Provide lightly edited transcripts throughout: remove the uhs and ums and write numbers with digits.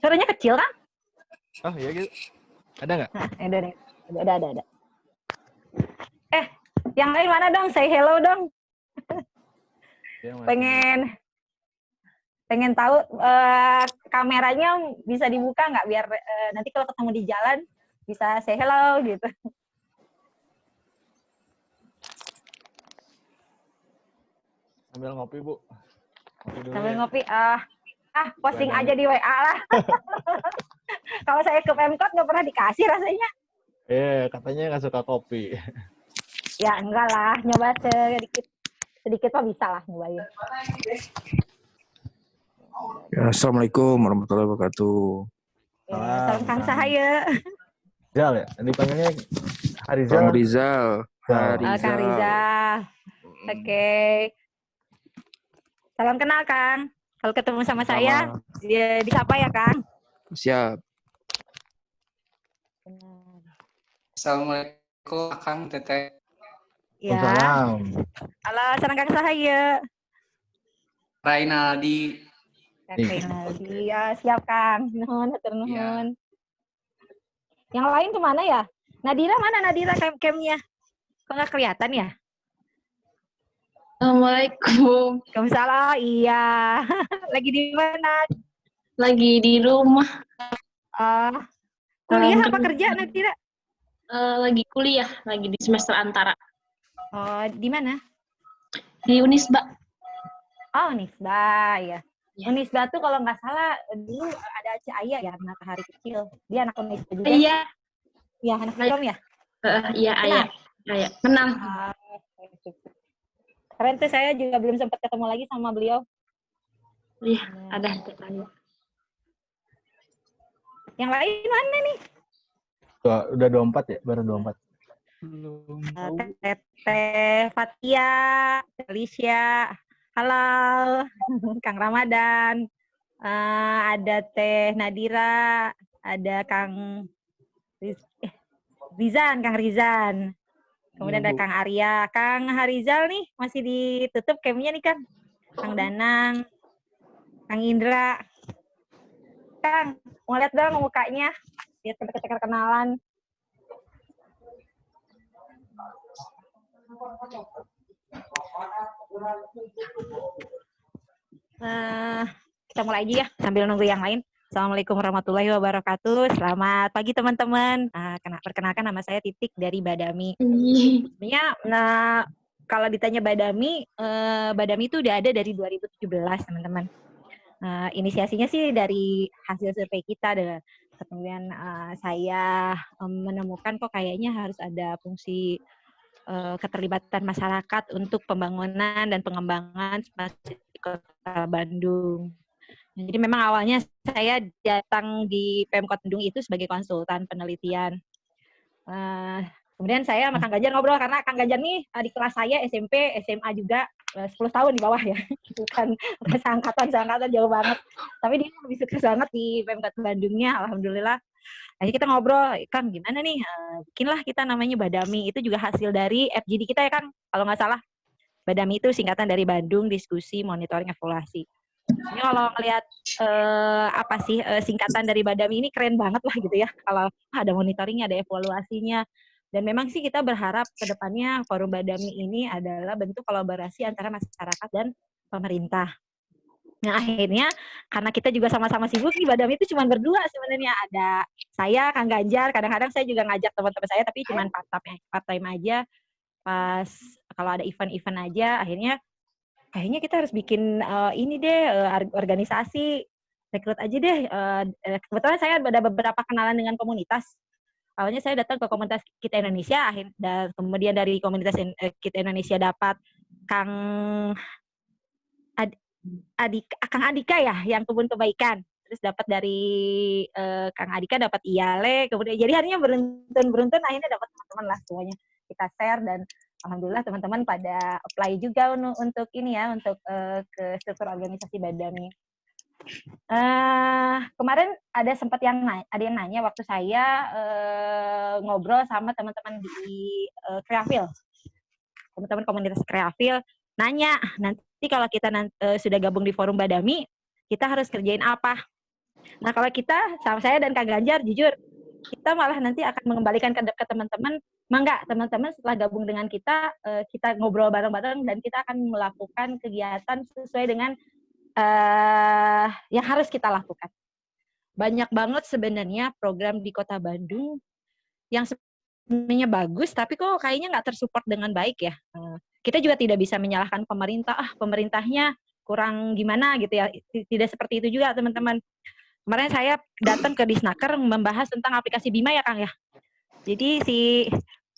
Suaranya kecil kan? Oh iya gitu. Ada nggak? Nah, ada. Yang lain mana dong? Say hello dong. Ya, pengen tahu kameranya bisa dibuka nggak biar nanti kalau ketemu di jalan bisa say hello gitu. Sambil ngopi, Bu. Sambil ngopi, posting Badan. aja di WA lah. Kalau saya ke Pemkot nggak pernah dikasih rasanya. Katanya nggak suka kopi. Ya enggak lah, nyoba sedikit mah bisa lah nyobain. Ya, Assalamualaikum warahmatullahi wabarakatuh. Ya, salam Kang Sahaya. Rizal ya? Dipanggilnya Harizal. Kang Rizal. Kang Rizal. Oke. Salam kenal, Kang. Kalau ketemu sama saya, dia disapa ya, Kang. Siap. Assalamualaikum, Kang Teteh. Ya. Halo, salam Kang Sahaya. Rainaldi. Rainaldi, ya siap Kang. Nuhun, hatur nuhun. Ya. Yang lain kemana ya? Nadira mana Nadira camnya? Kok nggak kelihatan ya? Assalamualaikum. Waalaikumsalam. Iya. Lagi di mana? Lagi di rumah. Kuliah apa kerja Nadira? Lagi kuliah, lagi di semester antara. Oh, di mana? Di Unisba. Oh, Unisba ya. Unisba tuh kalau nggak salah dulu ada Cahaya ya, Matahari Kecil. Dia anak Unisba juga. Iya. Iya, anak Film ya? Iya, Ayah. Kenal. Keren tuh, saya juga belum sempat ketemu lagi sama beliau. Iya, ada tetanya. Yang lain mana nih? Udah 24 ya? Baru 24. Belum tahu. Teteh Fatia, Alicia, halo, Kang Ramadan, ada Teh Nadira, ada Kang Rizan, Kang Rizan, kemudian ada Kang Arya, Kang Harizal nih masih ditutup camnya nih Kang, Kang Danang, Kang Indra, Kang mau lihat dong mukanya, biar kita kenalan. Kita mulai aja ya sambil nunggu yang lain. Assalamualaikum warahmatullahi wabarakatuh. Selamat pagi teman-teman. Perkenalkan nama saya Titik dari Badami. Sebenarnya kalau ditanya Badami, Badami itu udah ada dari 2017 teman-teman. Inisiasinya sih dari hasil survei kita. Kemudian saya menemukan kok kayaknya harus ada fungsi keterlibatan masyarakat untuk pembangunan dan pengembangan smart city Kota Bandung. Jadi memang awalnya saya datang di Pemkot Bandung itu sebagai konsultan penelitian. Kemudian saya sama Kang Ganjar ngobrol karena Kang Ganjar nih di kelas saya SMP, SMA juga 10 tahun di bawah ya. Bukan seangkatan jauh banget. Tapi dia lebih sukses banget di Pemkot Bandungnya, alhamdulillah. Akhirnya kita ngobrol, Kang gimana nih, bikinlah kita namanya Badami, itu juga hasil dari FGD kita ya Kang, kalau nggak salah. Badami itu singkatan dari Bandung Diskusi Monitoring Evaluasi. Ini kalau ngelihat singkatan dari Badami ini keren banget lah gitu ya, kalau ada monitoringnya, ada evaluasinya. Dan memang sih kita berharap ke depannya Forum Badami ini adalah bentuk kolaborasi antara masyarakat dan pemerintah. Nah akhirnya karena kita juga sama-sama sibuk nih Badami itu cuma berdua sebenarnya, ada saya, Kang Ganjar, kadang-kadang saya juga ngajak teman-teman saya tapi cuma part time aja, pas kalau ada event-event aja, akhirnya kita harus bikin ini deh, organisasi, rekrut aja deh. Kebetulan saya ada beberapa kenalan dengan komunitas. Awalnya saya datang ke komunitas Kita Indonesia, dan kemudian dari komunitas Kita Indonesia dapat Kang Kang Andika ya, yang Kebun Kebaikan. Terus dapat dari Kang Andika dapat IALE, kemudian jadi harinya beruntun akhirnya dapat teman-teman lah semuanya. Kita share dan alhamdulillah teman-teman pada apply juga untuk ini ya, untuk ke struktur organisasi Badami. Kemarin ada ada yang nanya waktu saya ngobrol sama teman-teman di Kreafil. Teman-teman komunitas Kreafil nanya, nanti kalau kita sudah gabung di Forum Badami, kita harus kerjain apa? Nah, kalau kita, sama saya dan Kak Ganjar, jujur, kita malah nanti akan mengembalikan ke teman-teman, enggak, teman-teman setelah gabung dengan kita, kita ngobrol bareng-bareng dan kita akan melakukan kegiatan sesuai dengan yang harus kita lakukan. Banyak banget sebenarnya program di Kota Bandung yang sebenarnya bagus, tapi kok kayaknya nggak tersupport dengan baik ya. Kita juga tidak bisa menyalahkan pemerintah, pemerintahnya kurang gimana gitu ya. Tidak seperti itu juga teman-teman. Kemarin saya datang ke Disnaker membahas tentang aplikasi Bima ya Kang ya. Jadi si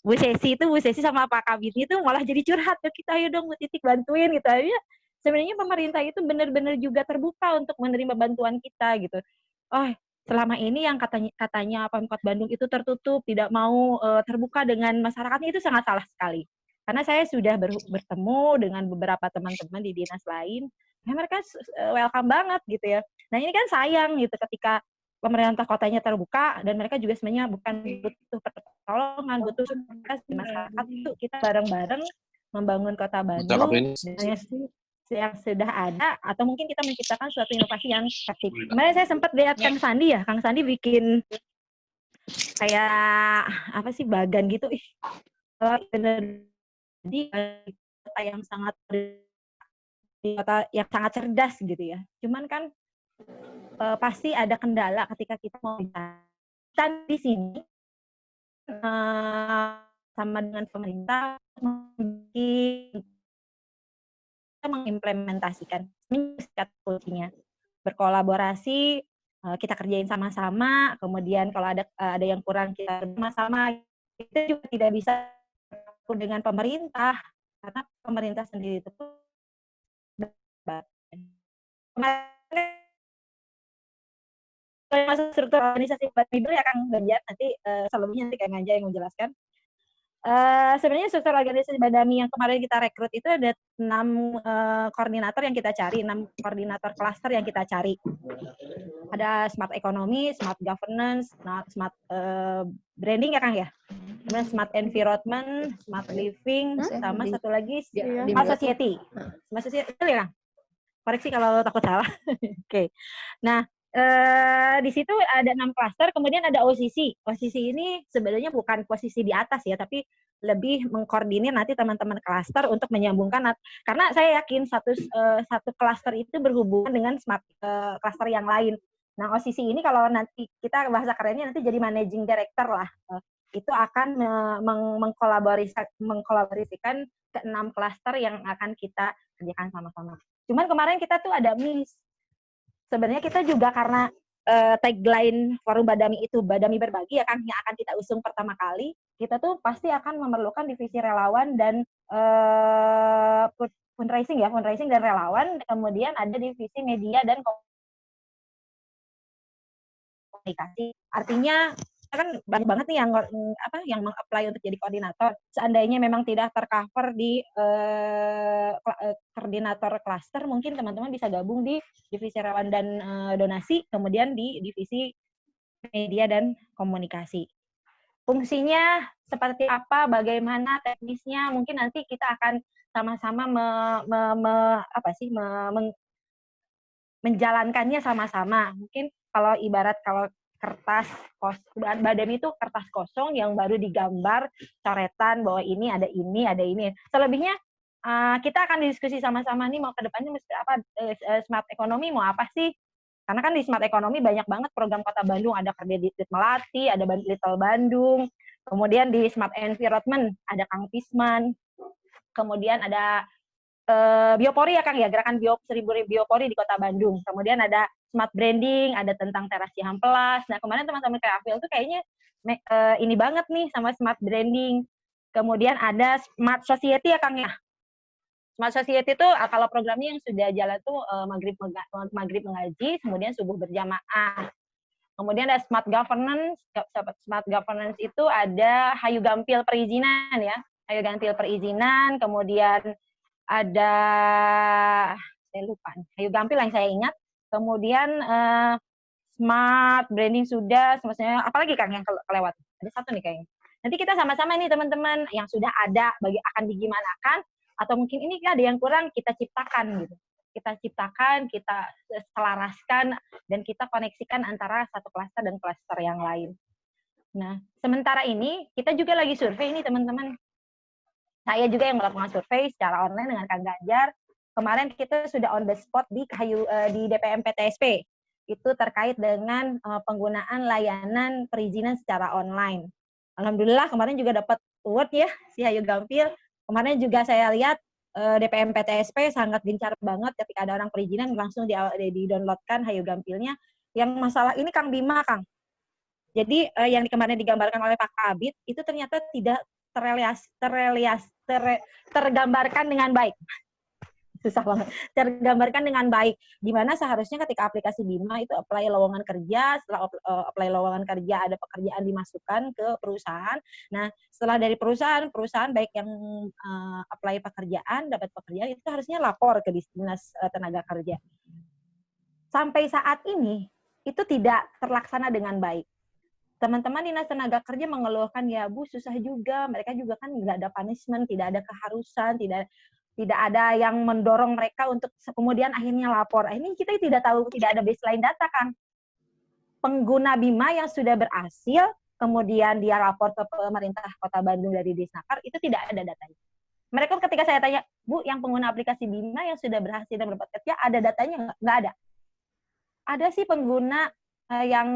Bu Sesi sama Pak Kabit itu malah jadi curhat ke kita, ayo dong Bu Titik bantuin gitu. Ya, sebenarnya pemerintah itu benar-benar juga terbuka untuk menerima bantuan kita gitu. Oh, selama ini yang katanya Pemkot Bandung itu tertutup, tidak mau terbuka dengan masyarakatnya, itu sangat salah sekali. Karena saya sudah bertemu dengan beberapa teman-teman di dinas lain, ya mereka welcome banget gitu ya. Nah ini kan sayang gitu ketika pemerintah kotanya terbuka dan mereka juga sebenarnya bukan butuh pertolongan, butuh sukses di masyarakat, itu kita bareng-bareng membangun Kota Bandung yang sudah ada, atau mungkin kita menciptakan suatu inovasi yang kreatif. Kemarin saya sempat lihat Kang Sandi ya, Kang Sandi bikin kayak apa sih, bagan gitu, jadi kota yang sangat cerdas gitu ya. Cuman kan pasti ada kendala ketika kita mau kita di sini sama dengan pemerintah kita mengimplementasikan kuncinya berkolaborasi, kita kerjain sama-sama, kemudian kalau ada yang kurang kita sama-sama. Kita juga tidak bisa dengan pemerintah karena pemerintah sendiri itu masuk struktur organisasi Badmibel ya Kang Ganjar, nanti selebihnya nanti Kang Ganjar yang menjelaskan. Sebenarnya struktur organisasi Badami yang kemarin kita rekrut itu ada 6 koordinator yang kita cari, 6 koordinator klaster yang kita cari. Ada smart economy, smart governance, smart branding ya Kang ya, kemudian smart environment, smart living, sama satu lagi smart society. Smart society itu ya Kang? Koreksi kalau takut salah. Oke. Nah, di situ ada 6 klaster, kemudian ada OCC. OCC ini sebenarnya bukan posisi di atas ya, tapi lebih mengkoordinir nanti teman-teman klaster untuk menyambungkan, karena saya yakin satu klaster itu berhubungan dengan smart klaster yang lain. Nah, OCC ini kalau nanti kita bahasa kerennya nanti jadi managing director lah. Itu akan mengkolaborasikan ke 6 klaster yang akan kita kerjakan sama-sama. Cuman kemarin kita tuh ada miss. Sebenarnya kita juga karena tagline Forum Badami itu Badami Berbagi ya Kang, yang akan kita usung pertama kali, kita tuh pasti akan memerlukan divisi relawan dan fundraising dan relawan, kemudian ada divisi media dan komunikasi. Artinya kan banyak banget nih yang meng-apply untuk jadi koordinator. Seandainya memang tidak tercover di koordinator klaster, mungkin teman-teman bisa gabung di divisi relawan dan donasi, kemudian di divisi media dan komunikasi. Fungsinya seperti apa, bagaimana teknisnya, mungkin nanti kita akan sama-sama menjalankannya sama-sama. Mungkin kalau kertas Badami itu kertas kosong yang baru digambar coretan bahwa ini ada ini, ada ini. Selebihnya kita akan diskusi sama-sama nih mau ke depannya mesti apa, smart economy mau apa sih? Karena kan di smart economy banyak banget program Kota Bandung, ada Kredit Melati, ada Little Bandung. Kemudian di smart environment ada Kang Pisman. Kemudian ada Biopori ya Kang ya, gerakan 1000 Biopori di Kota Bandung. Kemudian ada smart branding, ada tentang teras Cihampelas. Nah, kemarin teman-teman kayak Afil tuh kayaknya ini banget nih sama smart branding. Kemudian ada smart society ya Kang ya. Smart society itu kalau programnya yang sudah jalan tuh maghrib mengaji, kemudian subuh berjamaah. Kemudian ada smart governance. Smart governance itu ada Hayu Gampil perizinan ya. Hayu Gampil perizinan, kemudian ada saya lupa Hayu Gampil yang saya ingat, kemudian smart branding sudah, maksudnya apalagi Kang yang kelewat, ada satu nih kayaknya. Nanti kita sama-sama nih teman-teman yang sudah ada akan digimanakan, atau mungkin ini ada yang kurang kita ciptakan gitu. kita ciptakan, kita selaraskan, dan kita koneksikan antara satu klaster dan klaster yang lain. Nah, sementara ini kita juga lagi survei ini teman-teman. Saya juga yang melakukan survei secara online dengan Kang Ganjar. Kemarin kita sudah on the spot di DPM PTSP. Itu terkait dengan penggunaan layanan perizinan secara online. Alhamdulillah kemarin juga dapat award ya si Hayu Gampil. Kemarin juga saya lihat DPM PTSP sangat gencar banget ketika ada orang perizinan langsung di-downloadkan Hayu Gampilnya. Yang masalah ini Kang Bima, Kang. Jadi yang kemarin digambarkan oleh Pak Kabit itu ternyata tidak tergambarkan dengan baik. Susah banget. Tergambarkan dengan baik. Di mana seharusnya ketika aplikasi Bima itu apply lowongan kerja, setelah apply lowongan kerja ada pekerjaan dimasukkan ke perusahaan. Nah, setelah dari perusahaan baik yang apply pekerjaan, dapat pekerjaan itu harusnya lapor ke Dinas Tenaga Kerja. Sampai saat ini itu tidak terlaksana dengan baik. Teman-teman Dinas Tenaga Kerja mengeluhkan, ya Bu, susah juga. Mereka juga kan nggak ada punishment, tidak ada keharusan, tidak ada yang mendorong mereka untuk kemudian akhirnya lapor. Ini kita tidak tahu, tidak ada baseline data kan. Pengguna Bima yang sudah berhasil, kemudian dia lapor ke pemerintah Kota Bandung dari Disnaker, itu tidak ada datanya. Mereka ketika saya tanya, Bu, yang pengguna aplikasi Bima yang sudah berhasil dan mendapat kerja, ada datanya? Nggak ada. Ada sih pengguna yang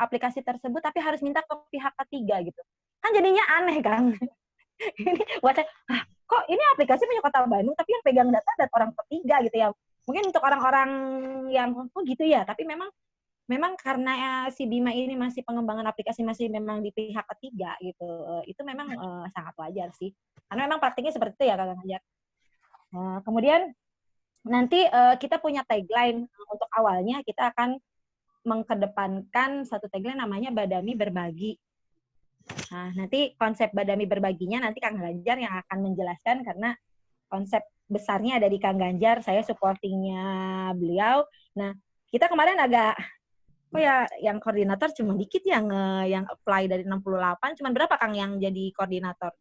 aplikasi tersebut tapi harus minta ke pihak ketiga gitu. Kan jadinya aneh kan. Ini buat saya, kok ini aplikasi punya Kota Bandung tapi yang pegang data ada orang ketiga gitu ya. Mungkin untuk orang-orang yang gitu ya, tapi memang karena si Bima ini masih pengembangan aplikasi masih memang di pihak ketiga gitu. Itu memang sangat wajar sih. Karena memang praktiknya seperti itu ya Kang Ganjar. Kemudian nanti kita punya tagline untuk awalnya kita akan mengkedepankan satu tagline namanya Badami Berbagi. Nah, nanti konsep Badami Berbaginya nanti Kang Ganjar yang akan menjelaskan karena konsep besarnya ada di Kang Ganjar, saya supportingnya beliau. Nah, kita kemarin agak yang koordinator cuma dikit yang apply dari 68, cuma berapa Kang yang jadi koordinator?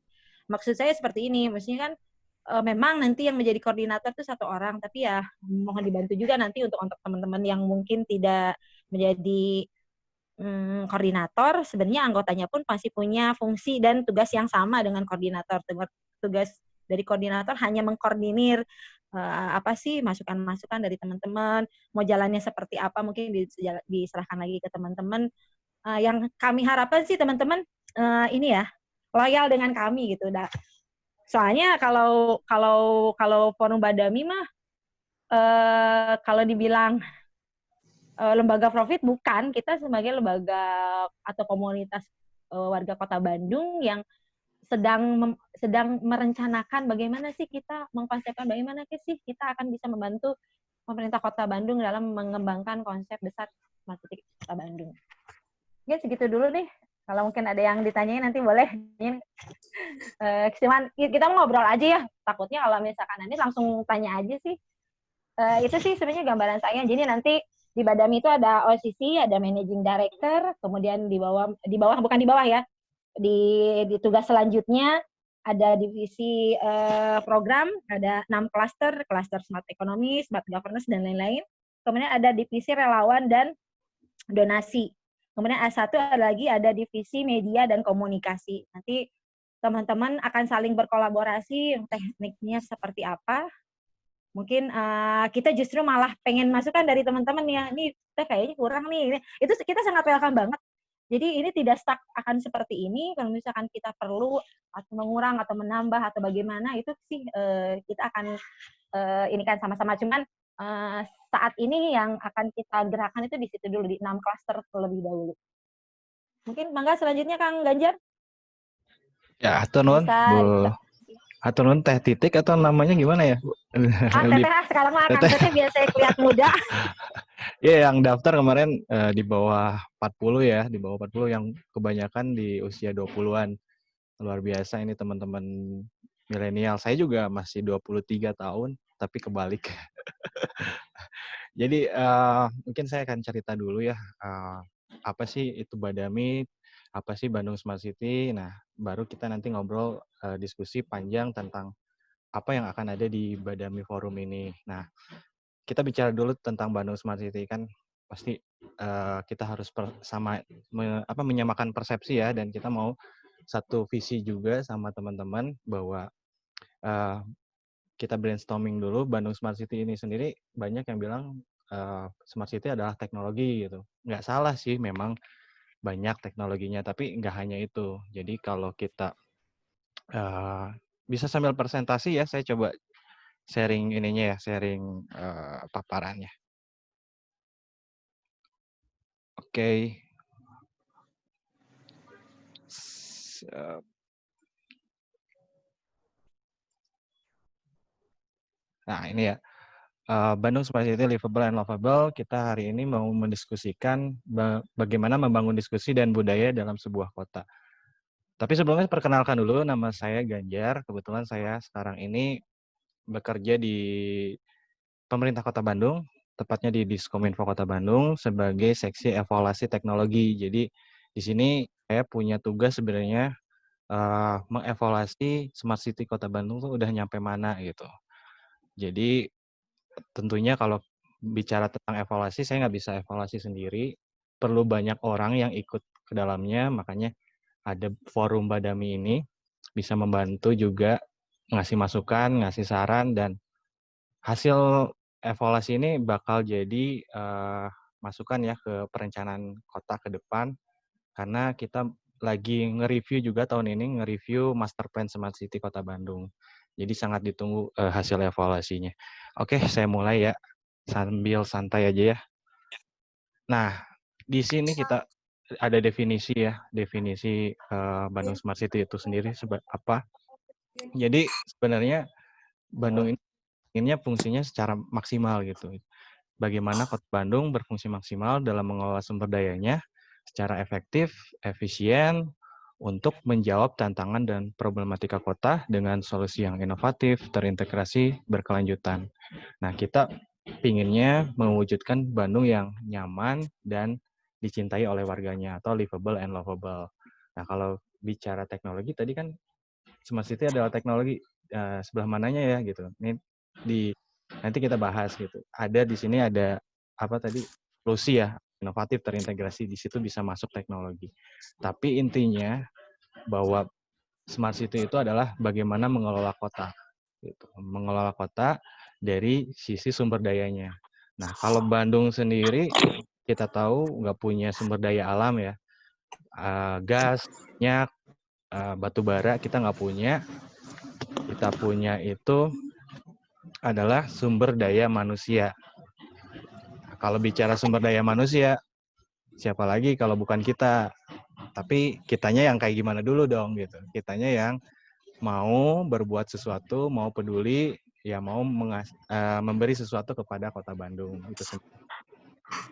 Maksud saya seperti ini, maksudnya kan memang nanti yang menjadi koordinator itu satu orang, tapi ya mohon dibantu juga nanti untuk teman-teman yang mungkin tidak menjadi koordinator, sebenarnya anggotanya pun masih punya fungsi dan tugas yang sama dengan koordinator. Tugas dari koordinator hanya mengkoordinir apa sih masukan-masukan dari teman-teman, mau jalannya seperti apa mungkin diserahkan lagi ke teman-teman. Yang kami harapkan sih teman-teman ini ya loyal dengan kami gitu. Soalnya kalau Forum Badami mah kalau dibilang lembaga profit bukan, kita sebagai lembaga atau komunitas warga Kota Bandung yang sedang merencanakan bagaimana sih kita mengkonsepkan bagaimana sih kita akan bisa membantu pemerintah Kota Bandung dalam mengembangkan konsep besar Smart City Kota Bandung. Ya segitu dulu nih. Kalau mungkin ada yang ditanyain nanti boleh. Cuman kita mau ngobrol aja ya. Takutnya kalau misalkan nanti langsung tanya aja sih. Itu sih sebenarnya gambaran saya. Jadi nanti di Badami itu ada OCC, ada Managing Director, kemudian di bawah bukan di bawah ya. Di tugas selanjutnya ada divisi program, ada 6 klaster Smart Economy, Smart Governance dan lain-lain. Kemudian ada divisi relawan dan donasi. Kemudian A1 lagi ada divisi media dan komunikasi. Nanti teman-teman akan saling berkolaborasi, tekniknya seperti apa. Mungkin kita justru malah pengen masukan dari teman-teman ya, ini kayaknya kurang nih. Itu kita sangat welcome banget. Jadi ini tidak stuck akan seperti ini. Kalau misalkan kita perlu atau mengurang atau menambah atau bagaimana, itu sih kita akan ini kan sama-sama. Cuman saat ini yang akan kita gerakan itu di situ dulu, di 6 klaster terlebih dahulu. Mungkin mangga selanjutnya Kang Ganjar. Ya, atur nuhun. Atur nuhun Teh Titik atau namanya gimana ya? Teteh sekarang mah Kang Teteh biasa kuliah muda. Ya, yang daftar kemarin di bawah 40 ya, di bawah 40 yang kebanyakan di usia 20-an. Luar biasa ini teman-teman milenial. Saya juga masih 23 tahun, tapi kebalik. Jadi mungkin saya akan cerita dulu ya, apa sih itu Badami, apa sih Bandung Smart City. Nah, baru kita nanti ngobrol diskusi panjang tentang apa yang akan ada di Badami Forum ini. Nah, kita bicara dulu tentang Bandung Smart City kan pasti kita harus menyamakan persepsi ya, dan kita mau satu visi juga sama teman-teman bahwa kita brainstorming dulu. Bandung Smart City ini sendiri banyak yang bilang Smart City adalah teknologi gitu. Nggak salah sih, memang banyak teknologinya, tapi nggak hanya itu. Jadi kalau kita bisa sambil presentasi ya, saya coba sharing ininya ya, sharing paparannya. Oke. Nah, ini ya. Bandung Smart City Livable and Lovable, kita hari ini mau mendiskusikan bagaimana membangun diskusi dan budaya dalam sebuah kota. Tapi sebelumnya perkenalkan dulu, nama saya Ganjar. Kebetulan saya sekarang ini bekerja di pemerintah Kota Bandung, tepatnya di Diskominfo Kota Bandung sebagai seksi evaluasi teknologi. Jadi di sini saya punya tugas sebenarnya mengevaluasi Smart City Kota Bandung tuh udah nyampe mana gitu. Jadi tentunya kalau bicara tentang evaluasi, saya nggak bisa evaluasi sendiri. Perlu banyak orang yang ikut ke dalamnya, makanya ada forum Badami ini bisa membantu juga ngasih masukan, ngasih saran, dan hasil evaluasi ini bakal jadi masukan ya ke perencanaan kota ke depan, karena kita lagi nge-review juga tahun ini, nge-review Master Plan Smart City Kota Bandung. Jadi sangat ditunggu hasil evaluasinya. Oke, saya mulai ya, sambil santai aja ya. Nah, di sini kita ada definisi ya, definisi Bandung Smart City itu sendiri apa. Jadi sebenarnya Bandung ini inginnya fungsinya secara maksimal gitu. Bagaimana Kota Bandung berfungsi maksimal dalam mengelola sumber dayanya secara efektif, efisien, untuk menjawab tantangan dan problematika kota dengan solusi yang inovatif, terintegrasi, berkelanjutan. Nah, kita pinginnya mewujudkan Bandung yang nyaman dan dicintai oleh warganya, atau livable and lovable. Nah, kalau bicara teknologi, tadi kan Smart City adalah teknologi, sebelah mananya ya gitu. Ini nanti kita bahas gitu. Ada di sini ada apa tadi, solusi ya, inovatif, terintegrasi, di situ bisa masuk teknologi. Tapi intinya bahwa Smart City itu adalah bagaimana mengelola kota. Gitu. Mengelola kota dari sisi sumber dayanya. Nah, kalau Bandung sendiri, kita tahu nggak punya sumber daya alam ya. Gas, minyak, batu bara kita nggak punya. Kita punya itu adalah sumber daya manusia. Nah, kalau bicara sumber daya manusia, siapa lagi kalau bukan kita? Tapi kitanya yang kayak gimana dulu dong gitu. Kitanya yang mau berbuat sesuatu, mau peduli, ya mau memberi sesuatu kepada Kota Bandung itu sendiri.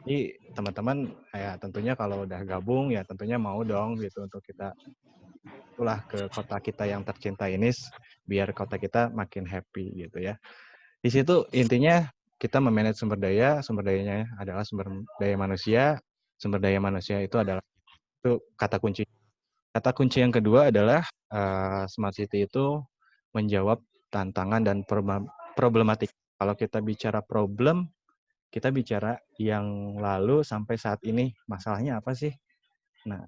Jadi teman-teman ya tentunya kalau udah gabung ya tentunya mau dong gitu untuk kita itulah ke kota kita yang tercinta ini, biar kota kita makin happy gitu ya. Di situ intinya kita memanage sumber dayanya adalah sumber daya manusia. Sumber daya manusia itu adalah itu kata kunci. Kata kunci yang kedua adalah Smart City itu menjawab tantangan dan problematik. Kalau kita bicara problem, kita bicara yang lalu sampai saat ini, masalahnya apa sih? Nah,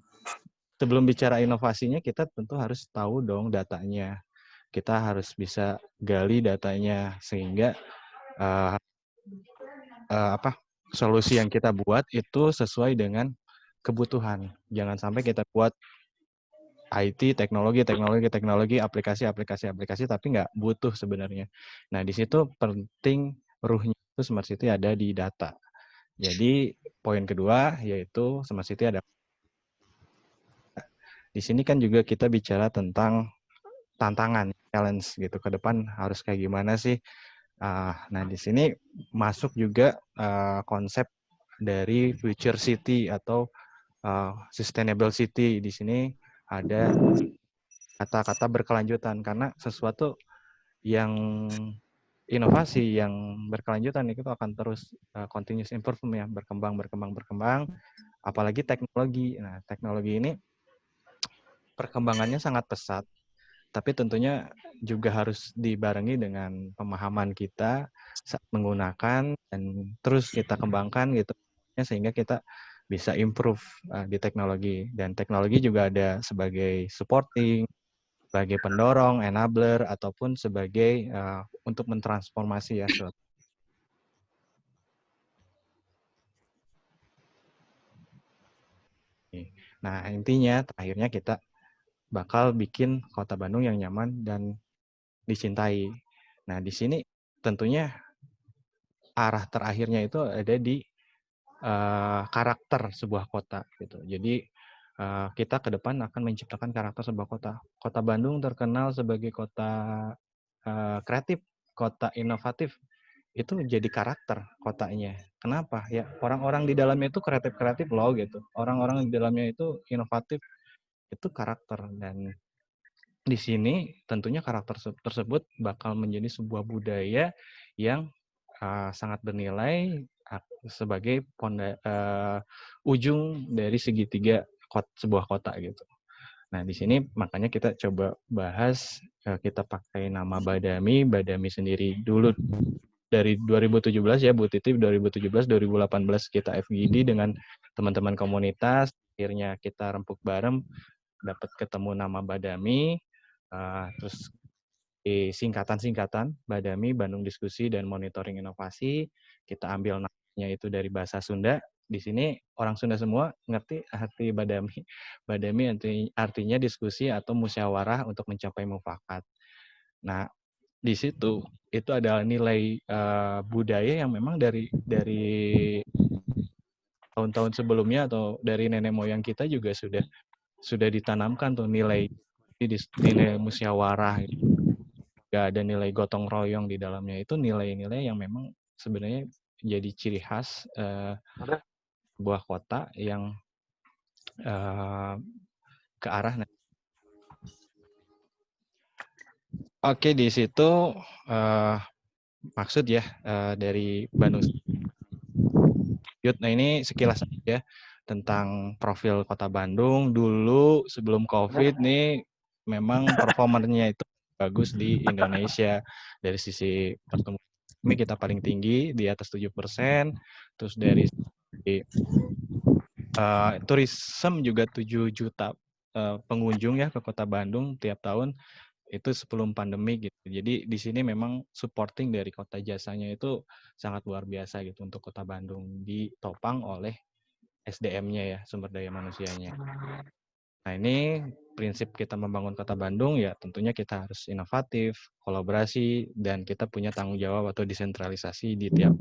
sebelum bicara inovasinya, kita tentu harus tahu dong datanya. Kita harus bisa gali datanya, sehingga solusi yang kita buat itu sesuai dengan kebutuhan. Jangan sampai kita buat IT, teknologi, aplikasi, tapi nggak butuh sebenarnya. Nah, di situ penting ruhnya itu Smart City ada di data. Jadi, poin kedua yaitu Smart City ada. Di sini kan juga kita bicara tentang tantangan, challenge gitu, ke depan harus kayak gimana sih. Nah, di sini masuk juga konsep dari future city atau sustainable city. Di sini ada kata-kata berkelanjutan, karena sesuatu yang inovasi yang berkelanjutan itu akan terus continuous improvement ya, berkembang. Apalagi teknologi. Nah, teknologi ini perkembangannya sangat pesat. tapi tentunya juga harus dibarengi dengan pemahaman kita saat menggunakan dan terus kita kembangkan gitu sehingga kita bisa improve di teknologi, dan teknologi juga ada sebagai supporting, sebagai pendorong, enabler, ataupun sebagai untuk mentransformasi ya. Nah, intinya terakhirnya kita bakal bikin kota Bandung yang nyaman dan dicintai. Nah, di sini tentunya arah terakhirnya itu ada di karakter sebuah kota gitu. Jadi kita ke depan akan menciptakan karakter sebuah kota. Kota Bandung terkenal sebagai kota kreatif, kota inovatif. Itu jadi karakter kotanya. Kenapa? Ya orang-orang di dalamnya itu kreatif-kreatif loh gitu. Orang-orang di dalamnya itu inovatif, itu karakter. Dan di sini tentunya karakter tersebut bakal menjadi sebuah budaya yang sangat bernilai sebagai ujung dari segitiga sebuah kota gitu. Nah, di sini makanya kita coba bahas, kita pakai nama Badami sendiri dulu dari 2017 ya Bu Titi, 2017-2018 kita FGD dengan teman-teman komunitas, akhirnya kita rempuk bareng, dapat ketemu nama Badami, terus di singkatan Badami, Bandung Diskusi dan Monitoring Inovasi, kita ambil namanya itu dari bahasa Sunda. Di sini orang Sunda semua ngerti arti Badami. Badami artinya diskusi atau musyawarah untuk mencapai mufakat. Nah, di situ itu adalah nilai budaya yang memang dari tahun-tahun sebelumnya atau dari nenek moyang kita juga sudah ditanamkan tuh nilai musyawarah, gak ada nilai gotong royong di dalamnya. Itu nilai-nilai yang memang sebenarnya jadi ciri khas sebuah kota yang ke arah. Oke, di situ maksud ya dari Bandung. Nah, ini sekilas aja tentang profil kota Bandung dulu sebelum COVID nih, memang performanya itu bagus di Indonesia. Dari sisi pertumbuhan ekonomi kita paling tinggi di atas 7%, terus dari sisi tourism juga 7 juta pengunjung ya ke kota Bandung tiap tahun, itu sebelum pandemi gitu. Jadi di sini memang supporting dari kota jasanya itu sangat luar biasa gitu untuk kota Bandung, ditopang oleh SDM-nya ya, sumber daya manusianya. Nah, ini prinsip kita membangun kota Bandung ya tentunya kita harus inovatif, kolaborasi, dan kita punya tanggung jawab atau desentralisasi di tiap.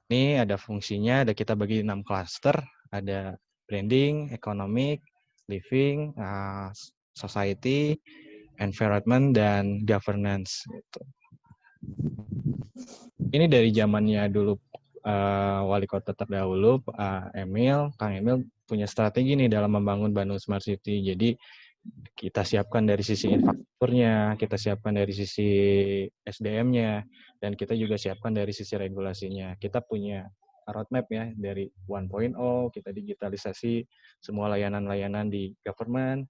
Ini ada fungsinya, ada kita bagi 6 klaster, ada branding, economic, living, society, environment, dan governance. Gitu. Ini dari zamannya dulu wali kota terdahulu, Kang Emil punya strategi nih dalam membangun Bandung Smart City. Jadi kita siapkan dari sisi infrastrukturnya, kita siapkan dari sisi SDM-nya, dan kita juga siapkan dari sisi regulasinya. Kita punya roadmap ya dari 1.0, kita digitalisasi semua layanan-layanan di government,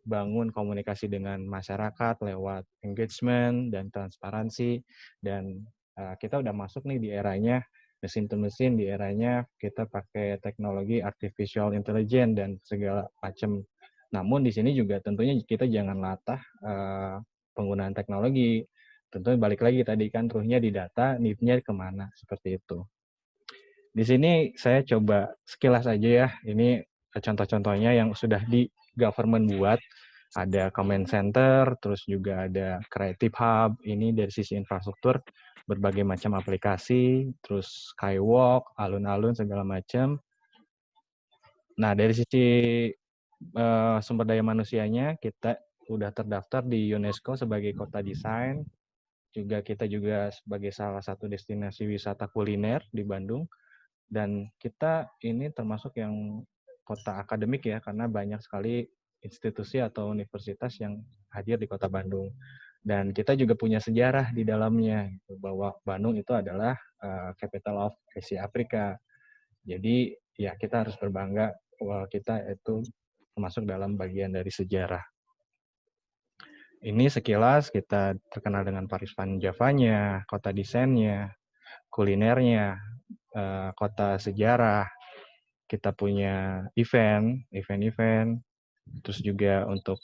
bangun komunikasi dengan masyarakat lewat engagement dan transparansi, dan kita udah masuk nih di eranya mesin to mesin, di eranya kita pakai teknologi artificial intelligence dan segala macam. Namun di sini juga tentunya kita jangan latah penggunaan teknologi. Tentunya balik lagi tadi kan ruhnya di data, need-nya kemana, seperti itu. Di sini saya coba sekilas aja ya, ini contoh-contohnya yang sudah di government buat. Ada comment center, terus juga ada creative hub, ini dari sisi infrastruktur, berbagai macam aplikasi, terus skywalk, alun-alun, segala macam. Nah, dari sisi sumber daya manusianya, kita udah terdaftar di UNESCO sebagai kota desain, kita juga sebagai salah satu destinasi wisata kuliner di Bandung, dan kita ini termasuk yang kota akademik ya, karena banyak sekali institusi atau universitas yang hadir di kota Bandung. Dan kita juga punya sejarah di dalamnya, bahwa Bandung itu adalah capital of Asia Afrika. Jadi ya kita harus berbangga bahwa kita itu termasuk dalam bagian dari sejarah. Ini sekilas kita terkenal dengan pariwisata Javanya, kota desainnya, kulinernya, kota sejarah. Kita punya event-event, terus juga untuk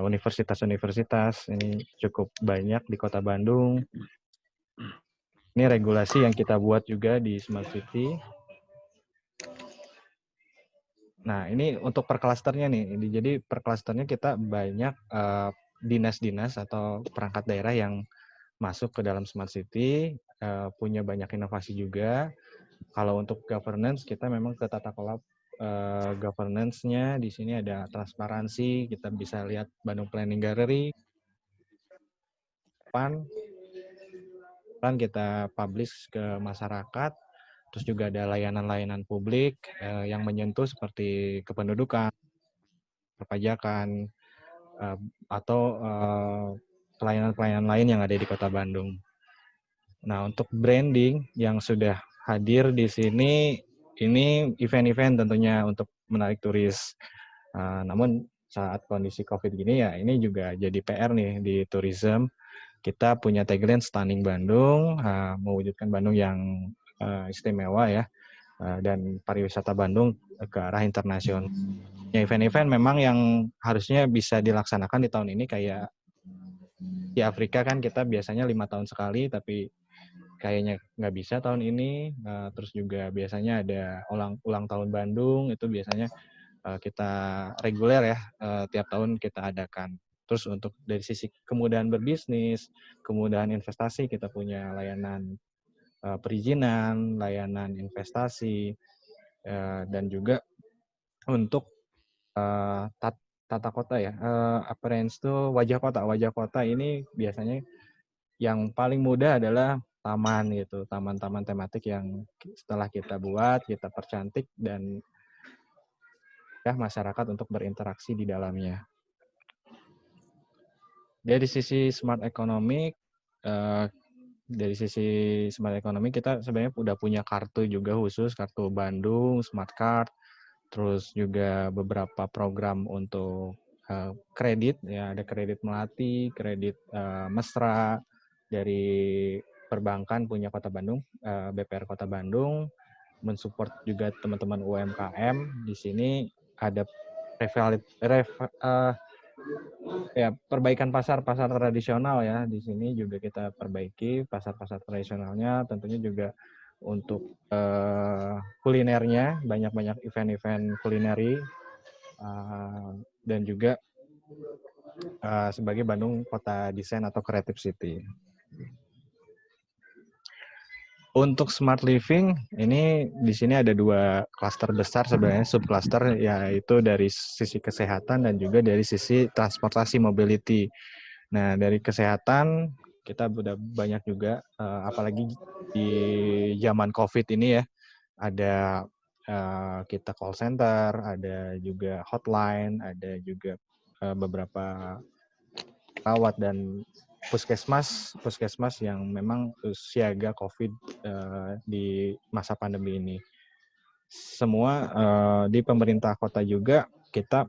universitas-universitas ini cukup banyak di Kota Bandung. Ini regulasi yang kita buat juga di Smart City. Nah, ini untuk per klasternya nih. Jadi per klasternya kita banyak dinas-dinas atau perangkat daerah yang masuk ke dalam Smart City, punya banyak inovasi juga. Kalau untuk governance, kita memang ke tata kelola governance-nya. Di sini ada transparansi, kita bisa lihat Bandung Planning Gallery. Kan kita publish ke masyarakat. Terus juga ada layanan-layanan publik yang menyentuh seperti kependudukan, perpajakan, atau pelayanan-pelayanan lain yang ada di Kota Bandung. Nah, untuk branding yang sudah hadir di sini, ini event-event tentunya untuk menarik turis. Namun saat kondisi COVID gini ya, ini juga jadi PR nih di tourism. Kita punya tagline Stunning Bandung, mewujudkan Bandung yang istimewa ya, dan pariwisata Bandung ke arah internasional. Ya, event-event memang yang harusnya bisa dilaksanakan di tahun ini kayak di Afrika kan kita biasanya 5 tahun sekali, tapi kayaknya nggak bisa tahun ini. Terus juga biasanya ada ulang tahun Bandung, itu biasanya kita reguler ya, tiap tahun kita adakan. Terus untuk dari sisi kemudahan berbisnis, kemudahan investasi, kita punya layanan perizinan, layanan investasi, dan juga untuk tata kota ya, appearance itu wajah kota. Wajah kota ini biasanya yang paling mudah adalah taman gitu, taman-taman tematik yang setelah kita buat, kita percantik dan ya masyarakat untuk berinteraksi di dalamnya. Dari sisi smart economic, kita sebenarnya udah punya kartu juga khusus, kartu Bandung, Smart Card, terus juga beberapa program untuk kredit, ya ada kredit Melati, kredit Mesra, dari perbankan punya Kota Bandung, BPR Kota Bandung, mensupport juga teman-teman UMKM. Di sini ada perbaikan pasar tradisional ya. Di sini juga kita perbaiki pasar tradisionalnya, tentunya juga untuk kulinernya, banyak-banyak event-event kulineri, dan juga sebagai Bandung Kota Desain atau Creative City. Untuk smart living, ini di sini ada 2 klaster besar sebenarnya, subklaster, yaitu dari sisi kesehatan dan juga dari sisi transportasi mobility. Nah, dari kesehatan kita udah banyak juga, apalagi di zaman COVID ini ya, ada kita call center, ada juga hotline, ada juga beberapa perawat dan puskesmas yang memang siaga COVID di masa pandemi ini. Semua di pemerintah kota juga kita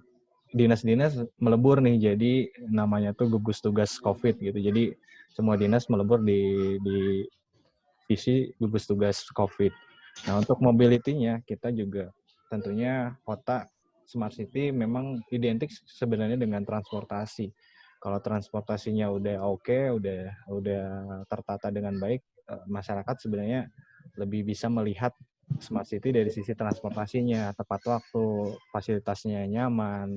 dinas-dinas melebur nih, jadi namanya tuh gugus tugas COVID gitu. Jadi semua dinas melebur di isi gugus tugas COVID. Nah, untuk mobility-nya kita juga tentunya kota Smart City memang identik sebenarnya dengan transportasi. Kalau transportasinya udah oke, udah tertata dengan baik, masyarakat sebenarnya lebih bisa melihat Smart City dari sisi transportasinya, tepat waktu, fasilitasnya nyaman.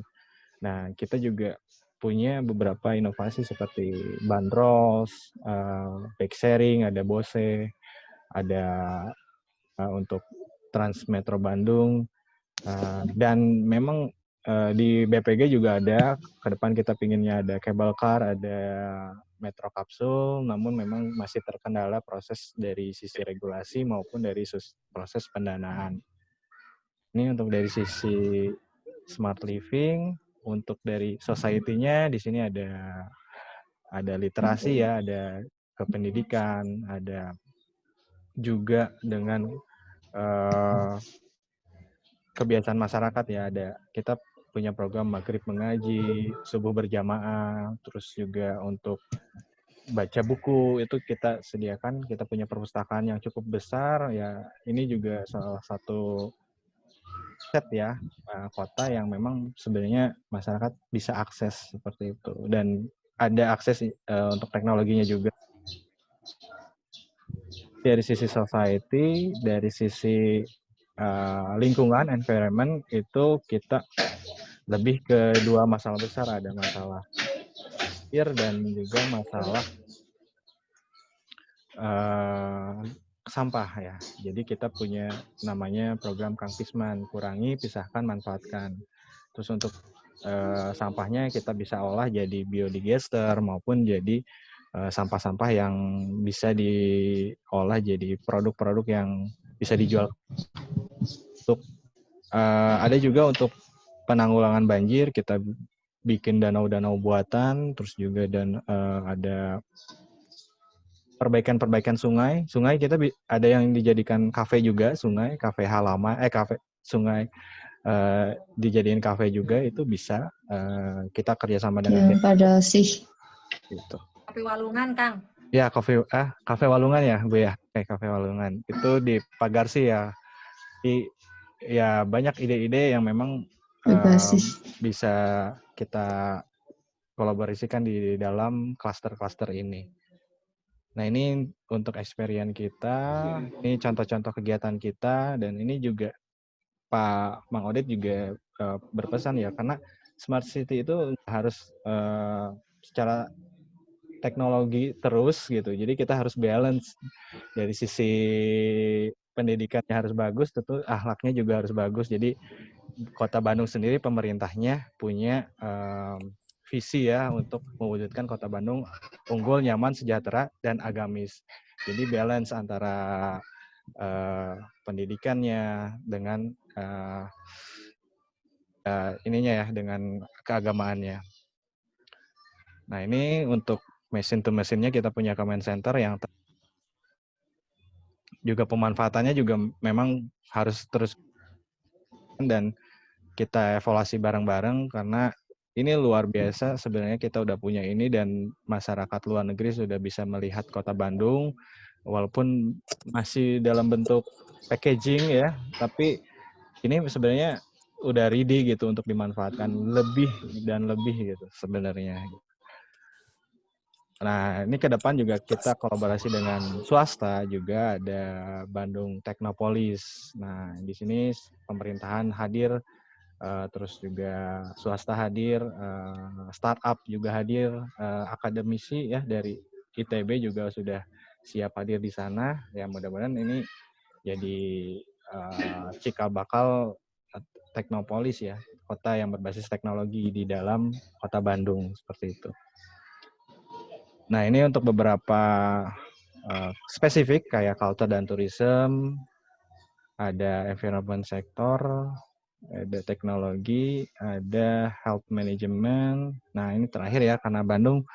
Nah, kita juga punya beberapa inovasi seperti bandros, bike sharing, ada Bose, ada untuk Trans Metro Bandung, dan memang di BPG juga ada, ke depan kita pinginnya ada cable car, ada metro kapsul, namun memang masih terkendala proses dari sisi regulasi maupun dari proses pendanaan. Ini untuk dari sisi smart living. Untuk dari society-nya di sini ada literasi ya, ada kependidikan, ada juga dengan kebiasaan masyarakat ya, ada kita punya program maghrib mengaji, subuh berjamaah, terus juga untuk baca buku itu kita sediakan. Kita punya perpustakaan yang cukup besar ya. Ini juga salah satu set ya kota yang memang sebenarnya masyarakat bisa akses seperti itu, dan ada akses untuk teknologinya juga. Dari sisi society, dari sisi lingkungan, environment, itu kita lebih ke dua masalah besar. Ada masalah air dan juga masalah sampah ya. Jadi kita punya namanya program Kang Pisman, kurangi, pisahkan, manfaatkan. Terus untuk sampahnya kita bisa olah jadi biodigester maupun jadi sampah-sampah yang bisa diolah jadi produk-produk yang bisa dijual. Untuk ada juga untuk penanggulangan banjir, kita bikin danau-danau buatan, terus juga ada perbaikan sungai. Sungai kita ada yang dijadikan kafe juga, kafe halaman, sungai dijadiin kafe juga, itu bisa. Kita kerjasama dengan pada sih. Gitu. Kafe Walungan, Kang. Ya, kafe Walungan ya, Bu ya. Kafe Walungan. Itu di Pagarsi ya. Ya banyak ide-ide yang memang bisa kita kolaborasikan di dalam klaster-klaster ini. Nah, ini untuk experience kita, ini contoh-contoh kegiatan kita, dan ini juga Pak Mang Oded juga berpesan ya, karena smart city itu harus secara teknologi terus gitu. Jadi kita harus balance dari sisi pendidikannya harus bagus, tentu akhlaknya juga harus bagus. Jadi Kota Bandung sendiri, pemerintahnya punya visi ya untuk mewujudkan Kota Bandung unggul, nyaman, sejahtera, dan agamis. Jadi balance antara pendidikannya dengan ininya ya, dengan keagamaannya. Nah, ini untuk mesin to mesinnya kita punya command center yang juga pemanfaatannya juga memang harus terus, dan kita evaluasi bareng-bareng, karena ini luar biasa sebenarnya kita udah punya ini, dan masyarakat luar negeri sudah bisa melihat Kota Bandung walaupun masih dalam bentuk packaging ya, tapi ini sebenarnya udah ready gitu untuk dimanfaatkan lebih dan lebih gitu sebenarnya. Nah, ini ke depan juga kita kolaborasi dengan swasta, juga ada Bandung Technopolis. Nah, di sini pemerintahan hadir, terus juga swasta hadir, startup juga hadir, akademisi ya dari ITB juga sudah siap hadir di sana. Ya, mudah-mudahan ini jadi cikal bakal Teknopolis ya, kota yang berbasis teknologi di dalam Kota Bandung, seperti itu. Nah, ini untuk beberapa spesifik kayak culture dan tourism, ada environment sector, ada teknologi, ada health management. Nah, ini terakhir ya, karena Bandung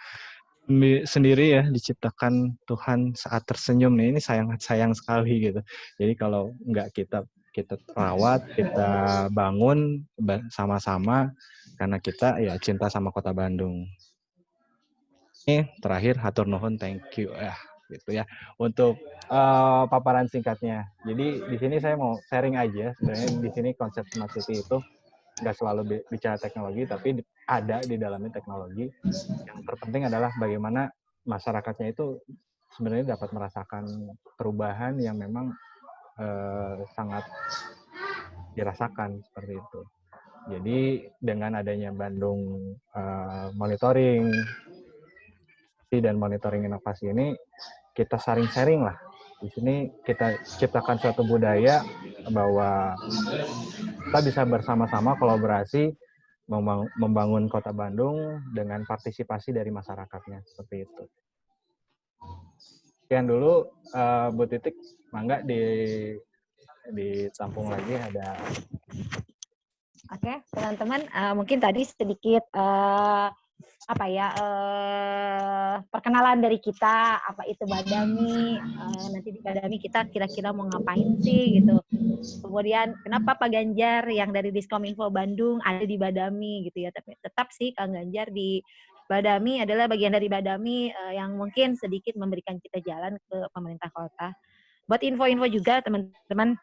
sendiri ya diciptakan Tuhan saat tersenyum nih, ini sayang sekali gitu. Jadi kalau nggak kita rawat, kita bangun sama-sama, karena kita ya cinta sama Kota Bandung. Ini terakhir, hatur nuhun, thank you ya, gitu ya untuk paparan singkatnya. Jadi di sini saya mau sharing aja, sebenarnya di sini konsep smart city itu nggak selalu bicara teknologi, tapi ada di dalamnya teknologi. Yang terpenting adalah bagaimana masyarakatnya itu sebenarnya dapat merasakan perubahan yang memang sangat dirasakan seperti itu. Jadi dengan adanya Bandung monitoring dan monitoring inovasi ini, kita sharing lah. Di sini kita ciptakan suatu budaya bahwa kita bisa bersama-sama kolaborasi membangun Kota Bandung dengan partisipasi dari masyarakatnya, seperti itu. Sekian dulu, Bu Titik, mangga ditampung lagi ada. Oke, teman-teman, mungkin tadi sedikit perkenalan dari kita, apa itu Badami, nanti di Badami kita kira-kira mau ngapain sih gitu. Kemudian kenapa Pak Ganjar yang dari Diskominfo Bandung ada di Badami gitu ya. Tapi tetap sih Kang Ganjar di Badami adalah bagian dari Badami yang mungkin sedikit memberikan kita jalan ke pemerintah kota. Buat info-info juga teman-teman.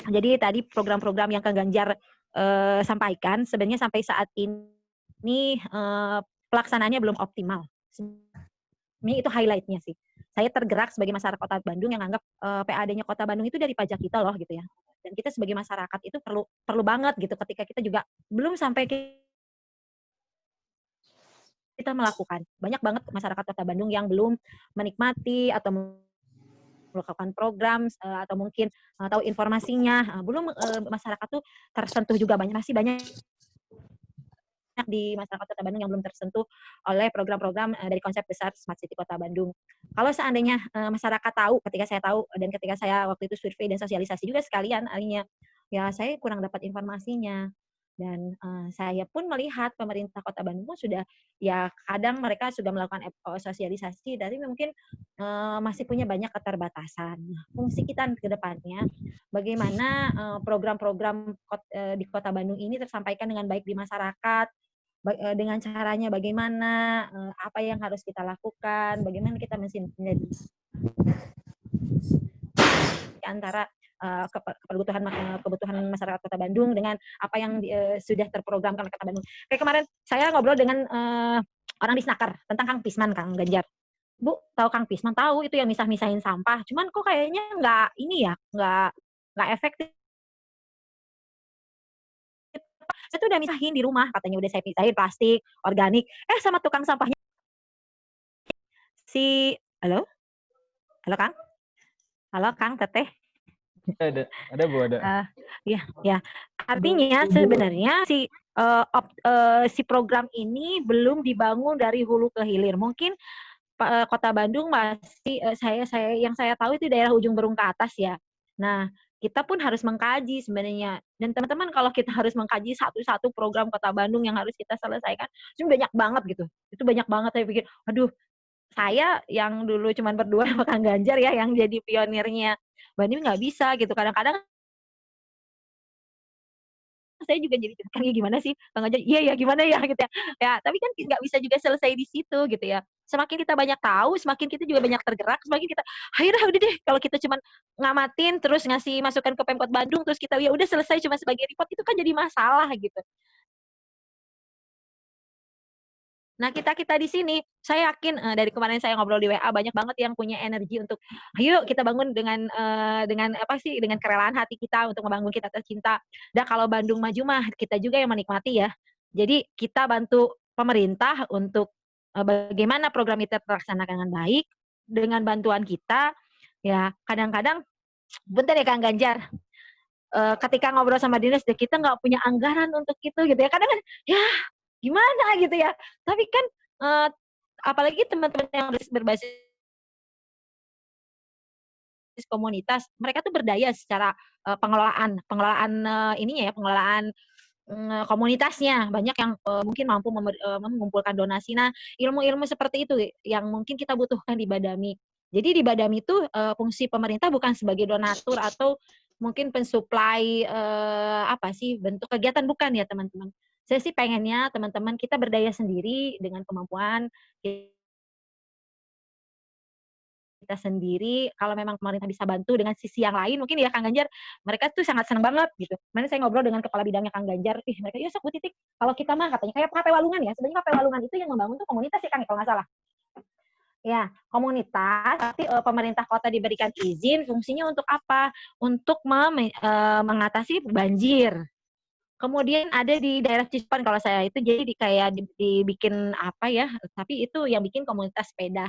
Jadi tadi program-program yang Kang Ganjar sampaikan sebenarnya sampai saat ini pelaksanaannya belum optimal. Ini itu highlight-nya sih. Saya tergerak sebagai masyarakat Kota Bandung yang anggap PAD-nya Kota Bandung itu dari pajak kita loh gitu ya. Dan kita sebagai masyarakat itu perlu banget gitu ketika kita juga belum sampai kita melakukan. Banyak banget masyarakat Kota Bandung yang belum menikmati atau melakukan program atau mungkin tahu informasinya. Belum masyarakat tuh tersentuh juga masih banyak di masyarakat Kota Bandung yang belum tersentuh oleh program-program dari konsep besar Smart City Kota Bandung. Kalau seandainya masyarakat tahu, ketika saya tahu dan ketika saya waktu itu survei dan sosialisasi juga sekalian akhirnya, ya saya kurang dapat informasinya. Dan saya pun melihat pemerintah Kota Bandung pun sudah, ya kadang mereka sudah melakukan sosialisasi, tapi mungkin masih punya banyak keterbatasan. Nah, fungsi kita ke depannya, bagaimana program-program di Kota Bandung ini tersampaikan dengan baik di masyarakat, dengan caranya bagaimana, apa yang harus kita lakukan, bagaimana kita mensinergi antara kebutuhan masyarakat Kota Bandung dengan apa yang sudah terprogramkan oleh Kota Bandung. Kayak kemarin saya ngobrol dengan orang di Snaker tentang Kang Pisman, Kang Ganjar. Bu, tahu Kang Pisman? Tahu itu yang misah-misahin sampah. Cuman kok kayaknya nggak efektif. Saya tuh udah misahin di rumah, katanya udah saya pisahin plastik, organik. Sama tukang sampahnya halo? Halo Kang? Halo Kang, Teteh? Ada Bu, ada. Ya. Artinya sebenarnya si program ini belum dibangun dari hulu ke hilir. Mungkin Kota Bandung masih yang saya tahu itu daerah ujung berung ke atas ya. Nah, kita pun harus mengkaji sebenarnya. Dan teman-teman kalau kita harus mengkaji satu-satu program Kota Bandung yang harus kita selesaikan, itu banyak banget gitu. Itu banyak banget saya pikir, aduh, saya yang dulu cuma berdua sama Kang Ganjar ya yang jadi pionirnya Bandung nggak bisa gitu. Kadang-kadang saya juga jadi Kang gimana sih Kang Ganjar? Iya ya gimana ya gitu ya. Ya, tapi kan nggak bisa juga selesai di situ gitu ya. Semakin kita banyak tahu, semakin kita juga banyak tergerak, semakin kita, ayo udah deh kalau kita cuma ngamatin terus ngasih masukan ke Pemkot Bandung terus kita ya udah selesai cuma sebagai report itu kan jadi masalah gitu. Nah, kita di sini, saya yakin dari kemarin saya ngobrol di WA banyak banget yang punya energi untuk, ayo kita bangun dengan dengan kerelaan hati kita untuk membangun kita tercinta. Dan kalau Bandung maju mah kita juga yang menikmati ya. Jadi kita bantu pemerintah untuk bagaimana program itu terlaksana dengan baik dengan bantuan kita. Ya kadang-kadang, bentar ya Kang Ganjar. Ketika ngobrol sama dinas, kita nggak punya anggaran untuk itu gitu ya. Kadang kan, ya gimana gitu ya. Tapi kan apalagi teman-teman yang berbasis komunitas, mereka tuh berdaya secara pengelolaan ininya ya, pengelolaan komunitasnya. Banyak yang mungkin mampu mengumpulkan donasi. Nah, ilmu-ilmu seperti itu yang mungkin kita butuhkan di Badami. Jadi di Badami itu fungsi pemerintah bukan sebagai donatur atau mungkin pensuplai bentuk kegiatan, bukan ya teman-teman. Saya sih pengennya teman-teman kita berdaya sendiri dengan kemampuan kita sendiri. Kalau memang pemerintah bisa bantu dengan sisi yang lain, mungkin ya Kang Ganjar, mereka tuh sangat senang banget gitu. Kemarin saya ngobrol dengan kepala bidangnya Kang Ganjar, mereka ya sok Bu Titik, kalau kita mah katanya kayak KP Walungan ya, sebenarnya KP Walungan itu yang membangun tuh komunitas ya Kang kalau nggak salah. Ya, komunitas, tapi pemerintah kota diberikan izin, fungsinya untuk apa? Untuk mengatasi banjir. Kemudian ada di daerah Cispan kalau saya itu jadi kayak dibikin apa ya, tapi itu yang bikin komunitas sepeda.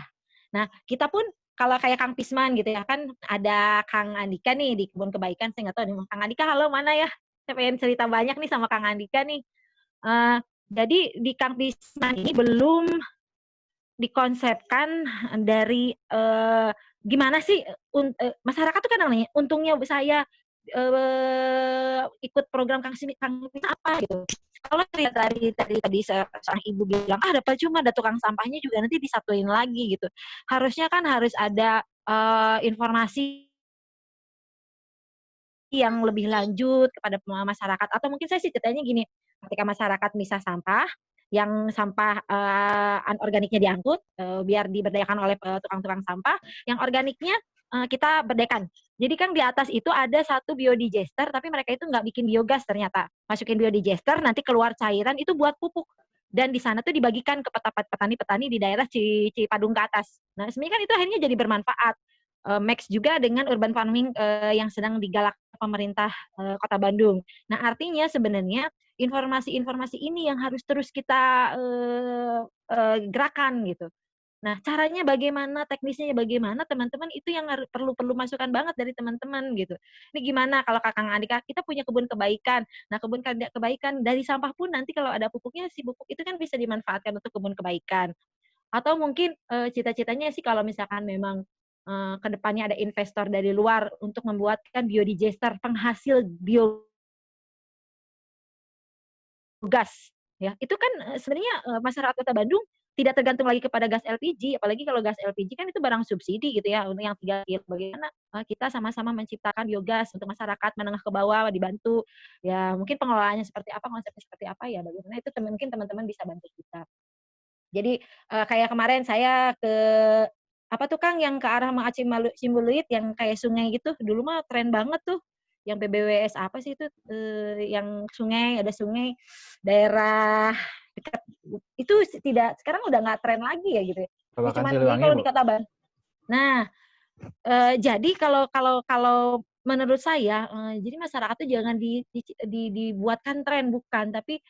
Nah, kita pun kalau kayak Kang Pisman gitu ya, kan ada Kang Andika nih di Kebun Kebaikan, saya nggak tahu nih, Kang Andika halo mana ya? Saya pengen cerita banyak nih sama Kang Andika nih. Jadi di Kang Pisman ini belum dikonsepkan dari gimana sih masyarakat tuh kan namanya untungnya saya ikut program Kang Pisman apa gitu. Kalau tadi seorang ibu bilang dapat cuma ada tukang sampahnya juga nanti disatuin lagi gitu. Harusnya kan harus ada informasi yang lebih lanjut kepada masyarakat. Atau mungkin saya sih ceritanya gini, ketika masyarakat misah sampah, yang sampah anorganiknya diangkut, biar diberdayakan oleh tukang-tukang sampah, yang organiknya kita berdayakan. Jadi kan di atas itu ada satu biodigester, tapi mereka itu nggak bikin biogas ternyata. Masukin biodigester, nanti keluar cairan itu buat pupuk. Dan di sana tuh dibagikan ke petani-petani di daerah Cipadung ke atas. Nah, sebenarnya kan itu akhirnya jadi bermanfaat. Match juga dengan urban farming yang sedang digalak pemerintah Kota Bandung. Nah, artinya sebenarnya informasi-informasi ini yang harus terus kita gerakan gitu. Nah, caranya bagaimana, teknisnya bagaimana, teman-teman itu yang perlu masukan banget dari teman-teman gitu. Ini gimana kalau Kakang Andika, kita punya kebun kebaikan. Nah, kebun kebaikan dari sampah pun nanti kalau ada pupuknya, si pupuk itu kan bisa dimanfaatkan untuk kebun kebaikan. Atau mungkin cita-citanya sih kalau misalkan memang ke depannya ada investor dari luar untuk membuatkan biodigester, penghasil biogas ya. Itu kan sebenarnya masyarakat Kota Bandung tidak tergantung lagi kepada gas LPG, apalagi kalau gas LPG kan itu barang subsidi gitu ya, untuk yang 3 kilo. Bagaimana kita sama-sama menciptakan biogas untuk masyarakat menengah ke bawah dibantu. Ya mungkin pengelolaannya seperti apa, konsepnya seperti apa ya bagaimana itu mungkin teman-teman bisa bantu kita. Jadi kayak kemarin saya ke apa tuh Kang yang ke arah Maa Cimbuluit yang kayak sungai gitu, dulu mah keren banget tuh. Yang PBWS apa sih itu yang sungai, ada sungai daerah dekat itu tidak sekarang udah nggak tren lagi ya gitu ya. Ini Babakan cuman ini Siliwangi, kalau Bu. di Kota Bandung. Nah, jadi kalau menurut saya jadi masyarakat tuh jangan dibuatkan tren bukan, tapi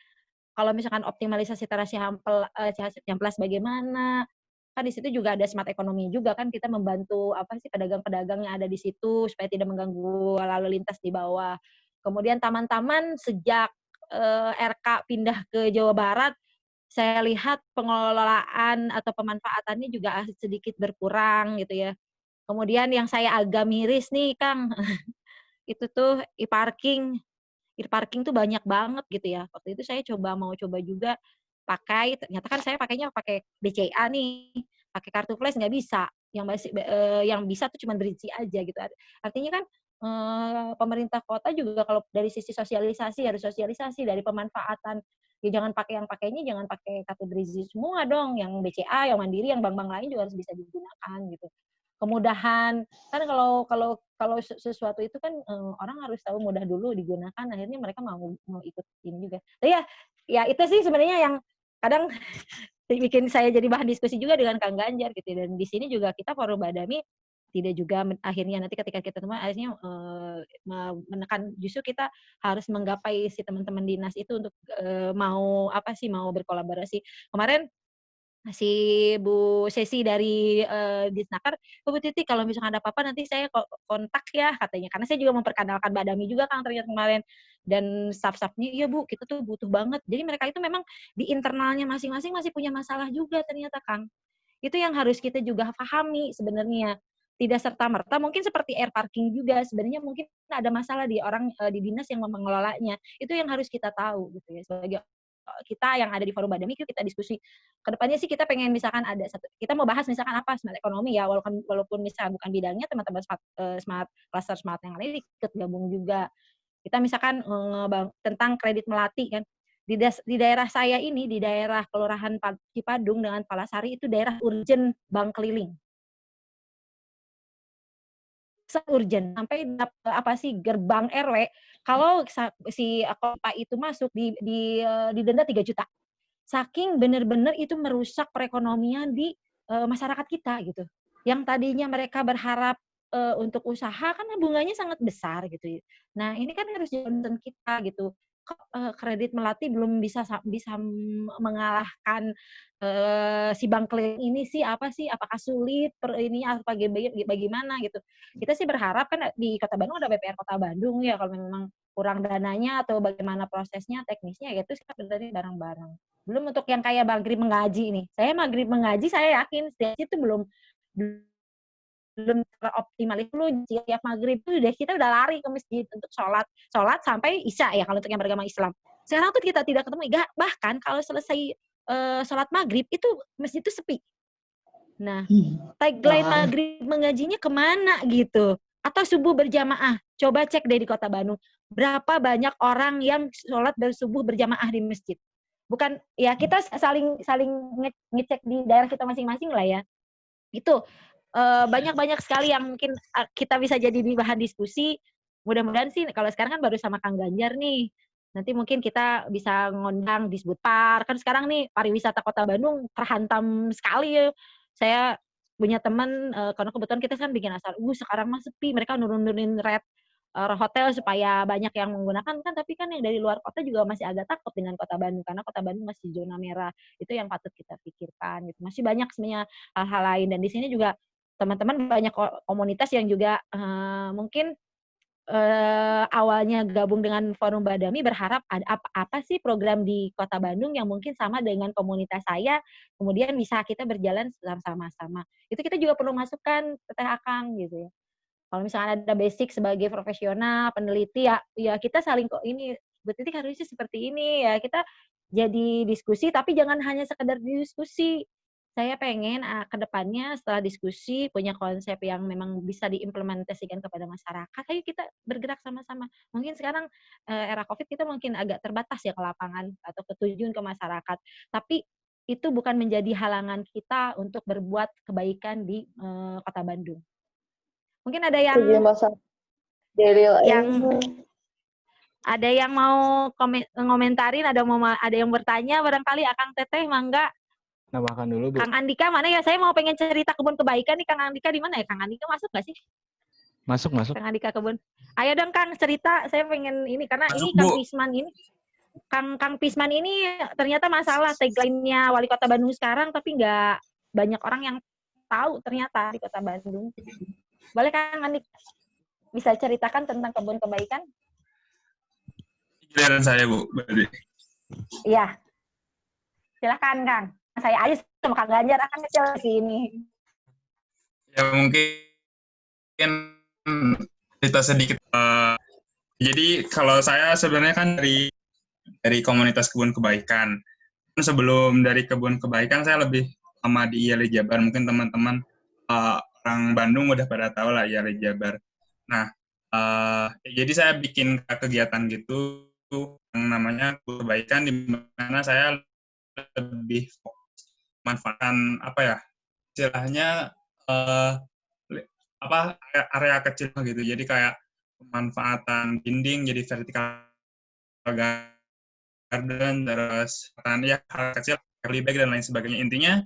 kalau misalkan optimalisasi terasi Cihampelas bagaimana, kan di situ juga ada smart ekonomi juga kan kita membantu apa sih pedagang-pedagang yang ada di situ supaya tidak mengganggu lalu lintas di bawah. Kemudian taman-taman sejak RK pindah ke Jawa Barat, saya lihat pengelolaan atau pemanfaatannya juga sedikit berkurang gitu ya. Kemudian yang saya agak miris nih Kang, itu tuh e-parking tuh banyak banget gitu ya. Waktu itu saya mau coba juga pakai, ternyata kan saya pakainya pakai BCA nih, pakai kartu flash nggak bisa. Yang bisa tuh cuma berisi aja gitu. Artinya kan pemerintah kota juga kalau dari sisi sosialisasi harus sosialisasi dari pemanfaatan. Ya jangan pakai yang pakainya jangan pakai kartu berisi semua dong, yang BCA, yang Mandiri, yang bank-bank lain juga harus bisa digunakan gitu. Kemudahan kan kalau sesuatu itu kan orang harus tahu mudah dulu digunakan, akhirnya mereka mau ikut ini juga. Tapi ya itu sih sebenarnya yang kadang bikin saya jadi bahan diskusi juga dengan Kang Ganjar gitu. Dan di sini juga kita Forum Badami tidak juga akhirnya nanti ketika kita temuan akhirnya menekan justru kita harus menggapai si teman-teman dinas itu untuk mau berkolaborasi. Kemarin si Bu Sesi dari Disnaker, Bu Titi kalau misalkan ada apa-apa nanti saya kontak ya katanya. Karena saya juga memperkenalkan Badami juga Kang ternyata kemarin. Dan staff-staffnya, iya Bu, kita tuh butuh banget. Jadi mereka itu memang di internalnya masing-masing masih punya masalah juga ternyata Kang. Itu yang harus kita juga pahami sebenarnya. Tidak serta-merta mungkin seperti air parking juga sebenarnya mungkin ada masalah di orang di dinas yang mengelolanya. Itu yang harus kita tahu gitu ya. Sebagai kita yang ada di Forum Badami itu kita diskusi. Kedepannya sih kita pengen misalkan ada kita mau bahas misalkan apa smart ekonomi ya walaupun misalkan bukan bidangnya teman-teman smart cluster smart yang lain ikut gabung juga. Kita misalkan tentang kredit melati kan. Di daerah saya ini, di daerah Kelurahan Cipadung dengan Palasari itu daerah urgent bank keliling. Urgent sampai gerbang RW kalau si Pak itu masuk didenda 3 juta. Saking benar-benar itu merusak perekonomian di masyarakat kita gitu. Yang tadinya mereka berharap untuk usaha kan bunganya sangat besar gitu. Nah, ini kan harus jadi concern kita gitu. Kredit melati belum bisa mengalahkan si bank keliling ini sih apa sih? Apakah sulit apa bagaimana gitu. Kita sih berharap kan di Kota Bandung ada BPR Kota Bandung ya kalau memang kurang dananya atau bagaimana prosesnya teknisnya ya itu kita benerin bareng-bareng. Belum untuk yang kayak maghrib mengaji nih. Saya maghrib mengaji saya yakin itu belum teroptimal itu tiap maghrib itu kita udah lari ke masjid untuk sholat sampai isya ya kalau untuk yang beragama Islam. Sekarang tuh kita tidak ketemu bahkan kalau selesai sholat maghrib itu masjid itu sepi. Nah, tagline maghrib mengajinya kemana gitu? Atau subuh berjamaah? Coba cek deh di Kota Bandung. Berapa banyak orang yang sholat bersubuh berjamaah di masjid? Bukan, ya kita saling ngecek di daerah kita masing-masing lah ya. Itu banyak-banyak sekali yang mungkin kita bisa jadi bahan diskusi. Mudah-mudahan sih kalau sekarang kan baru sama Kang Ganjar nih. Nanti mungkin kita bisa ngundang di Disbudpar. Kan sekarang nih pariwisata Kota Bandung terhantam sekali ya. Saya punya teman karena kebetulan kita kan bikin asal, sekarang mah sepi, mereka nurunin rate hotel supaya banyak yang menggunakan kan, tapi kan yang dari luar kota juga masih agak takut dengan Kota Bandung karena Kota Bandung masih zona merah. Itu yang patut kita pikirkan gitu. Masih banyak sebenarnya hal-hal lain dan di sini juga teman-teman banyak komunitas yang juga mungkin awalnya gabung dengan Forum Badami berharap ada apa sih program di Kota Bandung yang mungkin sama dengan komunitas saya, kemudian bisa kita berjalan sama-sama. Itu kita juga perlu masukkan ke Teh Akang gitu ya. Kalau misalnya ada basic sebagai profesional, peneliti ya kita saling kok ini, Bu Titik harusnya seperti ini ya. Kita jadi diskusi tapi jangan hanya sekedar diskusi. Saya pengen ke depannya setelah diskusi punya konsep yang memang bisa diimplementasikan kepada masyarakat. Ayo kita bergerak sama-sama. Mungkin sekarang era Covid kita mungkin agak terbatas ya ke lapangan atau ketujuan ke masyarakat. Tapi itu bukan menjadi halangan kita untuk berbuat kebaikan di Kota Bandung. Mungkin ada yang ada yang mau ngomentarin, ada yang bertanya barangkali Akang Teteh, mangga. Nambahkan dulu, Bu. Kang Andika mana ya? Saya mau pengen cerita kebun kebaikan nih. Kang Andika di mana ya? Kang Andika masuk nggak sih? Masuk. Kang Andika kebun. Ayo dong Kang cerita. Saya pengen ini karena Masuk, ini Kang Pisman ini. Kang Pisman ini ternyata masalah tagline-nya Wali Kota Bandung sekarang, tapi nggak banyak orang yang tahu ternyata di Kota Bandung. Boleh Kang Andika bisa ceritakan tentang kebun kebaikan? Giliran saya, Bu. Iya. Silakan Kang. Saya aja sama Kang Ganjar akan kecil di sini. Ya mungkin cerita sedikit. Jadi kalau saya sebenarnya kan dari komunitas kebun kebaikan. Sebelum dari kebun kebaikan saya lebih lama di IALI Jabar. Mungkin teman-teman orang Bandung udah pada tahu lah IALI Jabar. Nah, jadi saya bikin kegiatan gitu yang namanya kebun kebaikan, di mana saya lebih manfaatkan istilahnya area kecil gitu. Jadi kayak pemanfaatan dinding jadi vertical garden, terus ya hal kecil, early bag dan lain sebagainya. Intinya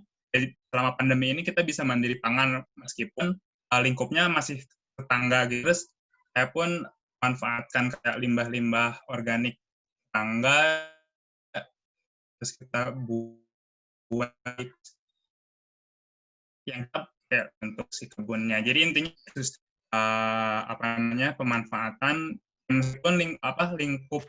selama pandemi ini kita bisa mandiri pangan meskipun lingkupnya masih tetangga gitu. Terus saya pun manfaatkan kayak limbah-limbah organik tetangga, terus kita buat yang kayak untuk si kebunnya. Jadi intinya pemanfaatan meskipun lingkup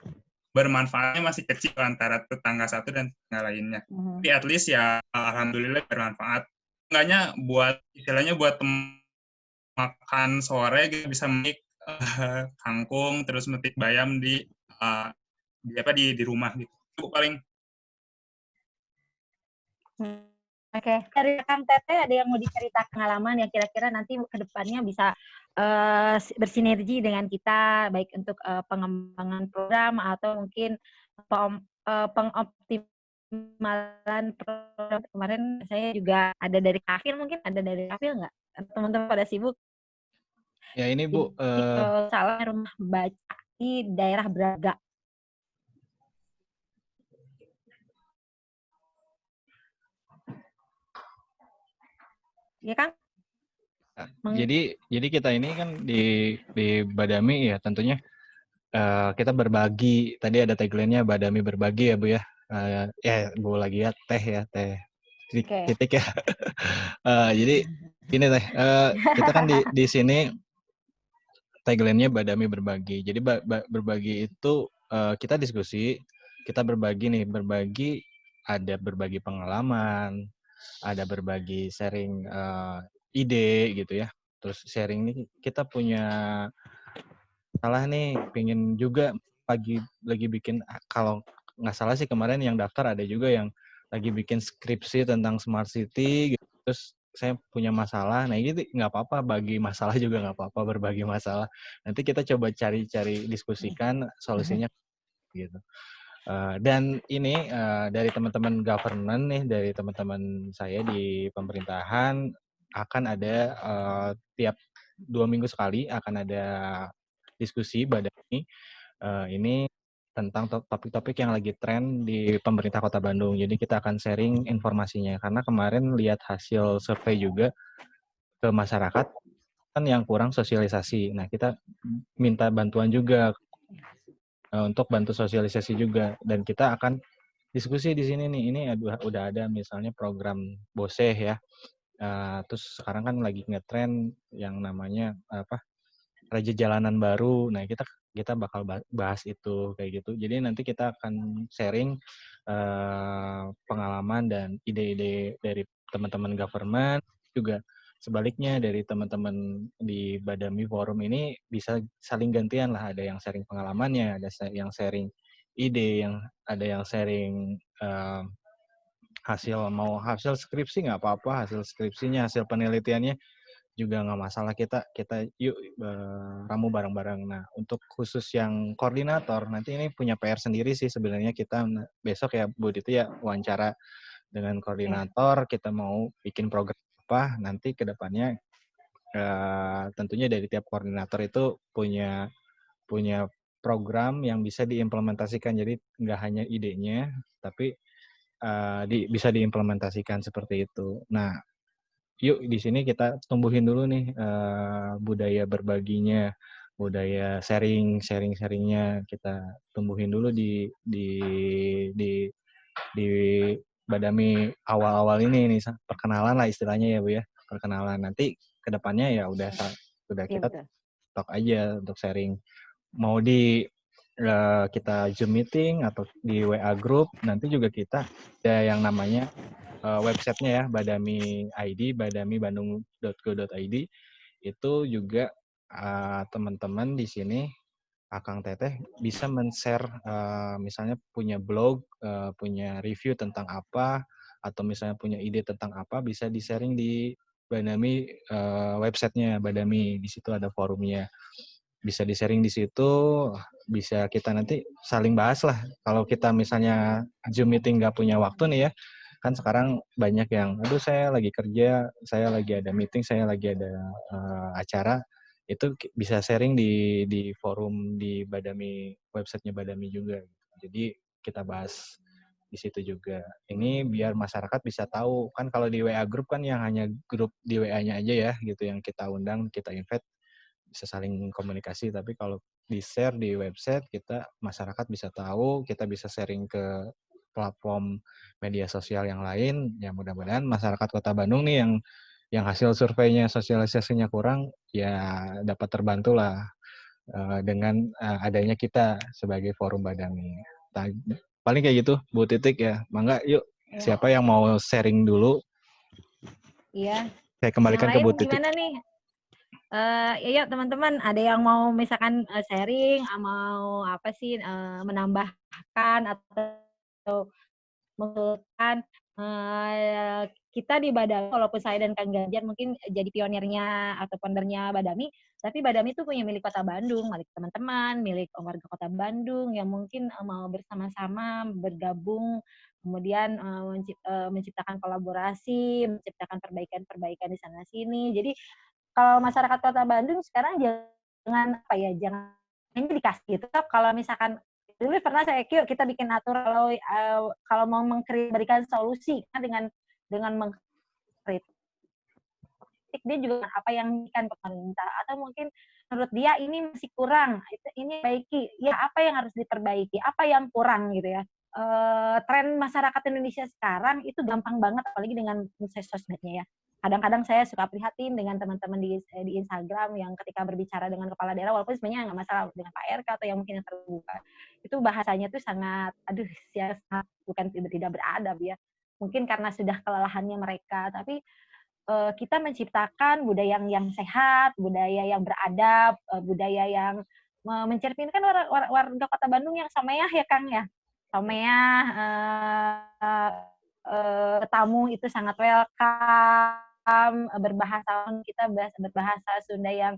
bermanfaatnya masih kecil antara tetangga satu dan tetangga lainnya. Tapi at least ya alhamdulillah bermanfaat. Enggaknya istilahnya buat makan sore gitu, bisa metik kangkung terus metik bayam di rumah gitu. Itu paling. Oke, dari Kang Teteh ada yang mau diceritakan pengalaman yang kira-kira nanti ke depannya bisa bersinergi dengan kita, baik untuk pengembangan program atau mungkin pengoptimalan program. Kemarin saya juga ada dari Kafil, mungkin ada dari Kafil nggak? Teman-teman pada sibuk. Ya ini Bu. Salah rumah baca di daerah Braga. Ya Kang? Jadi kita ini kan di Badami ya tentunya kita berbagi. Tadi ada tagline-nya Badami berbagi ya Bu ya. Ya Bu lagi ya Teh titik ya. Jadi ini Teh, kita kan di sini tagline-nya Badami berbagi. Jadi berbagi itu kita diskusi, kita berbagi ada berbagi pengalaman, ada berbagi sharing ide gitu ya. Terus sharing ini kita punya pengen juga lagi bikin, kalau nggak salah sih kemarin yang daftar ada juga yang lagi bikin skripsi tentang smart city gitu. Terus saya punya masalah, nah gitu nggak apa-apa, bagi masalah juga nggak apa-apa, berbagi masalah. Nanti kita coba cari-cari diskusikan solusinya gitu. Dan ini dari teman-teman government nih, dari teman-teman saya di pemerintahan akan ada tiap 2 minggu sekali akan ada diskusi Badami ini tentang topik-topik yang lagi tren di pemerintah Kota Bandung. Jadi kita akan sharing informasinya karena kemarin lihat hasil survei juga ke masyarakat kan yang kurang sosialisasi. Nah, kita minta bantuan juga untuk bantu sosialisasi juga dan kita akan diskusi di sini nih. Ini udah ada misalnya program Boseh ya. Terus sekarang kan lagi ngetren yang namanya apa? Raja Jalanan Baru. Nah, kita bakal bahas itu kayak gitu. Jadi nanti kita akan sharing pengalaman dan ide-ide dari teman-teman government, juga sebaliknya dari teman-teman di Badami Forum ini bisa saling gantian lah. Ada yang sharing pengalamannya, ada yang sharing ide, ada yang sharing hasil skripsi nggak apa-apa, hasil skripsinya, hasil penelitiannya juga nggak masalah, kita yuk ramu bareng-bareng. Nah, untuk khusus yang koordinator nanti ini punya PR sendiri sih sebenarnya. Kita besok ya Bu Diti ya wawancara dengan koordinator, kita mau bikin program apa nanti ke depannya. Tentunya dari tiap koordinator itu punya program yang bisa diimplementasikan, jadi nggak hanya idenya tapi bisa diimplementasikan seperti itu. Nah, yuk di sini kita tumbuhin dulu nih budaya berbaginya, budaya sharingnya kita tumbuhin dulu di Badami awal-awal ini nih, perkenalan lah istilahnya ya Bu ya, perkenalan. Nanti kedepannya ya udah kita talk aja untuk sharing. Mau di kita Zoom meeting atau di WA group, nanti juga kita ada yang namanya websitenya ya, Badami ID, badamibandung.go.id. Itu juga teman-teman di sini, Akang Teteh bisa men-share misalnya punya blog, punya review tentang apa, atau misalnya punya ide tentang apa, bisa di-sharing di Badami websitenya Badami. Di situ ada forumnya. Bisa di-sharing di situ, bisa kita nanti saling bahas lah. Kalau kita misalnya Zoom meeting nggak punya waktu nih ya, kan sekarang banyak yang, aduh saya lagi kerja, saya lagi ada meeting, saya lagi ada acara, itu bisa sharing di forum di Badami, websitenya Badami juga. Jadi kita bahas di situ juga. Ini biar masyarakat bisa tahu, kan kalau di WA group kan yang hanya grup di WA-nya aja ya gitu, yang kita undang, kita invite, bisa saling komunikasi. Tapi kalau di-share di website, masyarakat bisa tahu, kita bisa sharing ke platform media sosial yang lain. Ya mudah-mudahan masyarakat Kota Bandung nih yang hasil surveinya sosialisasinya kurang, ya dapat terbantu lah dengan adanya kita sebagai forum Badami. Paling kayak gitu Bu Titik ya. Mangga yuk, siapa yang mau sharing dulu? Iya. Saya kembalikan ke Bu Titik. Gimana nih? Ya teman-teman, ada yang mau misalkan sharing, mau apa sih menambahkan atau mengusulkan. Kita di Badami, walaupun saya dan Kang Ganjar mungkin jadi pionirnya atau foundernya Badami, tapi Badami itu punya milik Kota Bandung, milik teman-teman, milik warga Kota Bandung yang mungkin mau bersama-sama bergabung, kemudian menciptakan kolaborasi, menciptakan perbaikan-perbaikan di sana sini. Jadi kalau masyarakat Kota Bandung sekarang jangan ini dikasih gitu. Kalau misalkan dulu pernah kita bikin aturan kalau mau berikan solusi kan dengan mengkritik dia juga apa yang diinginkan pemerintah, atau mungkin menurut dia ini masih kurang, ini baiki ya, apa yang harus diperbaiki, apa yang kurang gitu ya. Tren masyarakat Indonesia sekarang itu gampang banget, apalagi dengan sosmednya ya. Kadang-kadang saya suka prihatin dengan teman-teman di Instagram yang ketika berbicara dengan kepala daerah, walaupun sebenarnya nggak masalah dengan Pak RK atau yang mungkin yang terbuka, itu bahasanya tuh sangat, sangat bukan tidak beradab ya. Mungkin karena sudah kelelahannya mereka, tapi kita menciptakan budaya yang sehat, budaya yang beradab, budaya yang mencerminkan warga Kota Bandung yang someah ya Kang ya. Someah, tamu itu sangat welcome, berbahasa kita berbahasa Sunda yang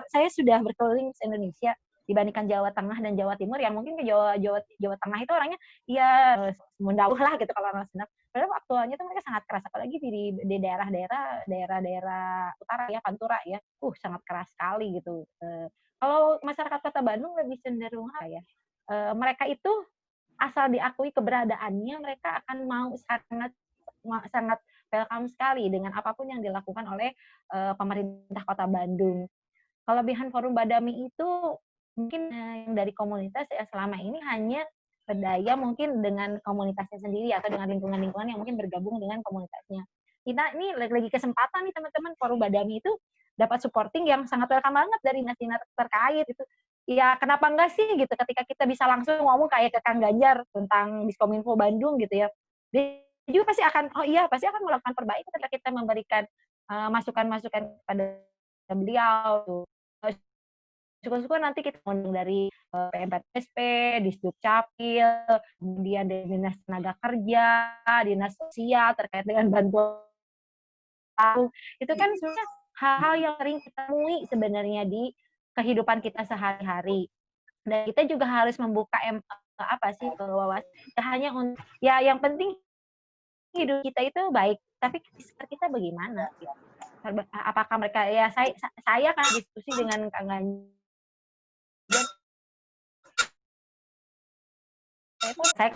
saya sudah berkeliling se Indonesia dibandingkan Jawa Tengah dan Jawa Timur yang mungkin ke Jawa Tengah itu orangnya ya Sundawuh lah gitu kalau orang Sunda. Padahal aktualnya tuh mereka sangat keras apalagi di daerah-daerah utara ya Pantura ya. Sangat keras sekali gitu. Kalau masyarakat Kota Bandung lebih cenderung apa ya? Mereka itu asal diakui keberadaannya mereka akan mau sangat welcome sekali dengan apapun yang dilakukan oleh pemerintah Kota Bandung. Kelebihan Forum Badami itu mungkin yang dari komunitas ya selama ini hanya berdaya mungkin dengan komunitasnya sendiri atau dengan lingkungan-lingkungan yang mungkin bergabung dengan komunitasnya. Kita ini lagi kesempatan nih teman-teman Forum Badami itu dapat supporting yang sangat welcome banget dari dinas-dinas terkait itu. Ya kenapa enggak sih gitu ketika kita bisa langsung ngomong kayak ke Kang Ganjar tentang Diskominfo Bandung gitu ya. Dia juga pasti akan melakukan perbaikan ketika kita memberikan masukan-masukan kepada beliau. Syukur-syukur nanti kita ngundang dari PM4SP, Disduk Capil, kemudian dari Dinas Tenaga Kerja, Dinas Sosial terkait dengan bantuan. Itu kan sebenarnya hal-hal yang sering kita temui sebenarnya di kehidupan kita sehari-hari. Dan kita juga harus membuka wawasan. Hanya untuk ya yang penting hidup kita itu baik, tapi sekitar kita bagaimana? Gitu. Apakah mereka ya saya kan diskusi dengan Kang Ganjar. Saya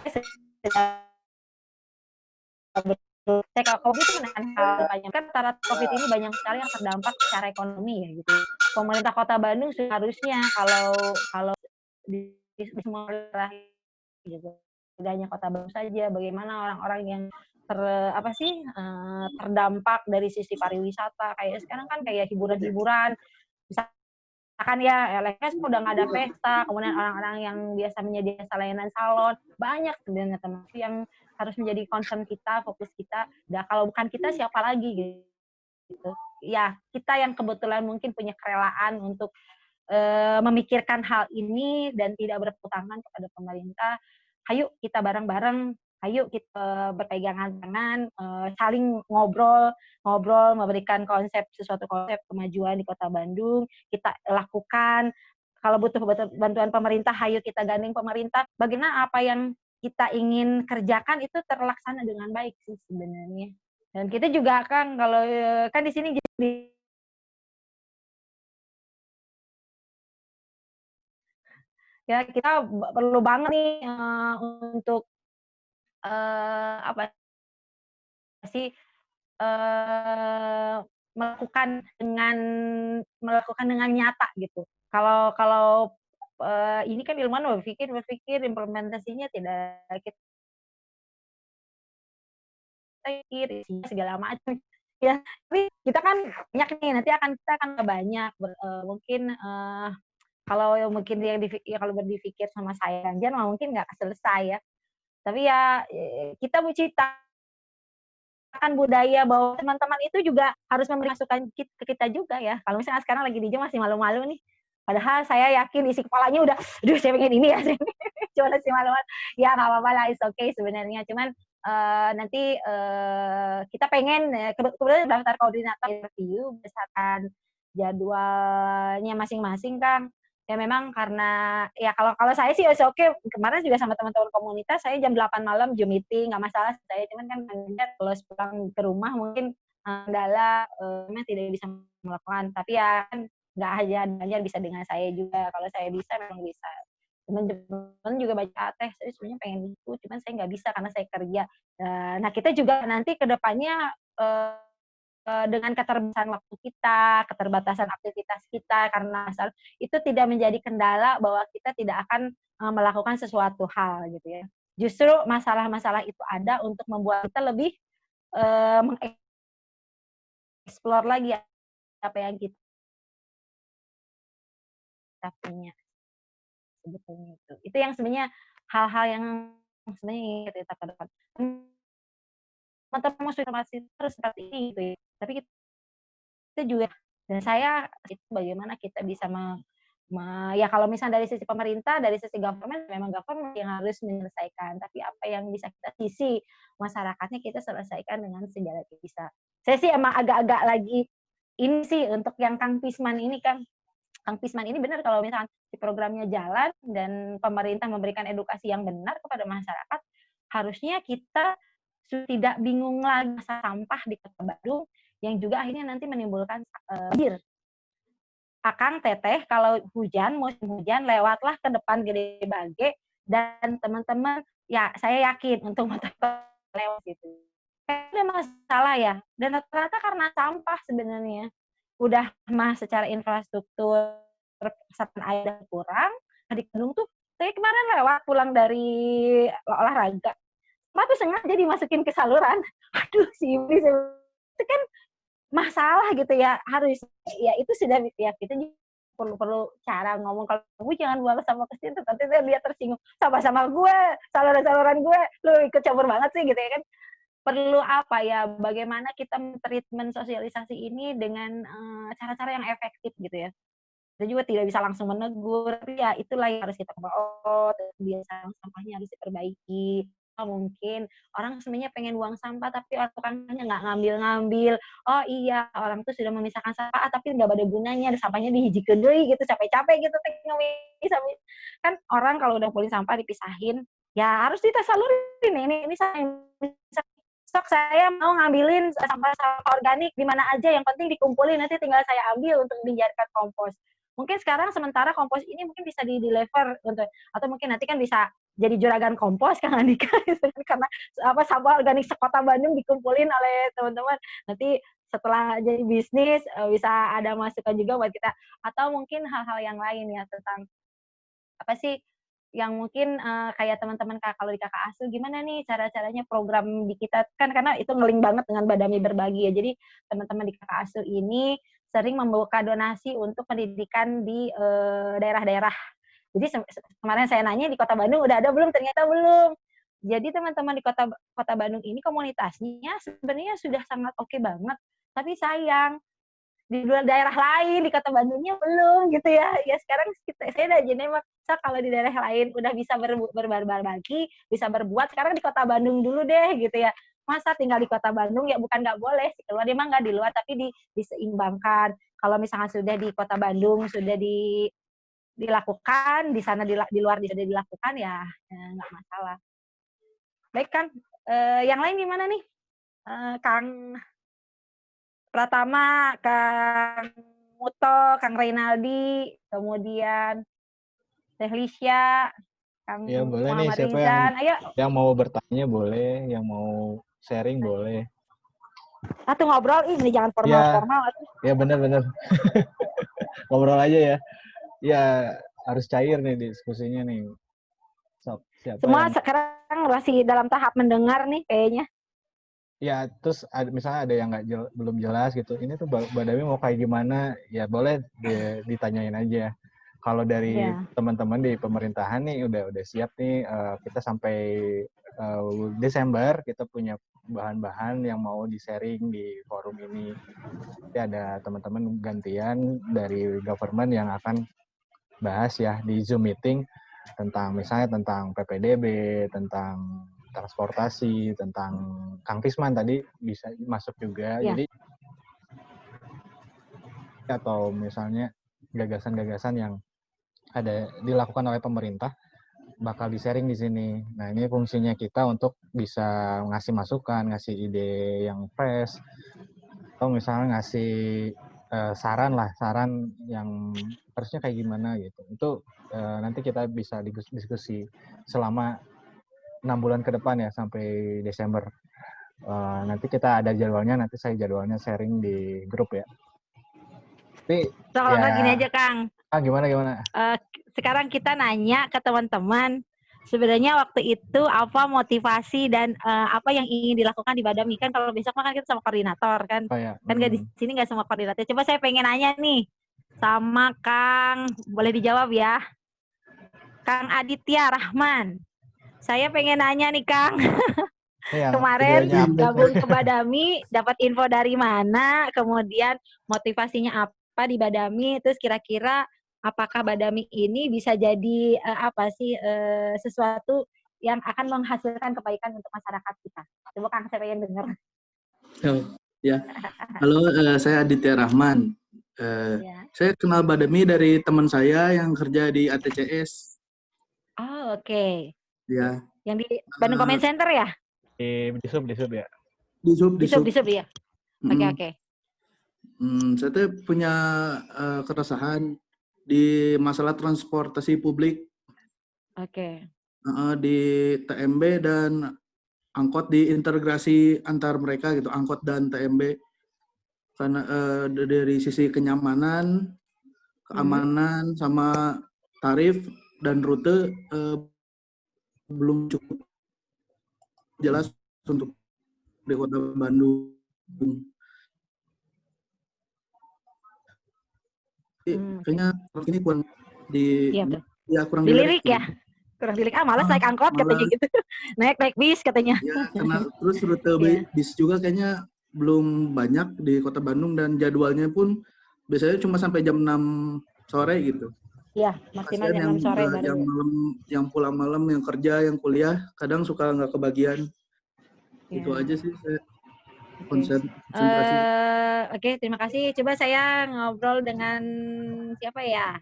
kalau COVID itu menekan hal banyak kan rata-rata COVID ini banyak sekali yang terdampak secara ekonomi ya gitu. Pemerintah Kota Bandung seharusnya kalau di semua daerah gitu. Tidak hanya Kota Bandung saja, bagaimana orang-orang yang terdampak dari sisi pariwisata kayak sekarang kan kayak hiburan-hiburan misalkan ya LSS udah nggak ada pesta, kemudian orang-orang yang biasa menyediakan layanan salon banyak sebenarnya teman yang harus menjadi concern kita, fokus kita. Nah kalau bukan kita siapa lagi gitu. Ya kita yang kebetulan mungkin punya kerelaan untuk memikirkan hal ini dan tidak bertepuk tangan kepada pemerintah. Ayo kita bareng-bareng, ayo kita berpegangan tangan, saling ngobrol, memberikan sesuatu konsep kemajuan di Kota Bandung, kita lakukan. Kalau butuh bantuan pemerintah, ayo kita gandeng pemerintah. Bagaimana apa yang kita ingin kerjakan itu terlaksana dengan baik sih sebenarnya. Dan kita juga kan kalau kan di sini jadi ya kita perlu banget nih untuk melakukan dengan nyata gitu. Kalau ini kan ilmuwan berpikir implementasinya tidak kita segala macam ya. Tapi kita kan banyak nih nanti kita akan banyak mungkin kalau mungkin kalau berpikir sama saya Ganjar mungkin nggak selesai ya. Tapi ya kita menciptakan budaya bahwa teman-teman itu juga harus memberi masukan ke kita juga ya. Kalau misalnya sekarang lagi di Jom masih malu-malu nih. Padahal saya yakin isi kepalanya udah, aduh saya pengen ini ya. Cuma masih malu-malu. Ya nggak apa-apa lah, it's okay sebenarnya. Cuman nanti kita pengen kebetulan daftar koordinator interview berdasarkan jadwalnya masing-masing Kang. Ya memang karena ya kalau saya sih oke kemarin juga sama teman-teman komunitas saya jam 8 malam Zoom meeting nggak masalah saya cuman kan kalau pulang ke rumah mungkin kendala memang tidak bisa melakukan tapi ya kan nggak hanya bisa dengan saya juga kalau saya bisa memang bisa teman-teman juga baca teh saya sebenarnya pengen itu cuman saya nggak bisa karena saya kerja nah kita juga nanti kedepannya dengan keterbatasan waktu kita, keterbatasan aktivitas kita karena itu tidak menjadi kendala bahwa kita tidak akan melakukan sesuatu hal gitu ya. Justru masalah-masalah itu ada untuk membuat kita lebih mengeksplor lagi apa yang kita punya sebetulnya itu. Itu yang sebenarnya hal-hal yang sebenarnya kita ke depan. Teman-teman informasi terus seperti ini gitu ya. Tapi kita juga dan saya itu bagaimana kita bisa Ya kalau misalnya dari sisi pemerintah, dari sisi government, memang government yang harus menyelesaikan. Tapi apa yang bisa kita sisi masyarakatnya kita selesaikan dengan segala bisa. Saya sih emang agak-agak lagi ini sih untuk yang Kang Pisman ini, Kang Pisman ini benar kalau misalnya si programnya jalan dan pemerintah memberikan edukasi yang benar kepada masyarakat, harusnya kita tidak bingung lagi masalah sampah di Kota Bandung yang juga akhirnya nanti menimbulkan banjir. Akang teteh kalau hujan, musim hujan, lewatlah ke depan Gede Bage dan teman-teman, ya saya yakin untuk motor lewat situ. Ada masalah ya, dan rata-rata karena sampah sebenarnya. Udah mah secara infrastruktur resapan air kurang, di Bandung tuh, saya kemarin lewat pulang dari olahraga, tuh sengaja dimasukin ke saluran. Aduh sih, itu kan masalah gitu ya, harus ya itu sudah ya kita perlu cara ngomong, kalau gue jangan buang sampah ke situ, nanti dia tersinggung sama gue, saluran gue, lu ikut campur banget sih gitu ya kan. Perlu apa ya, bagaimana kita treatment sosialisasi ini dengan cara-cara yang efektif gitu ya. Kita juga tidak bisa langsung menegur, tapi ya itulah yang harus kita kebiasaan sampahnya harus diperbaiki. Mungkin orang sebenarnya pengen buang sampah tapi orang tukangnya nggak ngambil. Oh iya, orang tuh sudah memisahkan sampah tapi nggak ada gunanya, ada sampahnya dihiji deui gitu, capek-capek gitu kan orang kalau udah kumpulin sampah dipisahin, ya harus ditasalurin. Ini sok saya mau ngambilin sampah organik di mana aja, yang penting dikumpulin, nanti tinggal saya ambil untuk dijadikan kompos. Mungkin sekarang sementara kompos ini mungkin bisa di-deliver untuk, atau mungkin nanti kan bisa jadi juragan kompos Kang Andika karena sampah organik sekota Bandung dikumpulin oleh teman-teman. Nanti setelah jadi bisnis bisa ada masukan juga buat kita, atau mungkin hal-hal yang lain ya tentang apa sih yang mungkin kayak teman-teman kalau di kakak asuh gimana nih cara-caranya program di kita kan, karena itu ngeling banget dengan Badami Berbagi ya. Jadi teman-teman di kakak asuh ini sering membuka donasi untuk pendidikan di daerah-daerah. Jadi kemarin saya nanya di Kota Bandung udah ada belum? Ternyata belum. Jadi teman-teman di Kota Bandung ini komunitasnya sebenarnya sudah sangat oke banget. Tapi sayang di luar daerah lain di Kota Bandungnya belum gitu ya. Ya sekarang saya udah jadi masa kalau di daerah lain udah bisa berbagi, bisa berbuat, sekarang di Kota Bandung dulu deh gitu ya. Masa tinggal di Kota Bandung ya bukan nggak boleh sih keluar, dia mah nggak di luar tapi diseimbangkan. Kalau misalnya sudah di Kota Bandung sudah dilakukan, di sana di luar sudah dilakukan ya nggak masalah. Baik Kang, yang lain gimana nih? Kang Pratama, Kang Muto, Kang Reynaldi, kemudian Teh Lisya, Kang Ya boleh nih, Muhammad siapa Rizan. Ayo. yang mau bertanya boleh, yang mau sharing boleh. Satu ngobrol, ini jangan formal-formal. Ya benar-benar. Ngobrol aja ya. Ya harus cair nih diskusinya nih. Siapa semua yang... sekarang masih dalam tahap mendengar nih kayaknya. Ya terus misalnya ada yang belum jelas gitu, ini tuh Badami mau kayak gimana, ya boleh ditanyain aja. Kalau dari teman-teman di pemerintahan nih udah siap nih, kita sampai Desember kita punya bahan-bahan yang mau di-sharing di forum ini. Jadi ada teman-teman gantian dari government yang akan bahas ya di Zoom meeting tentang misalnya tentang PPDB, tentang transportasi, tentang Kang Pisman tadi bisa masuk juga. Ya. Jadi atau misalnya gagasan-gagasan yang ada dilakukan oleh pemerintah bakal di-sharing di sini. Nah, ini fungsinya kita untuk bisa ngasih masukan, ngasih ide yang fresh, atau misalnya ngasih saran yang harusnya kayak gimana gitu. Itu nanti kita bisa diskusi selama 6 bulan ke depan ya, sampai Desember. Nanti kita ada jadwalnya, nanti saya jadwalnya sharing di grup ya. Tapi kalau nggak gini aja Kang. Gimana? Sekarang kita nanya ke teman-teman, sebenarnya waktu itu apa motivasi dan apa yang ingin dilakukan di Badami, kan kalau besok kan kita sama koordinator kan. Kan nggak di sini nggak sama koordinator. Coba saya pengen nanya nih sama Kang, boleh dijawab ya. Kang Aditya Rahman. Saya pengen nanya nih Kang, kemarin gabung ke Badami, dapat info dari mana, kemudian motivasinya apa di Badami, terus kira-kira apakah Badami ini bisa jadi sesuatu yang akan menghasilkan kebaikan untuk masyarakat kita. Coba Kang, saya pengen dengar. Oh, ya. Halo, saya Aditya Rahman. Ya. Saya kenal Badami dari teman saya yang kerja di ATCS. Oh, oke. Ya. Yang di Bandung Comment Center ya? Di sub ya. Di sub ya. Oke. Saya tuh punya keresahan di masalah transportasi publik. Oke. Di TMB dan angkot, diintegrasi antar mereka gitu, angkot dan TMB. Karena dari sisi kenyamanan, keamanan, sama tarif dan rute belum cukup jelas untuk di Kota Bandung. Kayaknya ini kurang kurang dilirik ya. Kurang dilirik. Malas naik angkot katanya gitu. naik bis katanya. Ya, karena terus rute bis juga kayaknya belum banyak di Kota Bandung dan jadwalnya pun biasanya cuma sampai jam 6 sore gitu. Iya, maksimal jam 6 sore baru. Yang malam, yang pulang malam, yang kerja, yang kuliah, kadang suka nggak kebagian. Itu aja sih saya konsentrasi. Oke, terima kasih. Coba saya ngobrol dengan siapa ya?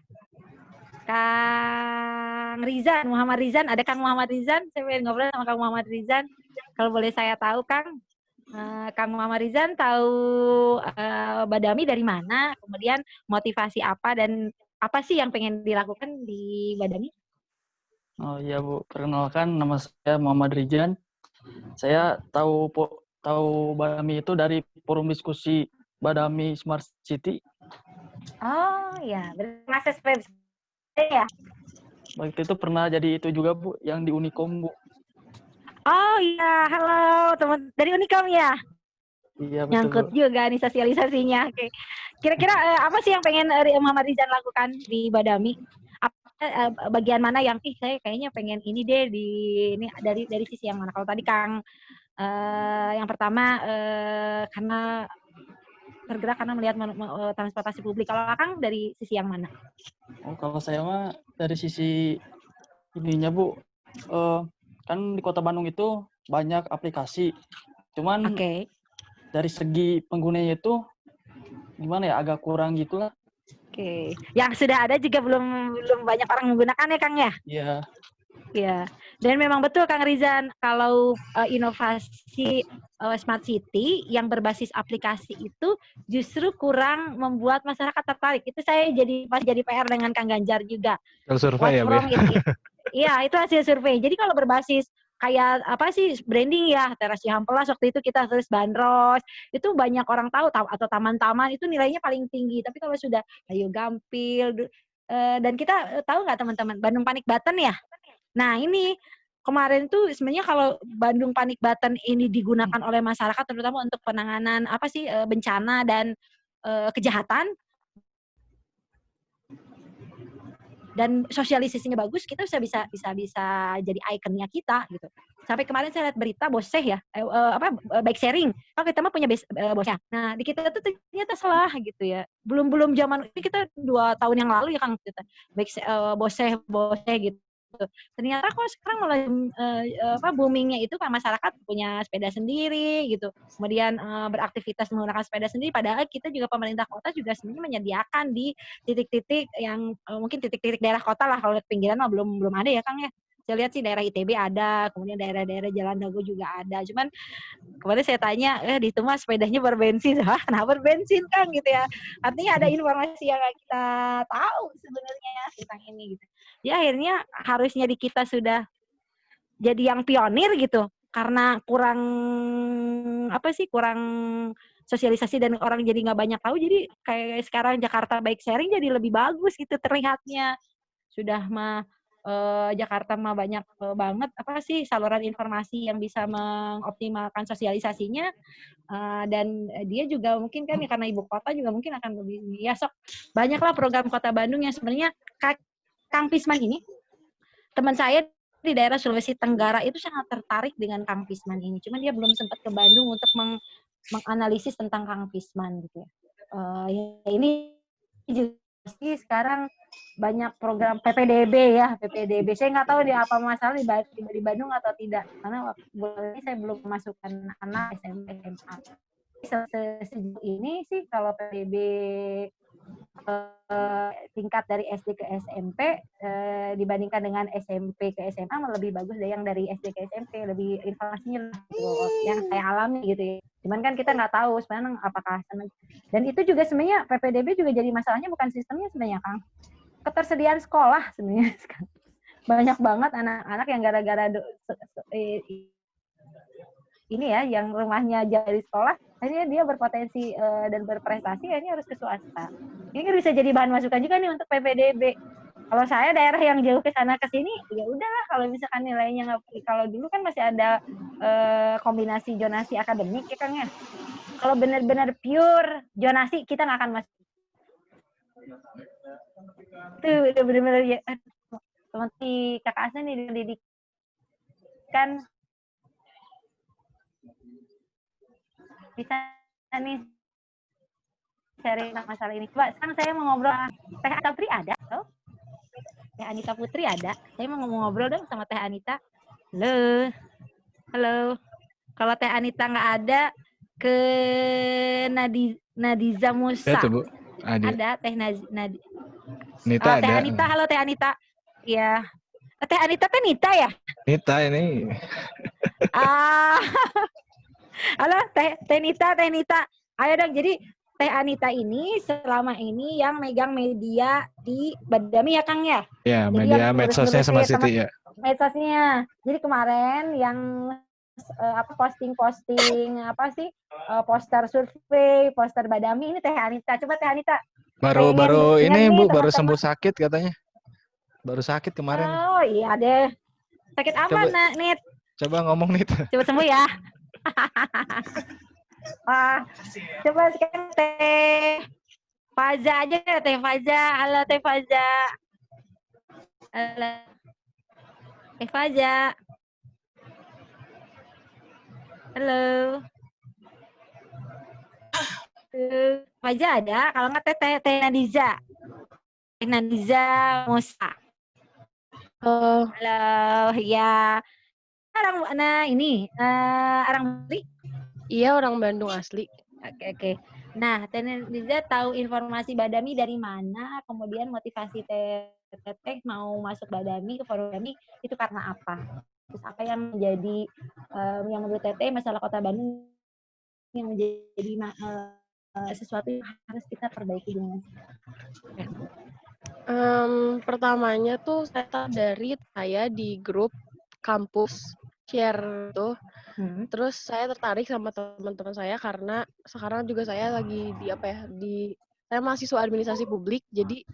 Kang Rizan, Muhammad Rizan. Ada Kang Muhammad Rizan? Saya pengen ngobrol sama Kang Muhammad Rizan. Kalau boleh saya tahu, Kang. Kang Muhammad Rizan tahu Badami dari mana? Kemudian motivasi apa dan apa sih yang pengen dilakukan di Badami? Oh iya Bu, perkenalkan nama saya Muhammad Rizan. Saya tahu Badami itu dari forum diskusi Badami Smart City. Oh ya, bermasa ya. Waktu itu pernah jadi itu juga Bu, yang di Unicom Bu. Oh iya, halo teman dari Unicom ya. Iya betul. Nyangkut Bu juga nih sosialisasinya. Oke. Kira-kira apa sih yang pengen Muhammad Rizan lakukan di Badami? Bagian mana yang saya kayaknya pengen ini deh ini dari sisi yang mana? Kalau tadi Kang yang pertama karena tergerak karena melihat transportasi publik. Kalau Kang dari sisi yang mana? Oh, kalau saya mah dari sisi ininya Bu, kan di Kota Bandung itu banyak aplikasi. Cuman dari segi penggunanya itu gimana ya, agak kurang gitulah. Oke. Yang sudah ada juga belum banyak orang menggunakan ya Kang ya? Iya. Ya, dan memang betul Kang Rizan, kalau inovasi Smart City yang berbasis aplikasi itu justru kurang membuat masyarakat tertarik. Itu saya jadi PR dengan Kang Ganjar juga. Survei ya, Bu. Iya, itu hasil survei. Jadi kalau berbasis kayak apa sih branding ya, Teras Cihampelas waktu itu kita tulis Bandros, itu banyak orang tahu atau taman-taman itu nilainya paling tinggi. Tapi kalau sudah Ayo Gampil dan kita tahu nggak teman-teman Bandung Panik Button ya? Nah ini kemarin tuh sebenarnya kalau Bandung Panik Button ini digunakan oleh masyarakat terutama untuk penanganan bencana dan kejahatan dan sosialisasinya bagus, kita bisa jadi ikonnya kita gitu. Sampai kemarin saya lihat berita Boseh ya, bike sharing. Kalau kita mah punya Boseh. Nah di kita tuh ternyata salah gitu ya. Belum zaman ini kita 2 tahun yang lalu ya Kang kita Boseh gitu. Ternyata kok sekarang mulai boomingnya itu kan masyarakat punya sepeda sendiri gitu, kemudian beraktivitas menggunakan sepeda sendiri, padahal kita juga pemerintah kota juga sebenarnya menyediakan di titik-titik yang mungkin titik-titik daerah kota lah, kalau pinggiran mah belum ada ya Kang ya. Saya lihat sih daerah ITB ada, kemudian daerah-daerah Jalan Dago juga ada. Cuman kemarin saya tanya, di itu mah sepedanya berbensin. Kenapa berbensin Kang gitu ya? Artinya ada informasi yang nggak kita tahu sebenarnya tentang ini gitu. Ya akhirnya harusnya di kita sudah jadi yang pionir gitu. Karena kurang sosialisasi dan orang jadi nggak banyak tahu. Jadi kayak sekarang Jakarta bike sharing jadi lebih bagus gitu terlihatnya. Sudah Jakarta mah banyak banget saluran informasi yang bisa mengoptimalkan sosialisasinya, dan dia juga mungkin kan karena ibu kota juga mungkin akan lebih banyaklah program Kota Bandung yang sebenarnya Kang Pisman ini teman saya di daerah Sulawesi Tenggara itu sangat tertarik dengan Kang Pisman ini, cuman dia belum sempat ke Bandung untuk menganalisis tentang Kang Pisman gitu ya. Ini juga sekarang banyak program PPDB ya, PPDB. Saya nggak tahu di apa masalah di Bandung atau tidak, karena bulan ini saya belum memasukkan anak SMP SMA. Sejauh ini sih kalau PPDB tingkat dari SD ke SMP dibandingkan dengan SMP ke SMA lebih bagus dari yang dari SD ke SMP, lebih informasinya gitu, yang saya alami gitu ya. Cuman kan kita nggak tahu sebenarnya apakah, dan itu juga sebenarnya PPDB juga jadi masalahnya bukan sistemnya sebenarnya, Kang. Ketersediaan sekolah sebenarnya banyak banget anak-anak yang gara-gara ini ya, yang rumahnya jauh dari sekolah, akhirnya dia berpotensi dan berprestasi, akhirnya harus ke swasta. Ini kan bisa jadi bahan masukan juga nih untuk PPDB. Kalau saya daerah yang jauh ke sana ke sini, ya udahlah kalau misalkan nilainya nggak, kalau dulu kan masih ada kombinasi zonasi akademik ya Kang ya. Kalau benar-benar pure zonasi kita nggak akan masuk. Itu udah benar-benar ya, seperti Kakak Asna nih dididikan bisa nih cari masalah ini. Coba sekarang saya mau ngobrol Teh Anita Putri ada, oh? Teh Anita Putri ada. Saya mau ngobrol dong sama Teh Anita. Halo, halo. Kalau Teh Anita nggak ada, ke Nadiza Musa. Ya, tuh, Bu. Ada Teh Nita ada. Teh Anita, halo Teh Anita. Ya. Teh Anita kan Nita ya? Nita ini. Halo Teh Nita. Ayo dong, jadi Teh Anita ini selama ini yang megang media di Badami ya Kang ya? Ya, media medsosnya sama Siti ya. Medsosnya. Jadi kemarin yang posting apa sih poster survei, poster Badami ini Teh Anita. Coba Teh Anita. Baru ini Bu, baru sembuh sakit katanya. Baru sakit kemarin. Oh iya deh. Sakit apa Nit? Coba ngomong Nit. Coba sembuh ya. Coba sekarang Teh Faza aja ya, Teh Faza. Halo Teh Faza. Halo Teh Faza. Halo. Faza ada? Kalau nggak Teh Nadiza. Teh Nadiza Musa. Halo, ya. Orang Bali? Iya, orang Bandung asli. Oke. Nah, Teh Nadiza tahu informasi Badami dari mana? Kemudian motivasi Teteh mau masuk Badami, ke Forum Badami, itu karena apa? Terus apa yang menjadi, yang menurut Teteh masalah Kota Bandung yang menjadi sesuatu yang harus kita perbaiki dengan pertamanya tuh saya di grup kampus share tuh. Terus saya tertarik sama teman-teman saya karena sekarang juga saya lagi saya mahasiswa administrasi publik, jadi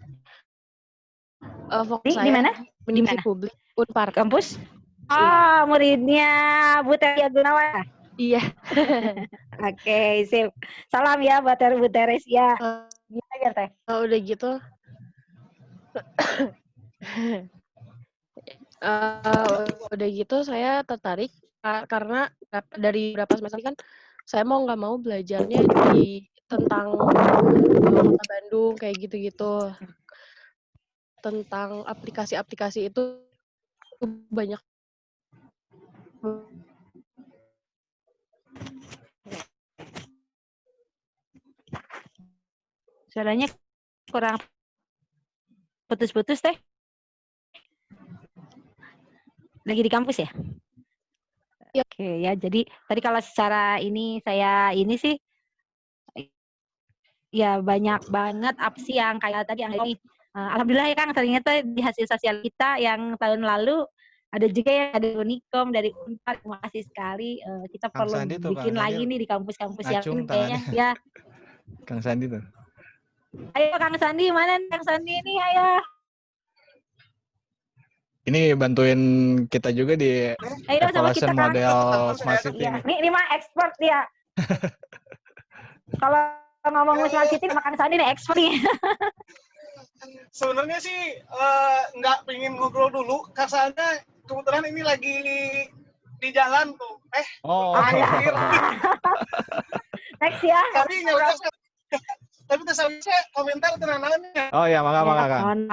fokus saya di mana? Administrasi publik Unpar kampus. Oh, muridnya Bu Teresia Gunawan. Iya. Oke, sip. Salam ya buat Bu Teresia. Gimana Teh? Udah gitu. Udah gitu saya tertarik karena dari beberapa semester kan saya nggak mau belajarnya tentang Kota Bandung kayak gitu-gitu, tentang aplikasi-aplikasi itu banyak. Suaranya kurang putus-putus Teh. Lagi di kampus ya? Ya. Oke ya, jadi tadi kalau secara ini saya ini sih ya banyak banget opsi yang kayak tadi yang ini. Alhamdulillah ya Kang, ternyata di hasil sosial kita yang tahun lalu ada juga yang ada Unikom dari Unpar. Terima kasih sekali. Kita Kang perlu Sandi tuh, bikin Kang lagi Sandi nih di kampus-kampus yang ngacung kayaknya tangannya. ya. Kang Sandi tuh. Ayo Kang Sandi, mana Kang Sandi ini? Ayo. Ini bantuin kita juga di evaluation kita, model Smart City. Ya. Ini mah expert dia. Kalau ngomong Smart City, makan Sandi nih expert nih. Sebenarnya sih nggak pengen ngobrol dulu, karena kebetulan ini lagi di jalan tuh. Oh. Next ya. Tapi nggak usah. tapi tersawise komentar tenang-tenangnya. Oh ya, mangga Kang. Mohon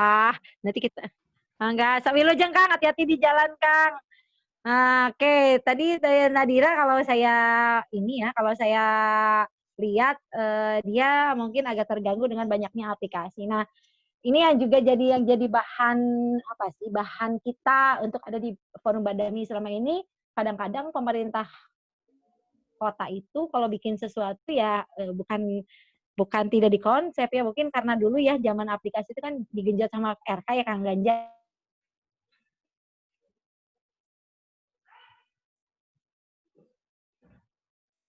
nanti kita enggak Sawilujeng Kang, hati-hati di jalan Kang. Nah, oke, tadi Nadira kalau saya lihat dia mungkin agak terganggu dengan banyaknya aplikasi. Nah, ini yang juga jadi bahan bahan kita untuk ada di Forum Badami selama ini. Kadang-kadang pemerintah kota itu kalau bikin sesuatu ya bukan tidak dikonsep ya, mungkin karena dulu ya zaman aplikasi itu kan digenjot sama RK ya Kang Ganjar.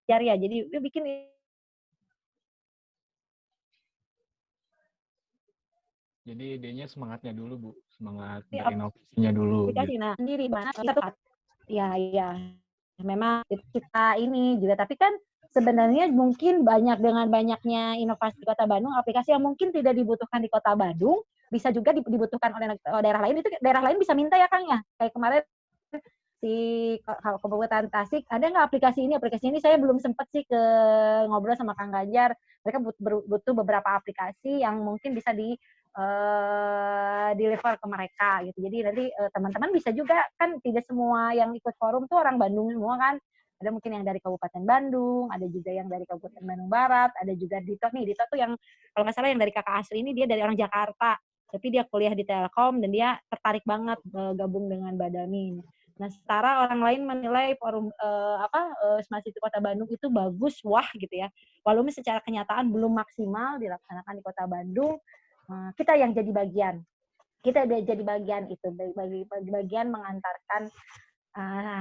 Ya, jadi bikin Jadi idenya semangatnya dulu, Bu. Semangat berinovasinya dulu. Aplikasi, Gitu. nah sendiri mana kita ya memang kita ini juga, tapi kan sebenarnya mungkin dengan banyaknya inovasi di Kota Bandung, aplikasi yang mungkin tidak dibutuhkan di Kota Bandung bisa juga dibutuhkan oleh daerah lain. Itu daerah lain bisa minta ya Kang ya, kayak kemarin si Kabupaten Tasik, ada nggak aplikasi ini saya belum sempat sih ngobrol sama Kang Ganjar. Mereka butuh beberapa aplikasi yang mungkin bisa deliver ke mereka gitu. Jadi nanti teman-teman bisa juga, kan tidak semua yang ikut forum tuh orang Bandung semua kan. Ada mungkin yang dari Kabupaten Bandung, ada juga yang dari Kabupaten Bandung Barat, ada juga Dito tuh yang kalau nggak salah yang dari kakak Asri ini dia dari orang Jakarta, tapi dia kuliah di Telkom dan dia tertarik banget gabung dengan Badami. Nah, setara orang lain menilai forum Smart City Kota Bandung itu bagus, wah gitu ya. Walaupun secara kenyataan belum maksimal dilaksanakan di Kota Bandung, kita yang jadi bagian. Kita jadi bagian itu, bagian mengantarkan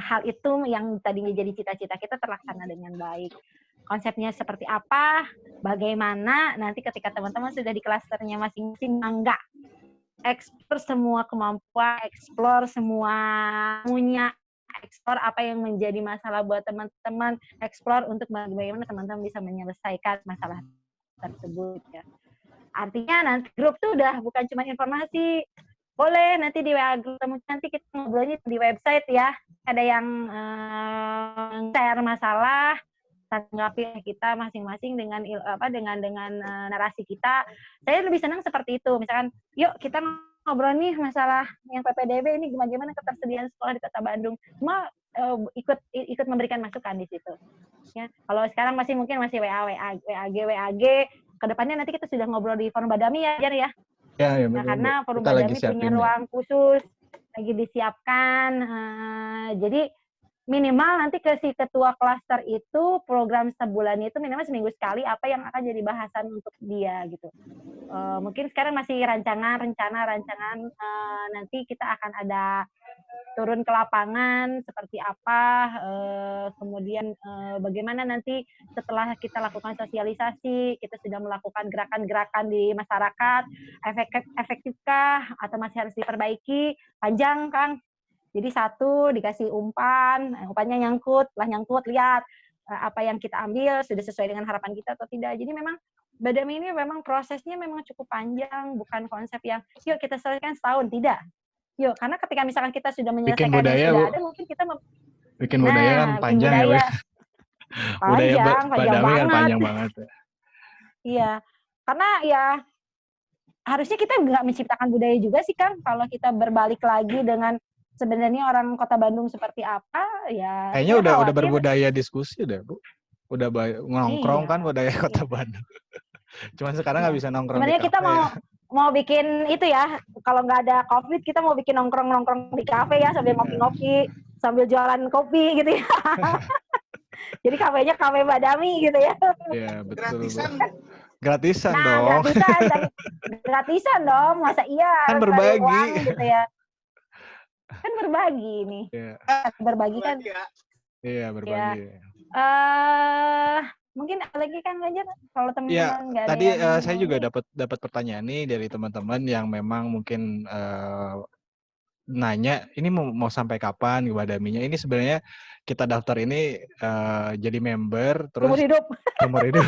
hal itu yang tadinya jadi cita-cita kita terlaksana dengan baik. Konsepnya seperti apa, bagaimana, nanti ketika teman-teman sudah di klasternya masing-masing, enggak. Eksplor semua kemampuan, eksplor semua punya, eksplor apa yang menjadi masalah buat teman-teman, eksplor untuk bagaimana teman-teman bisa menyelesaikan masalah tersebut ya. Artinya nanti grup tuh udah bukan cuma informasi, boleh nanti di WA grup, nanti kita ngobrolnya di website ya. Ada yang share masalah, tanggapi kita masing-masing dengan narasi kita. Saya lebih senang seperti itu. Misalkan, yuk kita ngobrol nih masalah yang PPDB ini gimana ketersediaan sekolah di Kota Bandung. Cuma ikut memberikan masukan di situ. Ya, kalau sekarang masih WAG. Kedepannya nanti kita sudah ngobrol di Forum Badami ya, Jar ya. Ya, nah, karena Forum Badami punya ruang khusus lagi disiapkan. Jadi minimal nanti ke si ketua klaster itu program sebulan itu minimal seminggu sekali apa yang akan jadi bahasan untuk dia gitu. Mungkin sekarang masih rencana nanti kita akan ada turun ke lapangan seperti apa, kemudian bagaimana nanti setelah kita lakukan sosialisasi, kita sudah melakukan gerakan-gerakan di masyarakat, efektifkah atau masih harus diperbaiki, panjang Kang. Jadi satu dikasih umpannya nyangkut, lihat apa yang kita ambil sudah sesuai dengan harapan kita atau tidak. Jadi memang Badami ini memang prosesnya memang cukup panjang, bukan konsep yang yuk kita selesaikan setahun, tidak. Yuk, karena ketika misalkan kita sudah menyelesaikan budaya, yang sudah ada, mungkin kita bikin budaya kan panjang ya, Bu. Budaya Badami kan panjang banget. Iya, karena ya harusnya kita nggak menciptakan budaya juga sih Kang, kalau kita berbalik lagi dengan sebenarnya orang Kota Bandung seperti apa, ya. Kayaknya udah berbudaya diskusi udah, Bu. Udah nongkrong kan budaya Kota Bandung. Cuman sekarang nggak bisa nongkrong sebenarnya di kafe. Kita mau bikin itu ya, kalau nggak ada COVID kita mau bikin nongkrong di kafe ya, sambil ngopi-ngopi, sambil jualan kopi gitu ya. Jadi kafenya kafe Badami gitu ya. Iya, betul. Gratisan nah, dong. Gratisan dong, masa iya kan berbagi uang, gitu ya. Kan berbagi nih. Yeah. Berbagi kan. Iya, berbagi. Mungkin ada lagi kan Ganjar kalau teman-teman ya, tadi saya juga dapat pertanyaan nih dari teman-teman yang memang mungkin nanya ini mau sampai kapan Badaminya. Ini sebenarnya kita daftar ini jadi member terus umur hidup.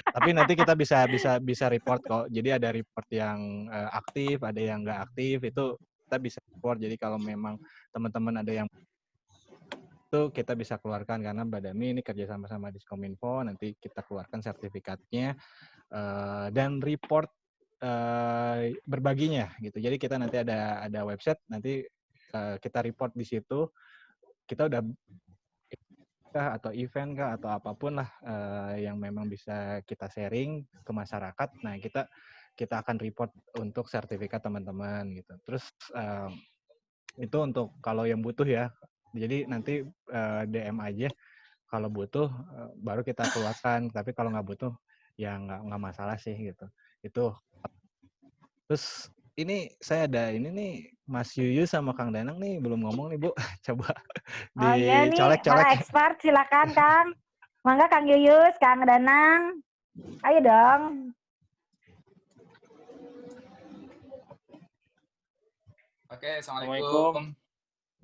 Tapi nanti kita bisa report kok. Jadi ada report yang aktif, ada yang nggak aktif, itu kita bisa report. Jadi kalau memang teman-teman ada yang itu kita bisa keluarkan karena Badami ini kerja sama-sama Diskominfo, nanti kita keluarkan sertifikatnya dan report berbaginya gitu. Jadi kita nanti ada website, nanti kita report di situ. Kita udah atau event kah atau apapun lah yang memang bisa kita sharing ke masyarakat. Nah, kita akan report untuk sertifikat teman-teman gitu. Terus itu untuk kalau yang butuh ya. Jadi nanti DM aja kalau butuh baru kita keluarkan. Tapi kalau nggak butuh ya nggak masalah sih gitu. Itu. Terus ini saya ada ini nih Mas Yuyu sama Kang Danang nih belum ngomong nih Bu. Coba iya nih, dicolek-colek. para expert silakan Kang. Mangga Kang Yuyus, Kang Danang. Ayo dong. Oke, Assalamualaikum.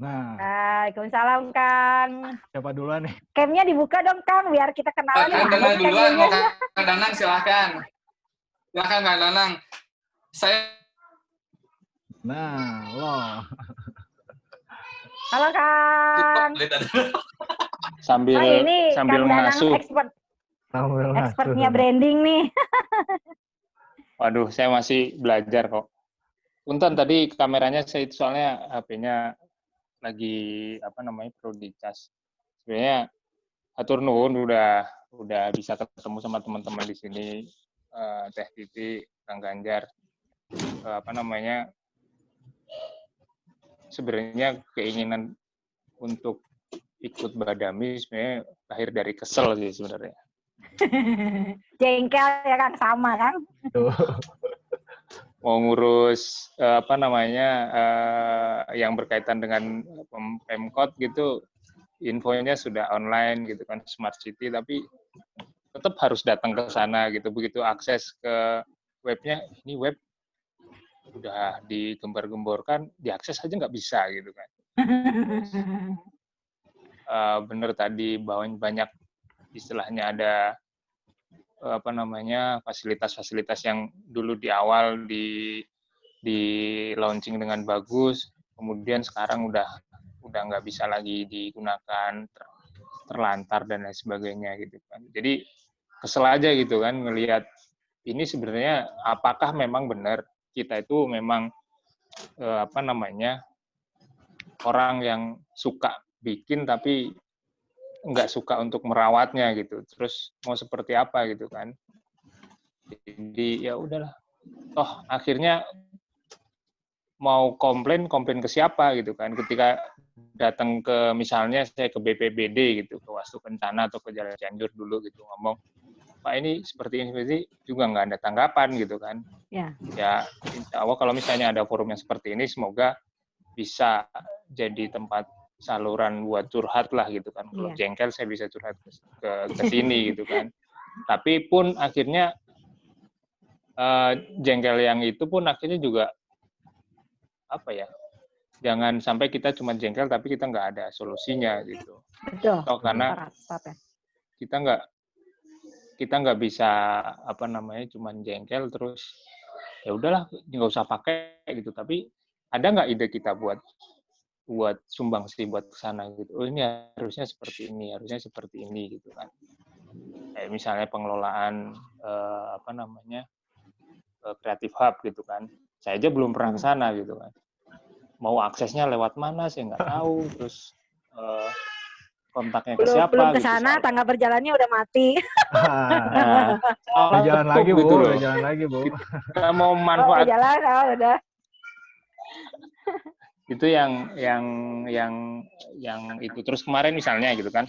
Nah. Waalaikumsalam Kang. Siapa duluan nih? Camnya dibuka dong Kang, biar kita kenalan. Kang Danang duluan, mau Kang Danang silahkan. Silahkan Kang Danang. Saya. Nah, loh. Halo Kang. Sambil ini sambil Kang Danang ngasuh. Expertnya branding nih. Waduh, saya masih belajar kok. Punten tadi kameranya saya itu soalnya HP-nya lagi perlu dicas. Sebenarnya atur nuhun udah bisa ketemu sama teman-teman di sini, Teh Titi, Kang Ganjar. Sebenarnya keinginan untuk ikut Badami sebenarnya lahir dari kesel sih sebenarnya. Jengkel ya Kang, sama kan? Mau ngurus yang berkaitan dengan Pemkot gitu, infonya sudah online gitu kan, Smart City, tapi tetap harus datang ke sana gitu. Begitu akses ke webnya, ini web udah digembar-gemborkan, diakses aja nggak bisa gitu kan. Bener tadi bahwa banyak istilahnya ada fasilitas-fasilitas yang dulu di awal di launching dengan bagus, kemudian sekarang udah nggak bisa lagi digunakan, terlantar dan lain sebagainya gitu kan. Jadi kesel aja gitu kan ngelihat ini sebenarnya apakah memang benar kita itu memang orang yang suka bikin tapi nggak suka untuk merawatnya gitu. Terus mau seperti apa gitu kan. Jadi ya udahlah. Toh akhirnya mau komplain ke siapa gitu kan. Ketika datang ke misalnya saya ke BPBD gitu, ke Wastu Kencana atau ke Jalan Cianjur dulu gitu ngomong, Pak ini seperti juga nggak ada tanggapan gitu kan. Ya insya Allah kalau misalnya ada forum yang seperti ini semoga bisa jadi tempat saluran buat curhat lah gitu kan. Kalau jengkel saya bisa curhat ke sini gitu kan. Tapi pun akhirnya jengkel yang itu pun akhirnya juga jangan sampai kita cuma jengkel tapi kita nggak ada solusinya gitu. Betul. Karena kita nggak bisa cuma jengkel terus ya udahlah nggak usah pakai gitu. Tapi ada nggak ide kita buat sumbang sih buat kesana gitu. Oh ini harusnya seperti ini, harusnya seperti ini gitu kan. Kayak misalnya pengelolaan Creative Hub gitu kan. Saya aja belum pernah kesana gitu kan. Mau aksesnya lewat mana saya nggak tahu. Terus kontaknya ke siapa? Belum kesana, gitu, tangga berjalannya udah mati. Udah jalan lagi Bu, gitu udah jalan lagi Bu. Kita mau manfaat. Jalan, udah. Itu yang itu. Terus kemarin misalnya gitu kan,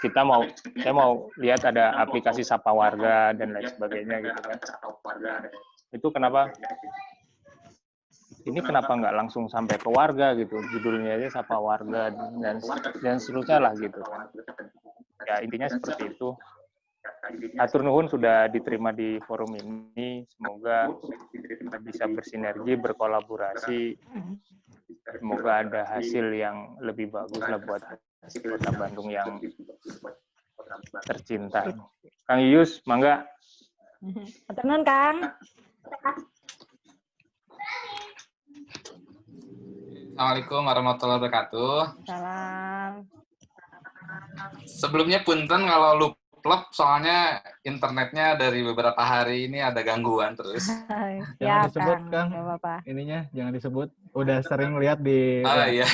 saya mau lihat ada aplikasi Sapa Warga dan lain sebagainya gitu kan. Itu kenapa nggak langsung sampai ke warga gitu, judulnya aja Sapa Warga dan seterusnya lah gitu kan. Ya intinya seperti itu. Atur nuhun sudah diterima di forum ini, semoga kita bisa bersinergi, berkolaborasi, semoga ada hasil yang lebih bagus lah buat Kota Bandung yang tercinta. Kang Yuyus, mangga. Atur nuhun Kang. Assalamualaikum warahmatullahi wabarakatuh. Salam. Sebelumnya punten kalau luplep soalnya internetnya dari beberapa hari ini ada gangguan terus. Jangan disebut, Kang. Kang. Nggak apa-apa. Ininya jangan disebut. Udah sering lihat di... Iya.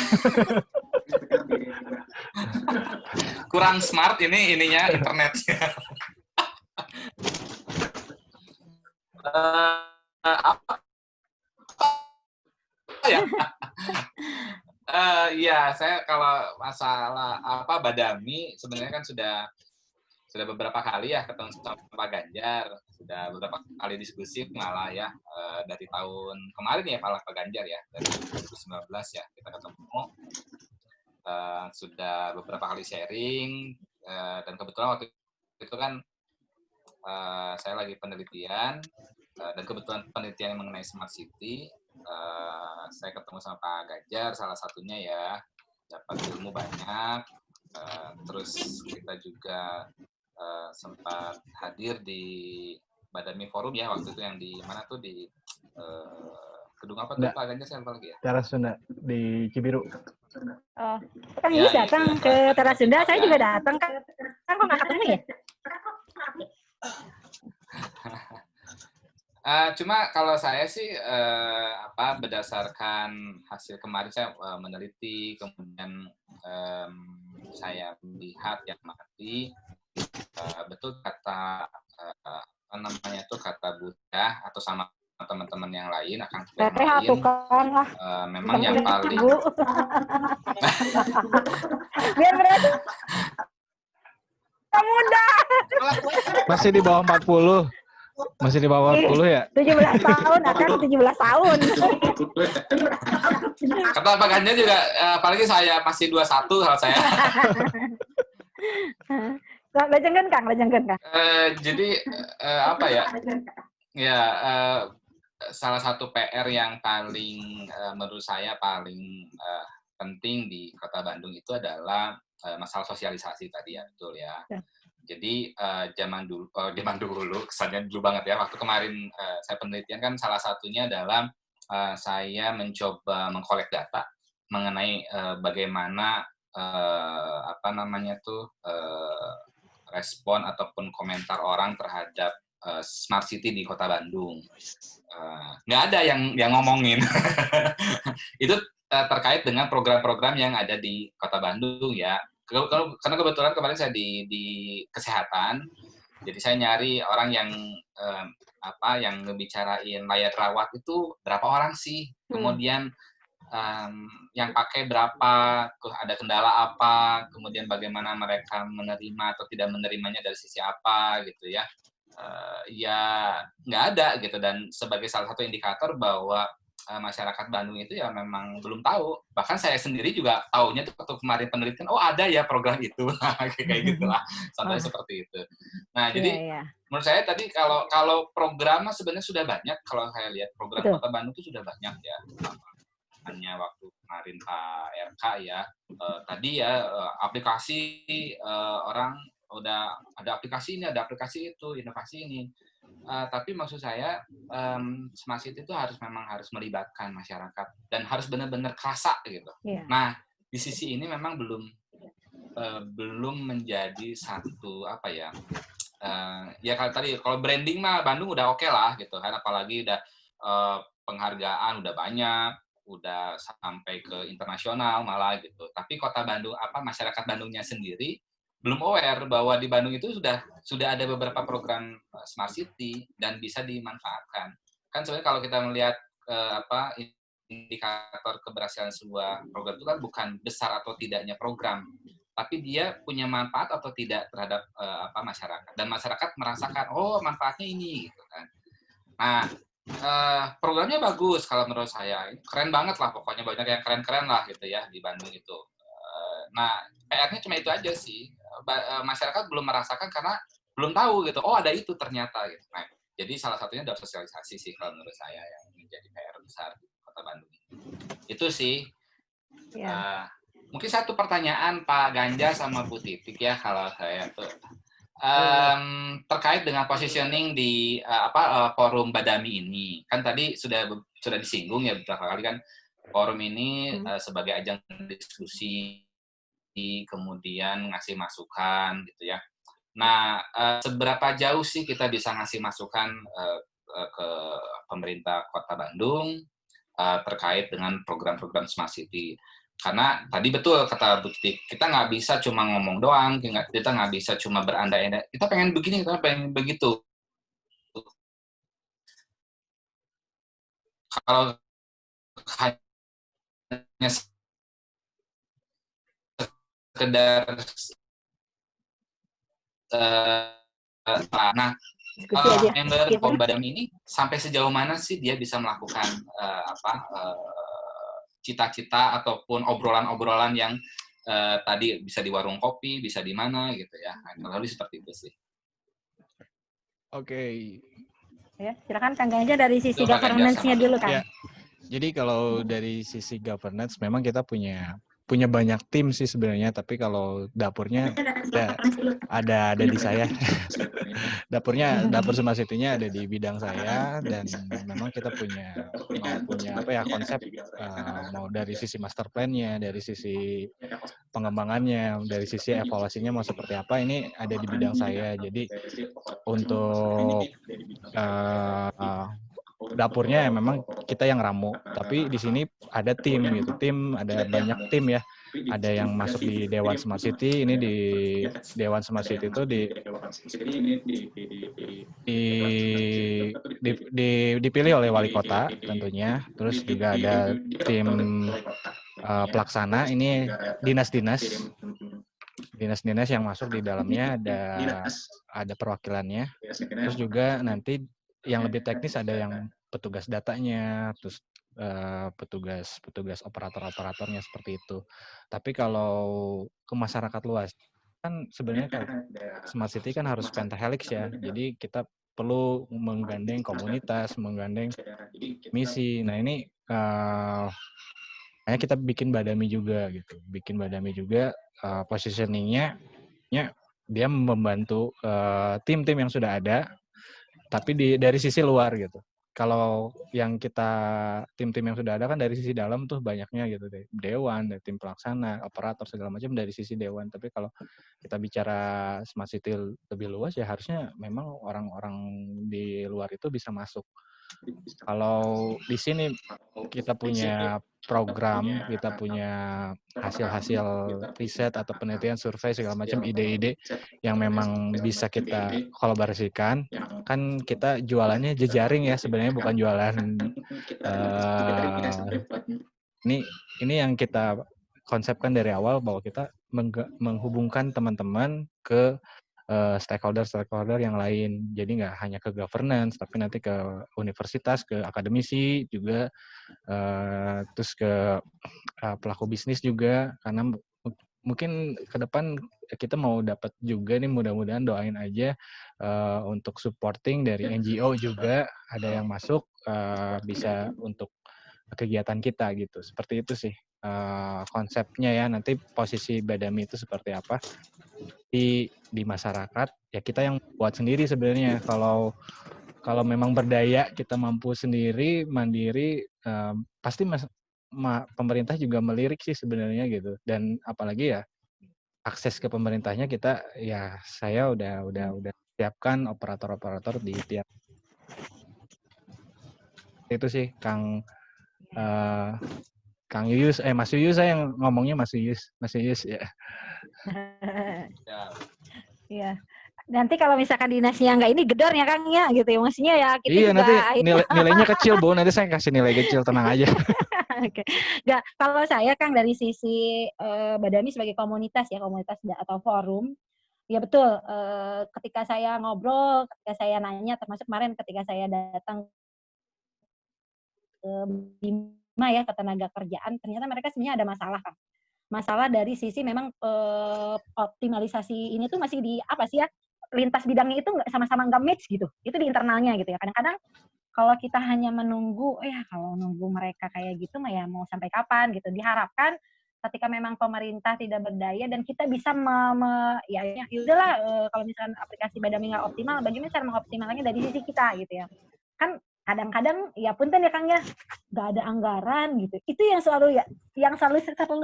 Kurang smart ininya internetnya. Apa ya? Ya, saya kalau masalah Badami sebenarnya kan sudah beberapa kali ya ketemu sama Pak Ganjar, sudah beberapa kali diskusi malah ya dari tahun kemarin ya Pak Ganjar ya, dari 2019 ya kita ketemu, sudah beberapa kali sharing dan kebetulan waktu itu kan saya lagi penelitian dan kebetulan penelitian mengenai Smart City, saya ketemu sama Pak Ganjar salah satunya ya, dapat ilmu banyak, terus kita juga sempat hadir di Badami Forum ya waktu itu yang di mana tuh di gedung apa tuh Pak Ganjar saya lupa lagi ya? Teras Sunda di Cibiru. Oh, Kang Yus datang ke Teras Sunda, saya juga datang kan. Kan kok nggak ketemu ya? Cuma kalau saya sih berdasarkan hasil kemarin saya meneliti, kemudian saya melihat yang mati betul kata kata Buddha atau sama teman-teman yang lain akan yang lain memang yang paling biar berarti muda masih di bawah 40. Masih di bawah 40 ya? 17 tahun, akan 17 tahun. Kata Pak Ganjar juga, apalagi saya masih 21 kalau saya. Lejengkan Kang. Jadi, apa ya? Ya, salah satu PR yang paling, menurut saya paling penting di Kota Bandung itu adalah masalah sosialisasi tadi ya, betul ya. Jadi zaman dulu kesannya dulu banget ya, waktu kemarin saya penelitian kan salah satunya adalah saya mencoba mengkolek data mengenai bagaimana respon ataupun komentar orang terhadap Smart City di Kota Bandung. Nggak ada yang ngomongin. Itu terkait dengan program-program yang ada di Kota Bandung ya. Karena kebetulan kemarin saya di kesehatan, jadi saya nyari orang yang yang ngebicarain layak rawat itu berapa orang sih, kemudian yang pakai berapa, ada kendala apa, kemudian bagaimana mereka menerima atau tidak menerimanya dari sisi apa gitu ya. Ya nggak ada gitu, dan sebagai salah satu indikator bahwa masyarakat Bandung itu ya memang belum tahu. Bahkan saya sendiri juga taunya tuh waktu kemarin penelitian, oh ada ya program itu, kayak gitulah, contohnya seperti itu. Nah jadi menurut saya tadi kalau program sebenarnya sudah banyak, kalau saya lihat program Kota Bandung itu sudah banyak ya. Hanya waktu kemarin Pak RK ya, tadi ya aplikasi orang udah ada aplikasi ini, ada aplikasi itu, inovasi ini. Tapi maksud saya Smart City itu memang harus melibatkan masyarakat dan harus benar-benar kerasa gitu. Nah di sisi ini memang belum menjadi satu ya kalau branding mah Bandung udah oke lah gitu kan, apalagi udah penghargaan udah banyak, udah sampai ke internasional malah gitu. Tapi Kota Bandung masyarakat Bandungnya sendiri belum aware bahwa di Bandung itu sudah ada beberapa program Smart City dan bisa dimanfaatkan. Kan sebenarnya kalau kita melihat indikator keberhasilan sebuah program itu kan bukan besar atau tidaknya program, tapi dia punya manfaat atau tidak terhadap masyarakat, dan masyarakat merasakan manfaatnya ini gitu kan. Nah, programnya bagus kalau menurut saya, keren banget lah pokoknya, banyak yang keren-keren lah gitu ya di Bandung itu. Nah, PR-nya cuma itu aja sih. Masyarakat belum merasakan karena belum tahu gitu. Oh, ada itu ternyata gitu. Nah, jadi salah satunya adalah sosialisasi sih kalau menurut saya yang menjadi PR besar di Kota Bandung. Itu sih. Mungkin satu pertanyaan Pak Ganjar sama Bu Titik ya kalau saya tuh terkait dengan positioning di forum Badami ini. Kan tadi sudah disinggung ya beberapa kali kan, forum ini sebagai ajang diskusi, kemudian ngasih masukan gitu ya. Nah, seberapa jauh sih kita bisa ngasih masukan ke pemerintah Kota Bandung terkait dengan program-program Smart City? Karena tadi betul kata Bu Titik, kita nggak bisa cuma ngomong doang, kita nggak bisa cuma berandai-andai. Kita pengen begini, kita pengen begitu. Kalau hanya sekedar nah, member Badami ini sampai sejauh mana sih dia bisa melakukan cita-cita ataupun obrolan-obrolan yang tadi bisa di warung kopi, bisa di mana gitu ya. Nah, lebih seperti itu sih. Oke. Ya, silakan Kang Ganjar dari sisi governance-nya dulu, Kang. Ya. Jadi kalau dari sisi governance memang kita punya banyak tim sih sebenarnya, tapi kalau dapurnya ada di saya. Dapur Smart City-nya ada di bidang saya, dan memang kita punya konsep mau dari sisi master plan-nya, dari sisi pengembangannya, dari sisi evaluasinya mau seperti apa, ini ada di bidang saya. Jadi untuk dapurnya ya memang kita yang ramu, tapi di sini ada tim gitu, ada banyak tim ya, ada yang masuk di Dewan Smart City, ini di Dewan Smart City itu dipilih oleh wali kota tentunya, terus juga ada tim pelaksana, ini dinas-dinas yang masuk di dalamnya, ada perwakilannya, terus juga nanti yang lebih teknis ada yang petugas datanya, terus petugas operatornya seperti itu. Tapi kalau ke masyarakat luas kan sebenarnya Smart City kan harus pentahelix ya. Jadi kita perlu menggandeng komunitas, menggandeng misi. Nah ini hanya kita bikin Badami juga gitu. Positioning-nya dia membantu tim-tim yang sudah ada, tapi dari sisi luar gitu. Kalau yang tim-tim yang sudah ada kan dari sisi dalam tuh banyaknya gitu deh. Dewan, tim pelaksana, operator segala macam dari sisi dewan. Tapi kalau kita bicara Smart City lebih luas ya harusnya memang orang-orang di luar itu bisa masuk. Kalau di sini kita punya program, kita punya hasil-hasil riset atau penelitian, survei segala macam, ide-ide yang memang bisa kita kolaborasikan. Kan kita jualannya jejaring ya sebenarnya, bukan jualan ini yang kita konsepkan dari awal bahwa kita menghubungkan teman-teman ke stakeholder yang lain. Jadi nggak hanya ke governance, tapi nanti ke universitas, ke akademisi juga, terus ke pelaku bisnis juga, karena mungkin ke depan kita mau dapat juga nih, mudah-mudahan doain aja untuk supporting dari NGO juga, ada yang masuk bisa untuk kegiatan kita gitu. Seperti itu sih konsepnya ya. Nanti posisi Badami itu seperti apa di masyarakat ya, kita yang buat sendiri sebenarnya. Kalau memang berdaya, kita mampu sendiri, mandiri, pasti pemerintah juga melirik sih sebenarnya gitu. Dan apalagi ya akses ke pemerintahnya saya udah siapkan operator di tiap. Itu sih Kang Yuyus, Mas Yuyus, saya yang ngomongnya Mas Yuyus ya. Iya. Nanti kalau misalkan dinasnya nggak ini gedor ya Kang ya gitu ya, maksudnya ya kita iya, juga nanti nilainya kecil Bu, nanti saya kasih nilai kecil, tenang aja. Oke. Nggak, kalau saya Kang dari sisi Badami sebagai komunitas atau forum, ya betul, ketika saya ngobrol, ketika saya nanya, termasuk kemarin ketika saya datang ke Bima ya, ke tenaga kerjaan, ternyata mereka sebenarnya ada masalah Kang. Masalah dari sisi memang optimalisasi ini tuh masih di apa sih ya, lintas bidangnya itu sama-sama nggak match gitu. Itu di internalnya gitu ya. Kadang-kadang kalau kita hanya menunggu, kalau nunggu mereka kayak gitu mah ya mau sampai kapan gitu. Diharapkan ketika memang pemerintah tidak berdaya dan kita bisa ya udahlah, kalau misalkan aplikasi Badami nggak optimal, bagaimana cara mengoptimalnya dari sisi kita gitu ya. Kan kadang-kadang ya punten ya Kang ya, nggak ada anggaran gitu. Itu yang selalu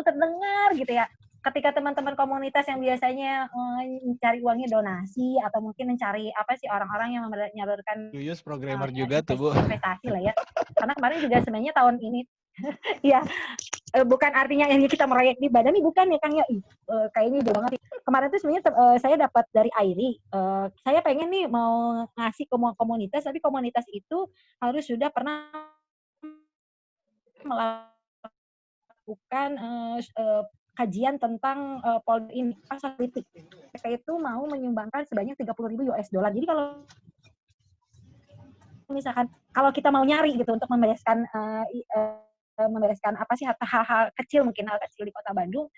terdengar gitu ya. ketika teman-teman komunitas yang biasanya mencari uangnya donasi atau mungkin mencari apa sih orang-orang yang menyalurkan Yuyus programmer juga tuh Bu. investasi lah ya. Karena kemarin juga sebenarnya tahun ini ya bukan artinya ini kita merayak di Badami, bukan ya Kang ya. Kayaknya jauh banget sih. Kemarin tuh sebenarnya saya dapat dari Airi. Saya pengen nih mau ngasih ke komunitas, tapi komunitas itu harus sudah pernah melakukan kajian tentang politik politik. Mereka itu mau menyumbangkan sebanyak 30.000 US dollar. Jadi kalau misalkan kalau kita mau nyari gitu untuk membereskan apa sih hal-hal kecil, mungkin hal kecil di Kota Bandung,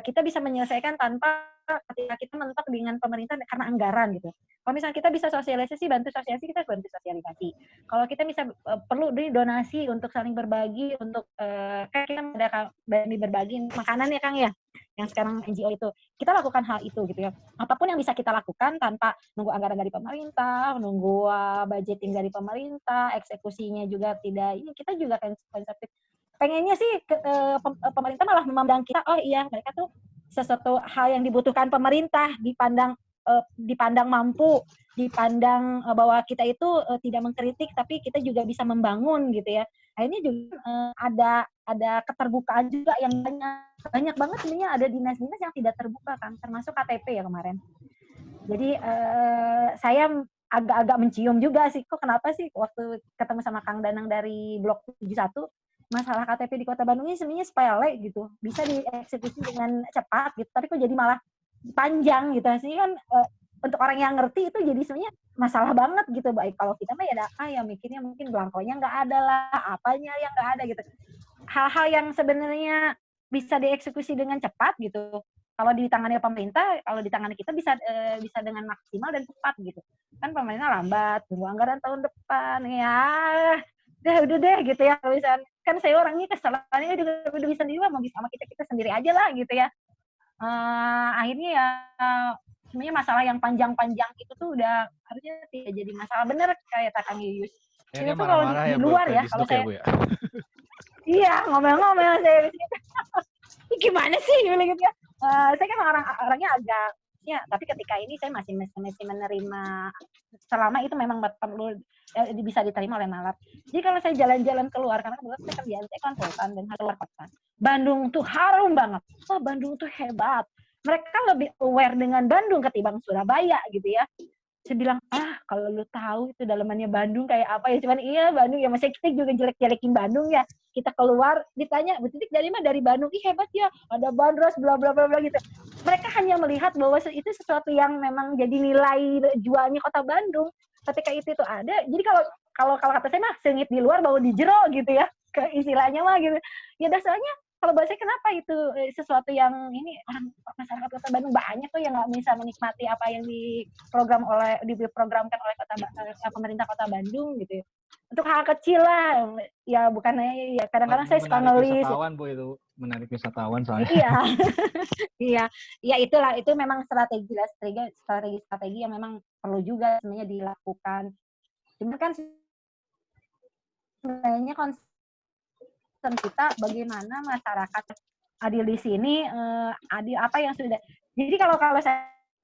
kita bisa menyelesaikan tanpa ketika kita mentok dengan pemerintah karena anggaran gitu. Kalau misalnya kita bisa sosialisasi, bantu sosialisasi, kita bantu sosialisasi. Kalau kita bisa perlu donasi untuk saling berbagi, untuk kayak kita ada berbagi makanan ya Kang ya, yang sekarang NGO itu, kita lakukan hal itu gitu ya. Apapun yang bisa kita lakukan tanpa nunggu anggaran dari pemerintah, nunggu budgeting dari pemerintah, eksekusinya juga tidak. Ini kita juga konseptif. Pengennya sih pemerintah malah memandang kita, oh iya mereka tuh sesuatu hal yang dibutuhkan pemerintah, dipandang mampu, dipandang bahwa kita itu tidak mengkritik tapi kita juga bisa membangun gitu ya. Akhirnya juga ada keterbukaan juga yang banyak banget sebenarnya, ada dinas-dinas yang tidak terbuka kan, termasuk KTP ya kemarin. Jadi saya agak-agak mencium juga sih, kok kenapa sih waktu ketemu sama Kang Danang dari Blok 71, masalah KTP di Kota Bandung ini sebenarnya sepele gitu, bisa dieksekusi dengan cepat gitu, tapi kok jadi malah panjang gitu. Hasilnya kan untuk orang yang ngerti itu jadi sebenarnya masalah banget gitu. Baik kalau kita mah ya mikirnya mungkin belangkonya nggak ada lah, apanya yang nggak ada gitu. Hal-hal yang sebenarnya bisa dieksekusi dengan cepat gitu. Kalau ditangani pemerintah, kalau ditangani kita bisa dengan maksimal dan cepat gitu. Kan pemerintah lambat, tunggu anggaran tahun depan ya. Udah deh gitu ya. Misalnya kan saya orangnya kesalahannya udah bisa sendiri lah, mau bisa sama kita sendiri aja lah gitu ya. Akhirnya ya sebenarnya masalah yang panjang-panjang itu tuh udah harusnya tidak jadi masalah, bener kayak Kang Yuyus. Itu tuh kalau di luar ya, kalau saya Bu, ya? Iya, ngomel-ngomel saya di sini. Gimana sih gitu ya. Saya kan orangnya agak ya, tapi ketika ini saya masih menerima selama itu memang perlu bisa diterima oleh nalar. Jadi kalau saya jalan-jalan keluar, karena kebetulan saya kerjaan saya konsultan dan keluar kota, Bandung tuh harum banget. Wah, Bandung tuh hebat. Mereka lebih aware dengan Bandung ketimbang Surabaya gitu ya. Saya bilang, kalau lu tahu itu dalamannya Bandung kayak apa ya, cuman iya Bandung ya, masih kita juga jelek-jelekin Bandung ya. Kita keluar ditanya, "Betitik dari mana?" "Dari Bandung." "Ih hebat ya, ada bandros bla bla bla bla" gitu. Mereka hanya melihat bahwa itu sesuatu yang memang jadi nilai jualnya Kota Bandung. Ketika itu ada, jadi kalau kata saya mah sengit di luar bau di jero gitu ya, ke istilahnya mah gitu. Ya dasarnya kalau bahasa kenapa itu sesuatu yang ini orang masyarakat Kota Bandung banyak tuh yang nggak bisa menikmati apa yang diprogramkan oleh pemerintah Kota Bandung gitu. Untuk hal kecil lah, ya bukannya ya kadang-kadang saya suka ngelis. Wisatawan Bu, itu menarik wisatawan soalnya. Iya, iya itulah, itu memang strategi yang memang perlu juga sebenarnya dilakukan. Cuma kan sebenarnya concern kita bagaimana masyarakat adil di sini, adil apa yang sudah. Jadi kalau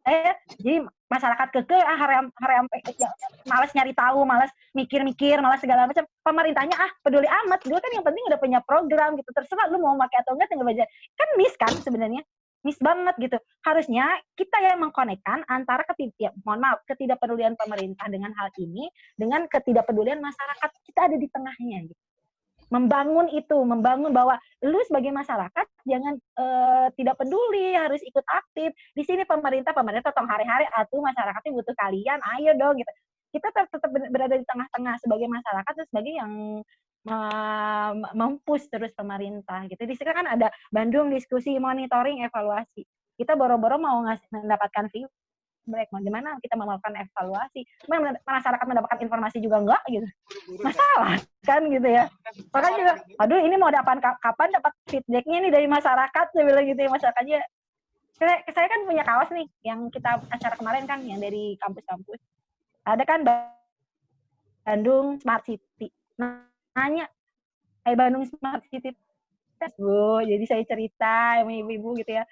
saya jadi masyarakat keke malas nyari tahu, malas mikir-mikir, malas segala macam. Pemerintahnya peduli amat. Gue kan yang penting udah punya program gitu. Terserah lu mau pakai atau enggak tinggal baca. Kan miss kan sebenarnya. Miss banget gitu. Harusnya kita yang mengkonekkan antara ketidakpedulian pemerintah dengan hal ini dengan ketidakpedulian masyarakat. Kita ada di tengahnya gitu. Membangun bahwa lu sebagai masyarakat jangan tidak peduli, harus ikut aktif. Di sini pemerintah tong hari-hari masyarakatnya butuh kalian, ayo dong gitu. Kita tetap berada di tengah-tengah sebagai masyarakat dan sebagai yang mempush terus pemerintah gitu. Di sini kan ada Bandung diskusi, monitoring, evaluasi. Kita boro-boro mau mendapatkan feedback, gimana kita melakukan evaluasi, masyarakat mendapatkan informasi juga enggak gitu, masalah kan gitu ya. Makanya juga, aduh ini mau kapan dapat feedbacknya nih dari masyarakat, saya bilang gitu ya. Masyarakatnya, saya kan punya kawas nih yang kita acara kemarin kan, yang dari kampus-kampus ada kan Bandung Smart City, nanya Bandung Smart City Bu, jadi saya cerita sama ibu-ibu gitu ya.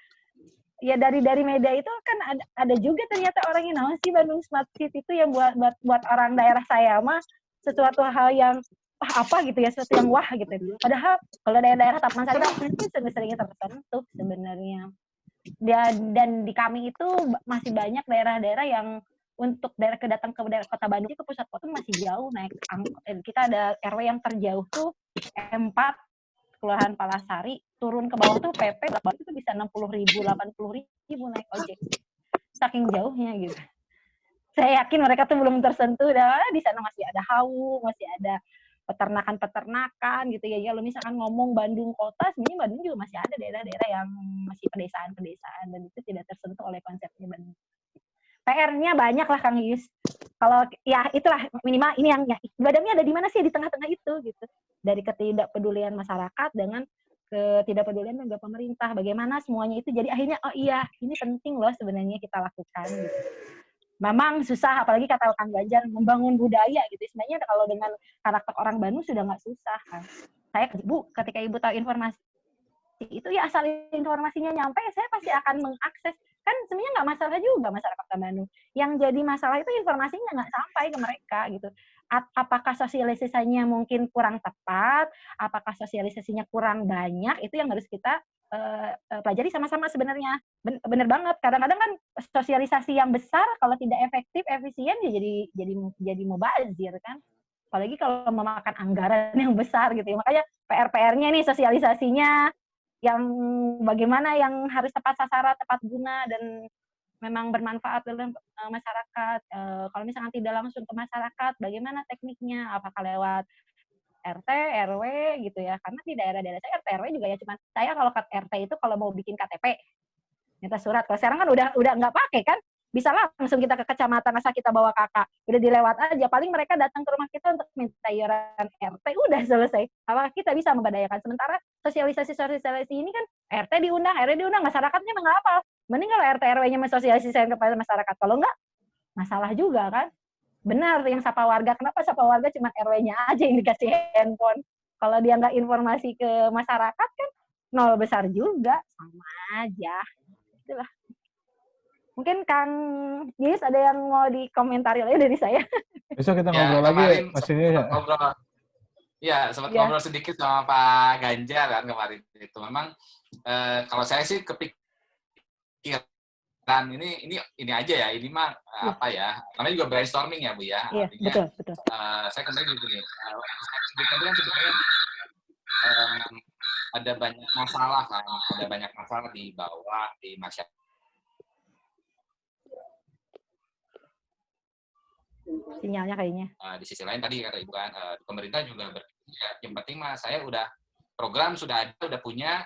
Ya dari media itu kan ada juga ternyata orang yang sih Bandung Smart City itu yang buat orang daerah saya mah sesuatu hal yang apa gitu ya, sesuatu yang wah gitu. Padahal kalau daerah Taman Sari itu sering-sering tersentuh sebenarnya. Dan di kami itu masih banyak daerah-daerah yang untuk datang ke daerah kota Bandung ke pusat kota masih jauh naik angkot. Kita ada RW yang terjauh tuh M4 Kelurahan Palasari, turun ke bawah tuh PP itu bisa 60.000, 80.000 naik ojek. Saking jauhnya gitu. Saya yakin mereka tuh belum tersentuh, di sana masih ada hawu, masih ada peternakan gitu ya. Kalau misalkan ngomong Bandung kota, sebenarnya Bandung juga masih ada daerah-daerah yang masih pedesaan-pedesaan dan itu tidak tersentuh oleh konsepnya Bandung. PR-nya banyak lah Kang Yus. Kalau ya itulah minimal ini yang ya, Badami ada di mana sih di tengah-tengah itu gitu. Dari ketidakpedulian masyarakat dengan ketidakpedulian juga pemerintah. Bagaimana semuanya itu jadi akhirnya oh iya ini penting loh sebenarnya kita lakukan gitu. Memang susah apalagi kata Kang Ganjar membangun budaya gitu. Sebenarnya kalau dengan karakter orang Bandung sudah nggak susah kan. Saya Bu ketika Ibu tahu informasi itu ya asal informasinya nyampe saya pasti akan mengakses kan sebenarnya nggak masalah juga masyarakat Bandung yang jadi masalah itu informasinya nggak sampai ke mereka gitu apakah sosialisasinya mungkin kurang tepat apakah sosialisasinya kurang banyak itu yang harus kita pelajari sama-sama sebenarnya bener banget kadang-kadang kan sosialisasi yang besar kalau tidak efektif efisien ya jadi mubazir kan apalagi kalau memakan anggaran yang besar gitu ya makanya PR-nya nih sosialisasinya yang bagaimana yang harus tepat sasaran, tepat guna, dan memang bermanfaat dalam masyarakat. Kalau misalkan tidak langsung ke masyarakat, bagaimana tekniknya? Apakah lewat RT, RW gitu ya? Karena di daerah-daerah saya RT, RW juga ya cuman saya kalau ke RT itu kalau mau bikin KTP, minta surat. Kalau sekarang kan udah nggak pakai kan? Bisa langsung kita ke kecamatan asal kita bawa kakak udah dilewat aja paling mereka datang ke rumah kita untuk minta iuran RT udah selesai apakah kita bisa memberdayakan sementara sosialisasi ini kan RT diundang RW diundang masyarakatnya nggak apa mending kalau RT RW-nya mensosialisasikan kepada masyarakat kalau nggak masalah juga kan benar yang sapa warga kenapa sapa warga cuma RW-nya aja yang dikasih handphone kalau dia nggak informasi ke masyarakat kan nol besar juga sama aja itulah. Mungkin Kang Yus ada yang mau dikomentari lagi dari saya. Besok kita ngobrol lagi Mas ini ya. Sempat ngobrol sedikit sama Pak Ganjar kan kemarin itu. Memang kalau saya sih kepikiran ini aja ya. Ini mah apa ya? Namanya juga brainstorming ya Bu ya. Iya, artinya betul. Saya kembali begini. Kan sebetulnya ada banyak masalah kan. Ada banyak masalah di bawah di masyarakat. Sinyalnya kayaknya. Di sisi lain tadi kata Ibu kan, pemerintah juga yang penting mah saya udah program sudah ada, udah punya,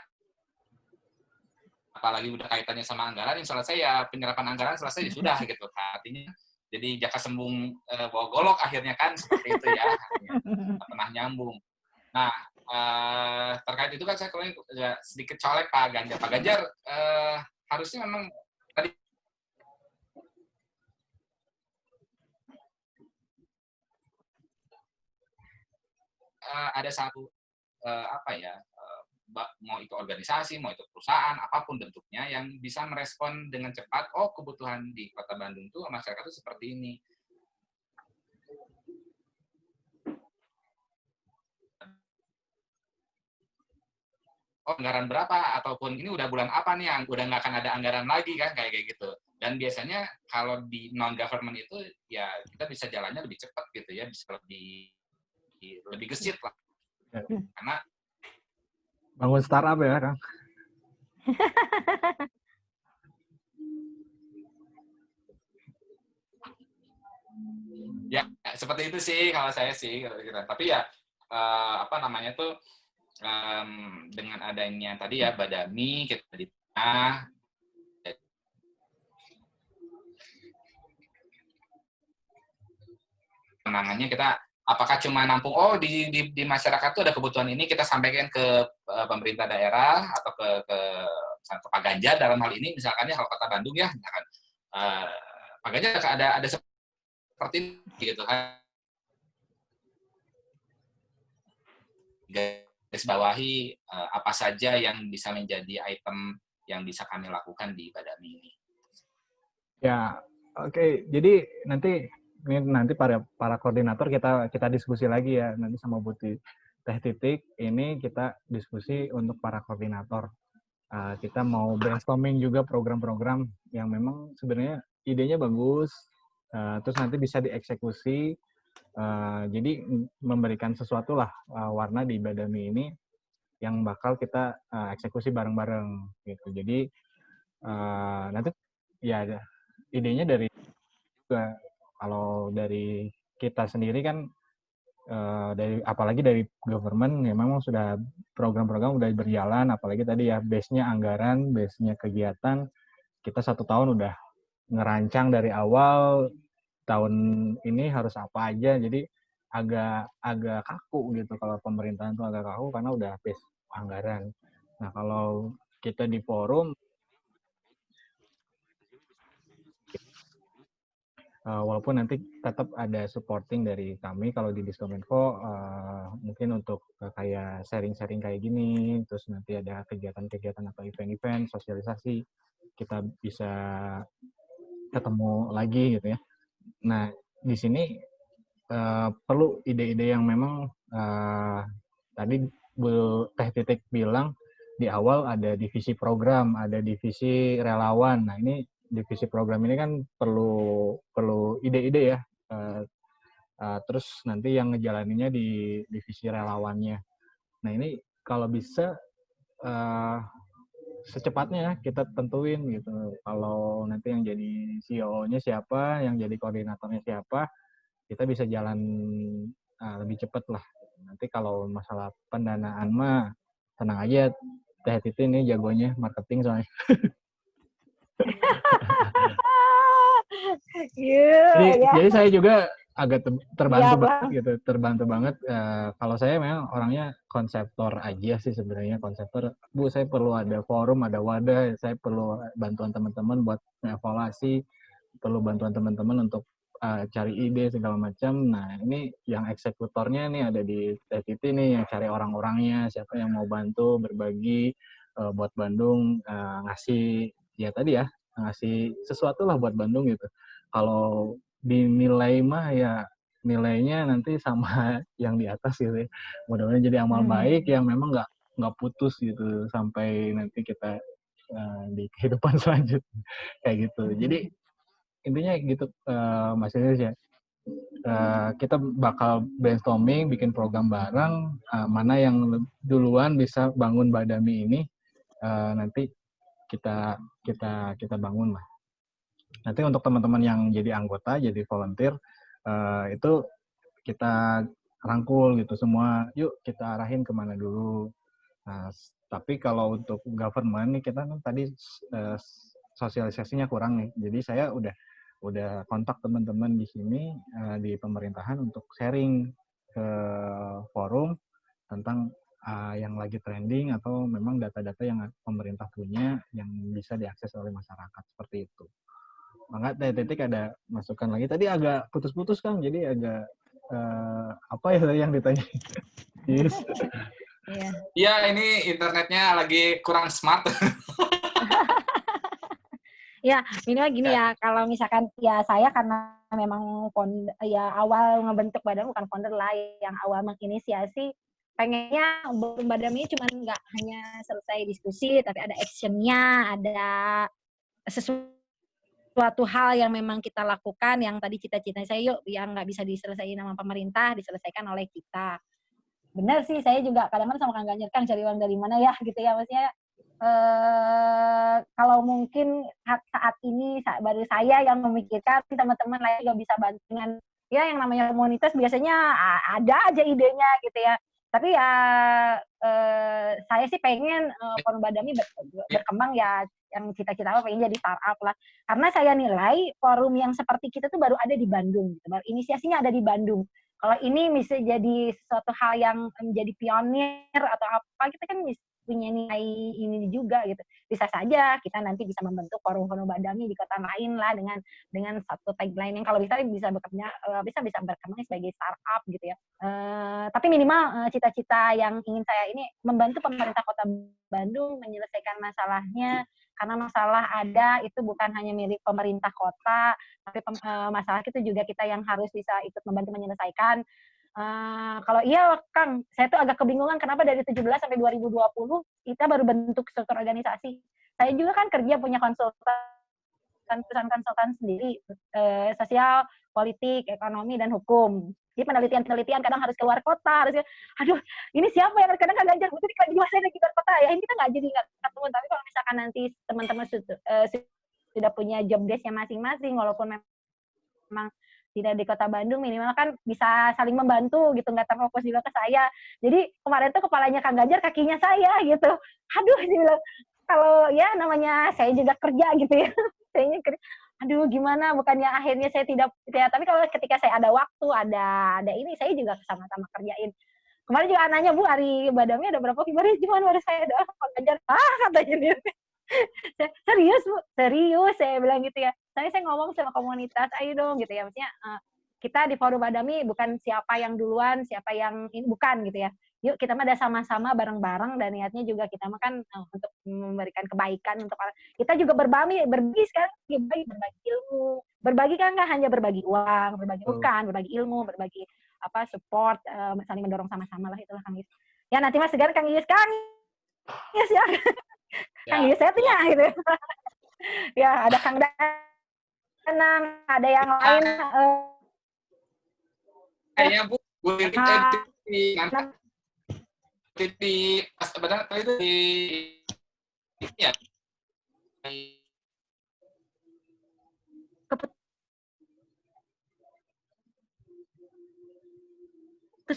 apalagi udah kaitannya sama anggaran, yang selesai ya penyerapan anggaran selesai ya sudah gitu. Artinya jadi jaka sembung bawa golok akhirnya kan seperti itu ya, pernah nyambung. Nah terkait itu kan saya kemarin sedikit colek Pak Ganjar. Pak Ganjar harusnya memang tadi ada satu mau itu organisasi, mau itu perusahaan, apapun bentuknya yang bisa merespon dengan cepat. Oh kebutuhan di Kota Bandung tuh masyarakat itu seperti ini. Oh anggaran berapa? Ataupun ini udah bulan apa nih yang udah nggak akan ada anggaran lagi kan kayak gitu. Dan biasanya kalau di non government itu ya kita bisa jalannya lebih cepat gitu ya, bisa lebih gesit lah. Karena bangun startup ya, Kang. Ya, seperti itu sih kalau saya sih. Tapi ya, namanya tuh, dengan adanya tadi ya, Badami, kita di tengah, penangannya kita apakah cuma nampung di masyarakat tuh ada kebutuhan ini kita sampaikan ke pemerintah daerah atau ke Pak Ganjar dalam hal ini misalkan ya kalau Kota Bandung ya misalkan Pak Ganjar ada seperti ini gitu kan bawahi apa saja yang bisa menjadi item yang bisa kami lakukan di Badami ini. Ya, oke. Jadi nanti para koordinator kita diskusi lagi ya nanti sama Buti Teh Titik. Ini kita diskusi untuk para koordinator. Kita mau brainstorming juga program-program yang memang sebenarnya idenya bagus, terus nanti bisa dieksekusi. Jadi memberikan sesuatu lah warna di Badami ini yang bakal kita eksekusi bareng-bareng gitu. Jadi nanti ya idenya dari juga kalau dari kita sendiri kan apalagi dari government ya memang sudah program-program udah berjalan, apalagi tadi ya base-nya anggaran, base-nya kegiatan, kita 1 tahun udah ngerancang dari awal tahun ini harus apa aja, jadi agak kaku gitu kalau pemerintahan itu agak kaku karena udah base anggaran. Nah kalau kita di forum walaupun nanti tetap ada supporting dari kami kalau di Diskominfo mungkin untuk kayak sharing-sharing kayak gini, terus nanti ada kegiatan-kegiatan atau event-event sosialisasi kita bisa ketemu lagi gitu ya. Nah di sini perlu ide-ide yang memang tadi Bu Teh Titik bilang di awal ada divisi program, ada divisi relawan. Nah ini divisi program ini kan perlu ide-ide ya. Terus nanti yang ngejalaninnya di divisi relawannya. Nah ini kalau bisa secepatnya kita tentuin gitu. Kalau nanti yang jadi CEO-nya siapa, yang jadi koordinatornya siapa, kita bisa jalan lebih cepat lah. Nanti kalau masalah pendanaan mah tenang aja, Teh Titi ini jagonya marketing soalnya. Jadi saya juga agak terbantu banget gitu, terbantu banget. Kalau saya memang orangnya konseptor aja sih sebenarnya, konseptor. Bu, saya perlu ada forum, ada wadah, saya perlu bantuan teman-teman buat evaluasi, perlu bantuan teman-teman untuk cari ide segala macam. Nah ini yang eksekutornya nih ada di TTT nih, yang cari orang-orangnya, siapa yang mau bantu berbagi buat Bandung, ngasih ya tadi ya, ngasih sesuatu lah buat Bandung gitu. Kalau dinilai mah ya nilainya nanti sama yang di atas gitu ya. Mudah-mudahan jadi amal baik yang memang nggak putus gitu sampai nanti kita di kehidupan selanjutnya kayak gitu. Jadi intinya gitu Mas Iris ya. Kita bakal brainstorming, bikin program bareng, mana yang duluan bisa bangun Badami ini, nanti kita bangun lah. Nanti untuk teman-teman yang jadi anggota, jadi volunteer, itu kita rangkul gitu semua, yuk kita arahin kemana dulu. Nah, tapi kalau untuk government nih kita kan tadi sosialisasinya kurang nih, jadi saya udah kontak teman-teman di sini di pemerintahan untuk sharing ke forum tentang yang lagi trending atau memang data-data yang pemerintah punya yang bisa diakses oleh masyarakat seperti itu. Maka Teh Titik ada masukan lagi. Tadi agak putus-putus kan, jadi agak apa ya yang ditanya? Yes. Iya, ini internetnya lagi kurang smart. Ya, minimal gini ya, kalau misalkan ya saya karena memang awal ngebentuk badan bukan founder lah, yang awal menginisiasi, pengennya Badami cuma nggak hanya selesai diskusi, tapi ada actionnya, ada sesuatu hal yang memang kita lakukan, yang tadi cita-cita saya yuk, yang nggak bisa diselesaikan sama pemerintah, diselesaikan oleh kita. Benar sih, saya juga kadang-kadang sama Kang Ganjar, Kang cari uang dari mana ya, gitu ya, maksudnya kalau mungkin saat ini baru saya yang memikirkan, teman-teman lain juga bisa bantu dengan ya yang namanya komunitas biasanya ada aja idenya gitu ya. Tapi ya saya sih pengen Forum Badami berkembang ya, yang cita-cita pengen jadi startup lah. Karena saya nilai forum yang seperti kita tuh baru ada di Bandung, gitu. Baru inisiasinya ada di Bandung. Kalau ini bisa jadi sesuatu hal yang menjadi pionir atau apa, kita kan punya nilai ini juga gitu. Bisa saja kita nanti bisa membentuk forum-forum Badami di kota lain lah dengan satu tagline yang kalau bisa bekerja bisa berkembang sebagai startup gitu ya. Tapi minimal cita-cita yang ingin saya ini membantu pemerintah Kota Bandung menyelesaikan masalahnya, karena masalah ada itu bukan hanya milik pemerintah kota, tapi masalah itu juga kita yang harus bisa ikut membantu menyelesaikan. Kalau iya Kang, saya tuh agak kebingungan kenapa dari 17 sampai 2020 kita baru bentuk struktur organisasi. Saya juga kan kerja punya perusahaan konsultan sendiri, sosial, politik, ekonomi, dan hukum. Jadi penelitian kadang harus keluar kota, aduh ini siapa yang kadang Kang Ganjar, itu juga saya lagi keluar kota ya, ini kita nggak ketemu. Tapi kalau misalkan nanti teman-teman sudah punya job desk-nya masing-masing, walaupun memang tidak di Kota Bandung, minimal kan bisa saling membantu gitu, nggak terfokus juga ke saya. Jadi kemarin tuh kepalanya Kang Ganjar, kakinya saya gitu. Aduh, dia bilang, kalau ya namanya saya juga kerja gitu ya. Saya kerja, aduh gimana, bukannya akhirnya saya tidak ya, tapi kalau ketika saya ada waktu, ada ini, saya juga sama-sama kerjain. Kemarin juga nanya, Bu, hari Badami ada berapa fiber? Cuman baru saya doang, Kang Ganjar, katanya dia. Serius Bu, serius saya bilang gitu ya. Saya ngomong sama komunitas, ayo dong gitu ya. Maksudnya kita di Forum Badami bukan siapa yang duluan, siapa yang ini, bukan gitu ya. Yuk kita mah ada sama-sama bareng-bareng, dan niatnya juga kita mah kan untuk memberikan kebaikan untuk orang. Kita juga berbagi sekarang, berbagi ilmu. Berbagi kan nggak hanya berbagi uang, berbagi ilmu, berbagi support, saling mendorong sama-sama lah, itulah Kang Yus. Ya nanti Mas Segar, Kang Yus ya. Kang Yus saya punya gitu. Ya ada Kang Danang, ada yang lain. Kayaknya Bu di sebenarnya itu di ya.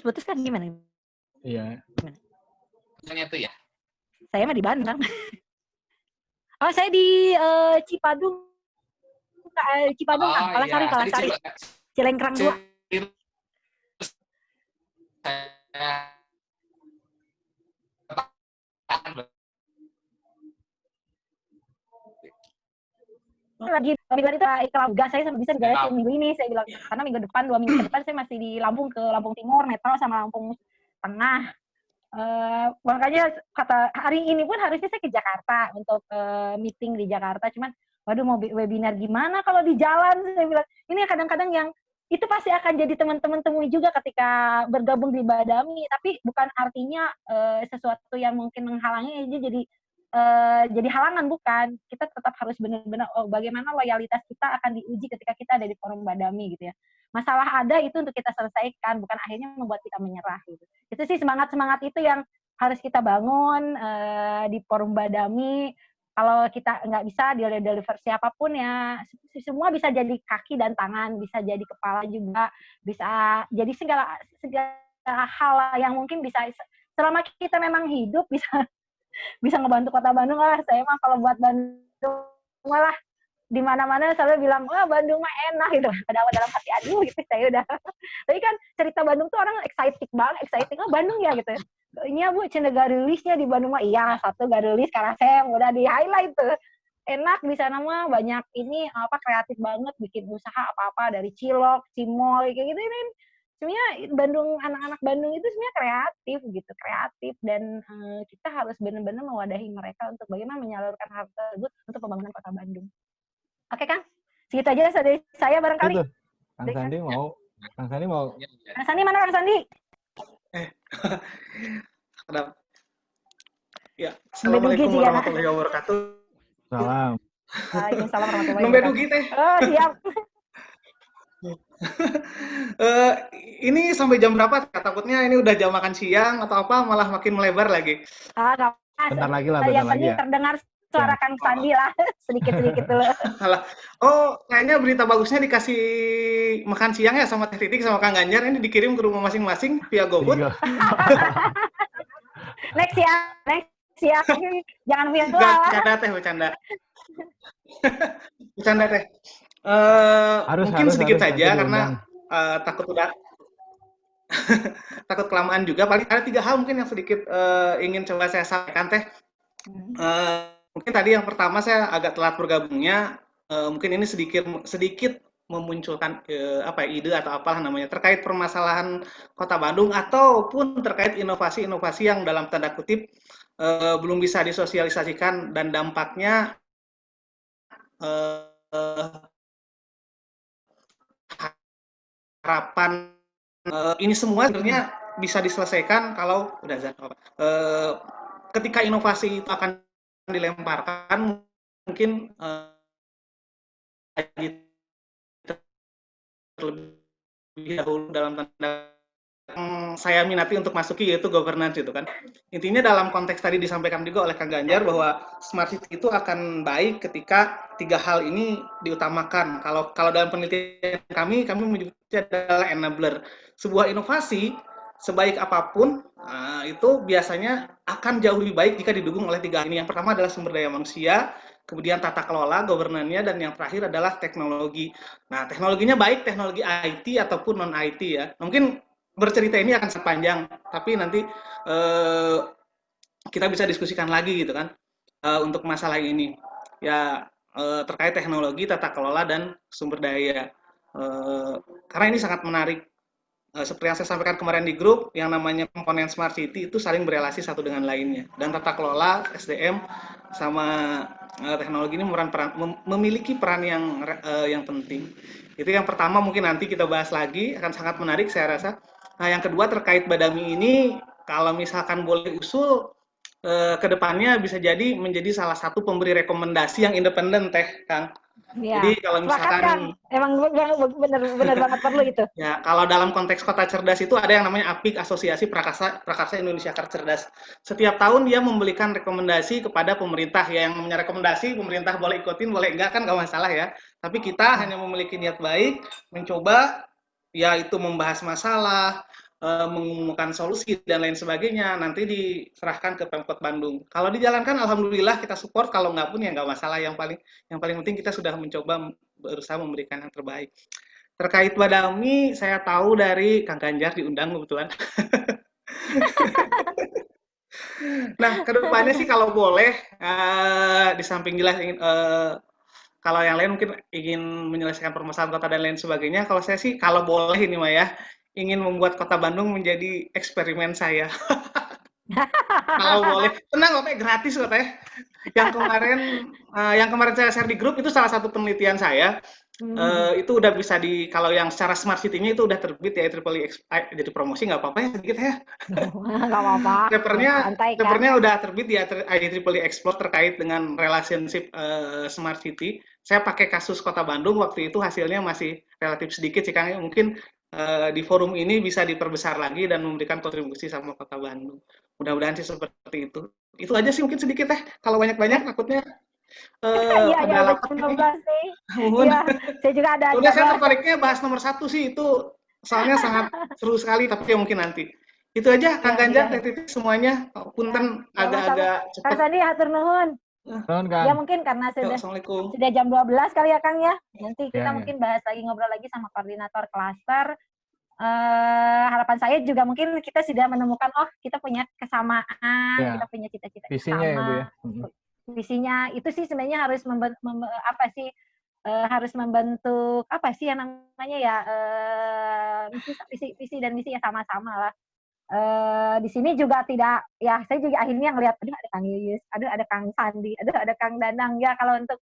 Putus kan gimana? Iya. Yang itu ya. Saya mah di Bandung. Oh, saya di Cipadung. Palasari. Cilengkrang 2. Lagi bilang itu kalau gas saya sampai bisa diberesin minggu ini, saya bilang, karena minggu depan 2 minggu ke depan saya masih di Lampung, ke Lampung Timur, Metro sama Lampung Tengah. Makanya kata hari ini pun harusnya saya ke Jakarta untuk meeting di Jakarta, cuman waduh mau webinar gimana kalau di jalan, saya bilang ini kadang-kadang yang itu pasti akan jadi teman-teman temui juga ketika bergabung di Badami, tapi bukan artinya sesuatu yang mungkin menghalangi aja jadi halangan, bukan. Kita tetap harus benar-benar bagaimana loyalitas kita akan diuji ketika kita ada di Forum Badami gitu ya. Masalah ada itu untuk kita selesaikan, bukan akhirnya membuat kita menyerah gitu. Itu sih semangat itu yang harus kita bangun di Forum Badami. Kalau kita nggak bisa deliver siapapun ya, semua bisa jadi kaki dan tangan, bisa jadi kepala juga, bisa jadi segala hal yang mungkin bisa, selama kita memang hidup bisa ngebantu Kota Bandung lah. Saya mah kalau buat Bandung malah di mana-mana selalu bilang, wah Bandung mah enak gitu. Padahal dalam hati aduh gitu saya udah. Tapi kan cerita Bandung tuh orang excited, oh Bandung ya gitu. Ini Bu, cina garulisnya di Bandung mah iya, satu garulis Karasem udah di highlight tuh. Enak di sana mah, banyak ini kreatif banget, bikin usaha apa-apa dari cilok, cimol kayak gitu ini. Sebenarnya Bandung, anak-anak Bandung itu sebenarnya kreatif dan kita harus benar-benar mewadahi mereka untuk bagaimana menyalurkan hal tersebut untuk pembangunan Kota Bandung. Oke Kang, segitu aja dari saya barangkali. Itu. Kang Sandi mau. Kang Sandi mana Kang Sandi? Ya, Assalamualaikum warahmatullahi wabarakatuh. Salam. Waalaikumsalam warahmatullahi wabarakatuh. Nombedugi teh. Oh siap. Ini sampai jam berapa? Takutnya ini udah jam makan siang atau apa, malah makin melebar lagi. Bentar lagi ya. Terdengar suara Kang Sandi lah, sedikit-sedikit dulu. Oh, kayaknya berita bagusnya dikasih makan siang ya sama Teh Titik sama Kang Ganjar, ini dikirim ke rumah masing-masing via GoFood. Next ya. Jangan virtual. Bercanda Teh. Mungkin sedikit saja karena takut udah takut kelamaan juga. Paling ada 3 hal mungkin yang sedikit ingin coba saya sampaikan Teh. Mungkin tadi yang pertama saya agak telat bergabungnya, mungkin ini sedikit memunculkan ide atau apalah namanya terkait permasalahan Kota Bandung ataupun terkait inovasi-inovasi yang dalam tanda kutip belum bisa disosialisasikan dan dampaknya harapan ini semua sebenarnya bisa diselesaikan kalau ketika inovasi itu akan dilemparkan mungkin terlebih dahulu dalam tanda saya minati untuk masuki yaitu governance itu kan. Intinya dalam konteks tadi disampaikan juga oleh Kang Ganjar bahwa smart city itu akan baik ketika 3 hal ini diutamakan. Kalau dalam penelitian kami menyebutnya adalah enabler. Sebuah inovasi sebaik apapun itu biasanya akan jauh lebih baik jika didukung oleh 3 hal ini. Yang pertama adalah sumber daya manusia, kemudian tata kelola, governance-nya, dan yang terakhir adalah teknologi. Nah, teknologinya baik teknologi IT ataupun non-IT ya. Mungkin bercerita ini akan sepanjang, tapi nanti kita bisa diskusikan lagi gitu kan untuk masalah ini. Ya terkait teknologi, tata kelola, dan sumber daya. Karena ini sangat menarik. Seperti yang saya sampaikan kemarin di grup, yang namanya komponen Smart City itu saling berelasi satu dengan lainnya. Dan tata kelola, SDM, sama teknologi ini memiliki peran yang penting. Itu yang pertama, mungkin nanti kita bahas lagi, akan sangat menarik saya rasa. Nah, yang kedua terkait Badami ini, kalau misalkan boleh usul, ke depannya bisa jadi menjadi salah satu pemberi rekomendasi yang independen, Teh, Kang. Ya, jadi kalau misalkan kan? Emang benar banget perlu itu. Ya, kalau dalam konteks kota cerdas itu ada yang namanya APIK, Asosiasi Prakarsa Indonesia Cerdas. Setiap tahun dia memberikan rekomendasi kepada pemerintah. Ya, yang namanya rekomendasi pemerintah boleh ikutin, boleh enggak kan nggak masalah ya. Tapi kita hanya memiliki niat baik, mencoba yaitu membahas masalah, mengumumkan solusi dan lain sebagainya, nanti diserahkan ke Pemkot Bandung. Kalau dijalankan, alhamdulillah kita support. Kalau nggak pun ya nggak masalah. Yang paling penting kita sudah mencoba berusaha memberikan yang terbaik. Terkait Badami, saya tahu dari Kang Ganjar diundang kebetulan. Nah, kedepannya sih kalau boleh, di samping jelas kalau yang lain mungkin ingin menyelesaikan permasalahan kota dan lain sebagainya, kalau saya sih kalau boleh ini Maya, ingin membuat kota Bandung menjadi eksperimen saya. Kalau boleh, tenang kok, gratis kok Teh. Yang kemarin saya share di grup itu salah satu penelitian saya. Itu udah bisa kalau yang secara smart city-nya itu udah terbit ya jadi promosi nggak apa-apa ya sedikit ya. Nggak apa-apa. Papernya udah terbit ya IEEE Explore terkait dengan relationship smart city. Saya pakai kasus Kota Bandung waktu itu hasilnya masih relatif sedikit sih Kang. Mungkin di forum ini bisa diperbesar lagi dan memberikan kontribusi sama Kota Bandung. Mudah-mudahan sih seperti itu. Itu aja sih mungkin sedikit kalau banyak-banyak takutnya ada 15 nih. Iya, saya juga ada. Udah saya tertariknya bahas nomor 1 sih itu soalnya sangat seru sekali, tapi ya mungkin nanti. Itu aja Kang Ganjar, Teh Titi semuanya. Punten agak-agak cepat. Kang Sandi hatur nuhun. Ya mungkin karena sudah jam 12 kali ya Kang ya. Nanti kita mungkin bahas lagi, ngobrol lagi sama koordinator klaster. Harapan saya juga mungkin kita sudah menemukan kita punya kesamaan, kita punya cita-cita visinya sama. Ya, Bu, ya. Visinya itu sih sebenarnya harus harus membentuk apa sih yang namanya ya visi dan misi ya sama-sama lah. Di sini juga tidak ya, saya juga akhirnya ngelihat ada Kang Yuyus, ada Kang Sandi, ada Kang Danang ya. Kalau untuk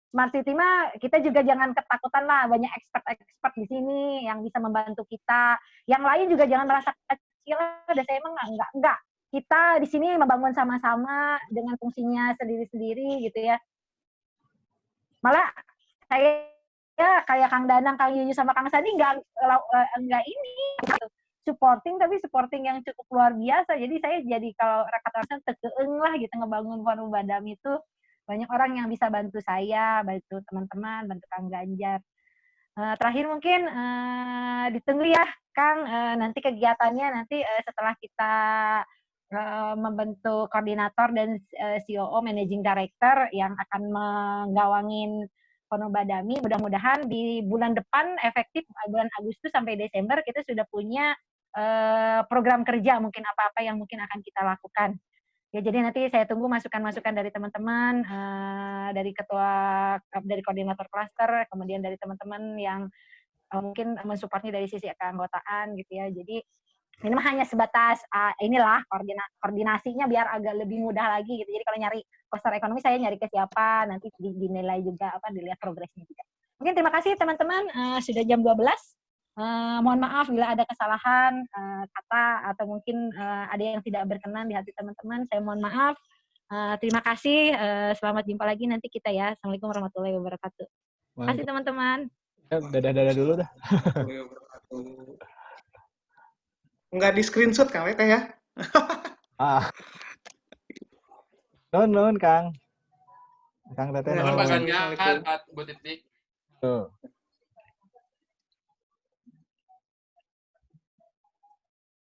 Smart City mah kita juga jangan ketakutan lah, banyak expert di sini yang bisa membantu kita. Yang lain juga jangan merasa kecil, ada saya emang enggak. Kita di sini membangun sama-sama dengan fungsinya sendiri-sendiri gitu ya. Malah saya ya kayak Kang Danang, Kang Yuyus sama Kang Sandi enggak ini gitu. Supporting yang cukup luar biasa. Jadi saya jadi kalau kata-kata tekeeng lah gitu ngebangun Forum Badami itu. Banyak orang yang bisa bantu saya, bantu teman-teman, bantu Kang Ganjar. Terakhir mungkin ditunggu ya Kang, nanti kegiatannya nanti setelah kita membentuk koordinator dan COO Managing Director yang akan menggawangin Forum Badami. Mudah-mudahan di bulan depan efektif bulan Agustus sampai Desember kita sudah punya program kerja mungkin apa-apa yang mungkin akan kita lakukan. Ya, jadi nanti saya tunggu masukan-masukan dari teman-teman, dari dari koordinator klaster, kemudian dari teman-teman yang mungkin mensupportnya dari sisi keanggotaan gitu ya. Jadi ini mah hanya sebatas inilah koordinasinya biar agak lebih mudah lagi gitu. Jadi kalau nyari poster ekonomi saya nyari ke siapa, nanti dinilai juga dilihat progresnya juga. Mungkin terima kasih teman-teman, sudah jam 12. Mohon maaf bila ada kesalahan kata atau mungkin ada yang tidak berkenan di hati teman-teman. Saya mohon maaf. Terima kasih. Selamat jumpa lagi nanti kita ya. Assalamualaikum warahmatullahi wabarakatuh. Terima kasih teman-teman. Dadah dulu dah. Nggak di screenshot Kang Teh ya? Nun Kang. Kang Teteh. Pak Ganjar, Bu Titik. Tuh.